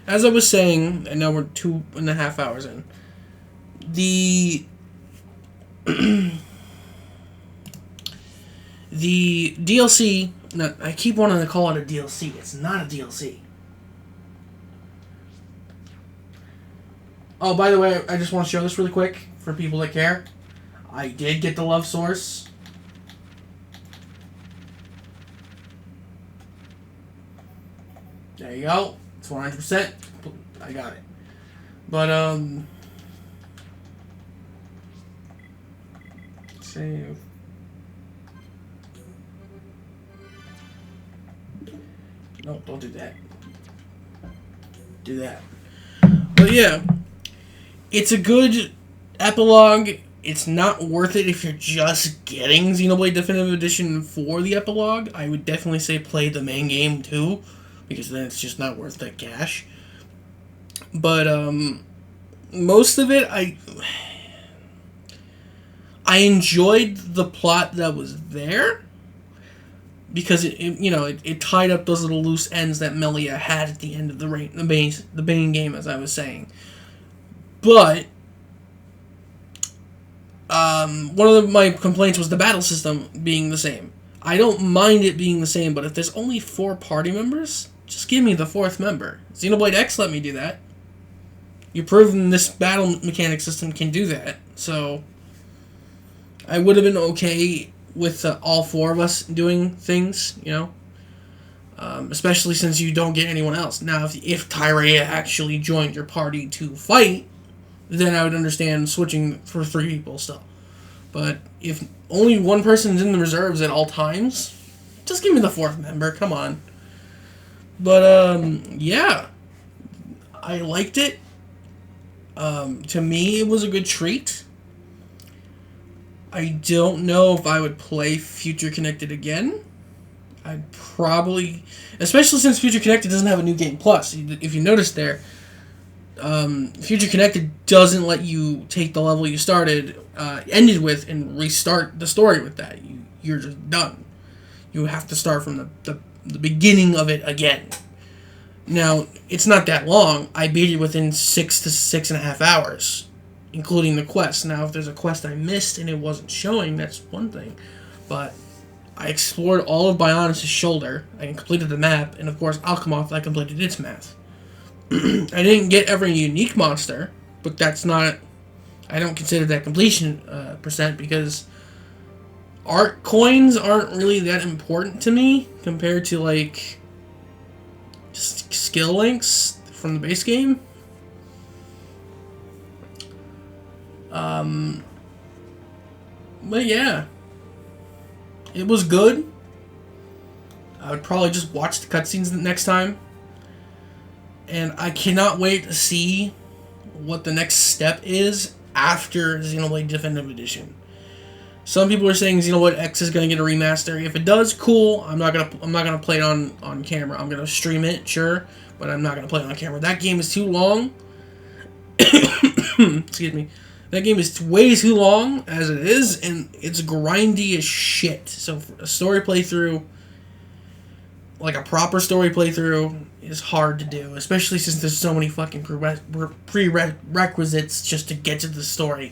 as I was saying, and now we're 2.5 hours in, the the DLC, I keep wanting to call it a DLC. It's not a DLC. Oh, by the way, I just want to show this really quick for people that care. I did get the love source. There you go. It's 100%. I got it. But, save. No, don't do that. Do that. But yeah, it's a good epilogue. It's not worth it if you're just getting Xenoblade Definitive Edition for the epilogue. I would definitely say play the main game too, because then it's just not worth that cash. But most of it, I enjoyed the plot that was there, because it tied up those little loose ends that Melia had at the end of the main game, as I was saying. But one of my complaints was the battle system being the same. I don't mind it being the same, but if there's only 4 party members, just give me the 4th member. Xenoblade X let me do that. You've proven this battle mechanic system can do that, so I would have been okay with all 4 of us doing things, especially since you don't get anyone else. Now, if Tyrea actually joined your party to fight, then I would understand switching for 3 people still. But if only one person's in the reserves at all times, just give me the 4th member, come on. But, yeah, I liked it. To me, it was a good treat. I don't know if I would play Future Connected again. I'd probably, especially since Future Connected doesn't have a New Game Plus. If you notice there, Future Connected doesn't let you take the level you ended with, and restart the story with that. You're just done. You have to start from the beginning of it again. Now, it's not that long. I beat it within 6 to 6.5 hours, including the quest. Now, if there's a quest I missed and it wasn't showing, that's one thing. But I explored all of Bionis' shoulder. I completed the map, and of course, Alchemoth, I completed its map. I didn't get every unique monster, but that's not... I don't consider that completion percent, because art coins aren't really that important to me compared to, like, just skill links from the base game. But yeah, it was good. I would probably just watch the cutscenes next time. And I cannot wait to see what the next step is after Xenoblade Definitive Edition. Some people are saying Xenoblade X is going to get a remaster. If it does, cool. I'm not gonna play it on camera. I'm gonna stream it, sure, but I'm not gonna play it on camera. That game is too long. Excuse me. That game is way too long as it is, and it's grindy as shit. So for a story playthrough, like a proper story playthrough, is hard to do, especially since there's so many fucking prerequisites just to get to the story.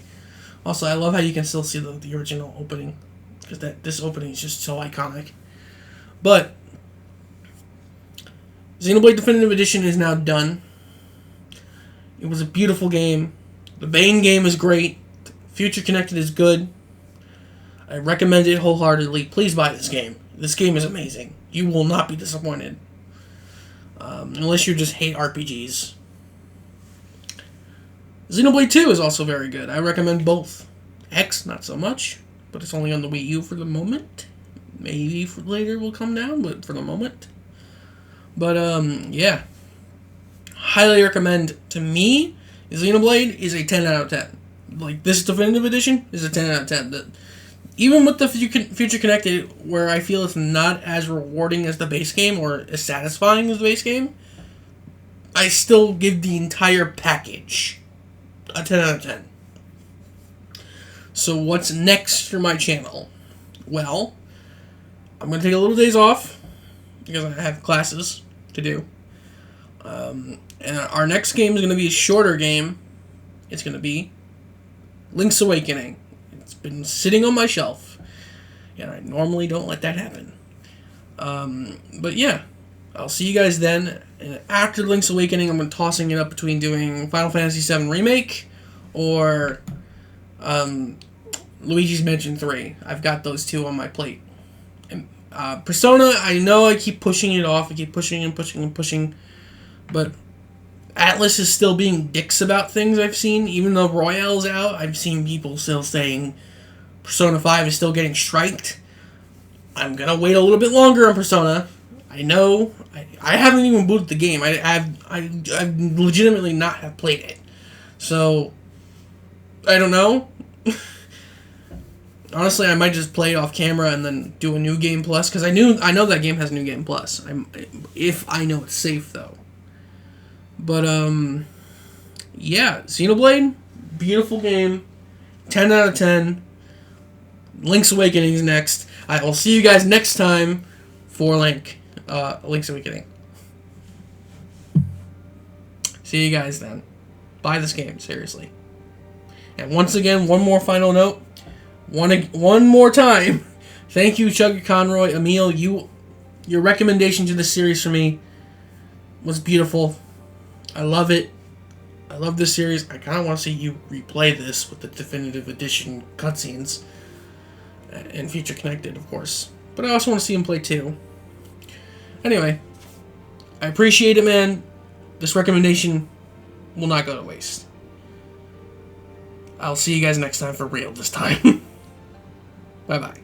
Also, I love how you can still see the original opening, because this opening is just so iconic. But Xenoblade Definitive Edition is now done. It was a beautiful game. The main game is great. Future Connected is good. I recommend it wholeheartedly. Please buy this game. This game is amazing. You will not be disappointed. Unless you just hate RPGs. Xenoblade 2 is also very good. I recommend both. X, not so much, but it's only on the Wii U for the moment. Maybe for later will come down, but for the moment. But, yeah. Highly recommend. To me, Xenoblade is a 10 out of 10. Like, this Definitive Edition is a 10 out of 10. Even with the Future Connected, where I feel it's not as rewarding as the base game, or as satisfying as the base game, I still give the entire package a 10 out of 10. So what's next for my channel? Well, I'm going to take a little days off, because I have classes to do. And our next game is going to be a shorter game. It's going to be Link's Awakening. It's been sitting on my shelf, and I normally don't let that happen. But yeah, I'll see you guys then. And after Link's Awakening, I'm tossing it up between doing Final Fantasy VII Remake or Luigi's Mansion 3. I've got those two on my plate. And, Persona, I know I keep pushing it off. I keep pushing and pushing and pushing. But Atlas is still being dicks about things I've seen. Even though Royale's out, I've seen people still saying Persona 5 is still getting striked. I'm going to wait a little bit longer on Persona. I know. I haven't even booted the game. I legitimately not have played it. So, I don't know. Honestly, I might just play it off camera and then do a New Game Plus. Because I know that game has New Game Plus. If I know it's safe, though. But, yeah, Xenoblade, beautiful game, 10 out of 10, Link's Awakening is next. I will see you guys next time for Link's Awakening. See you guys then. Buy this game, seriously. And once again, one more final note, one more time, thank you, Chugga Conroy, Emil, your recommendation to this series for me was beautiful. I love it. I love this series. I kind of want to see you replay this with the Definitive Edition cutscenes. And Future Connected, of course. But I also want to see him play 2. Anyway. I appreciate it, man. This recommendation will not go to waste. I'll see you guys next time for real this time. Bye-bye.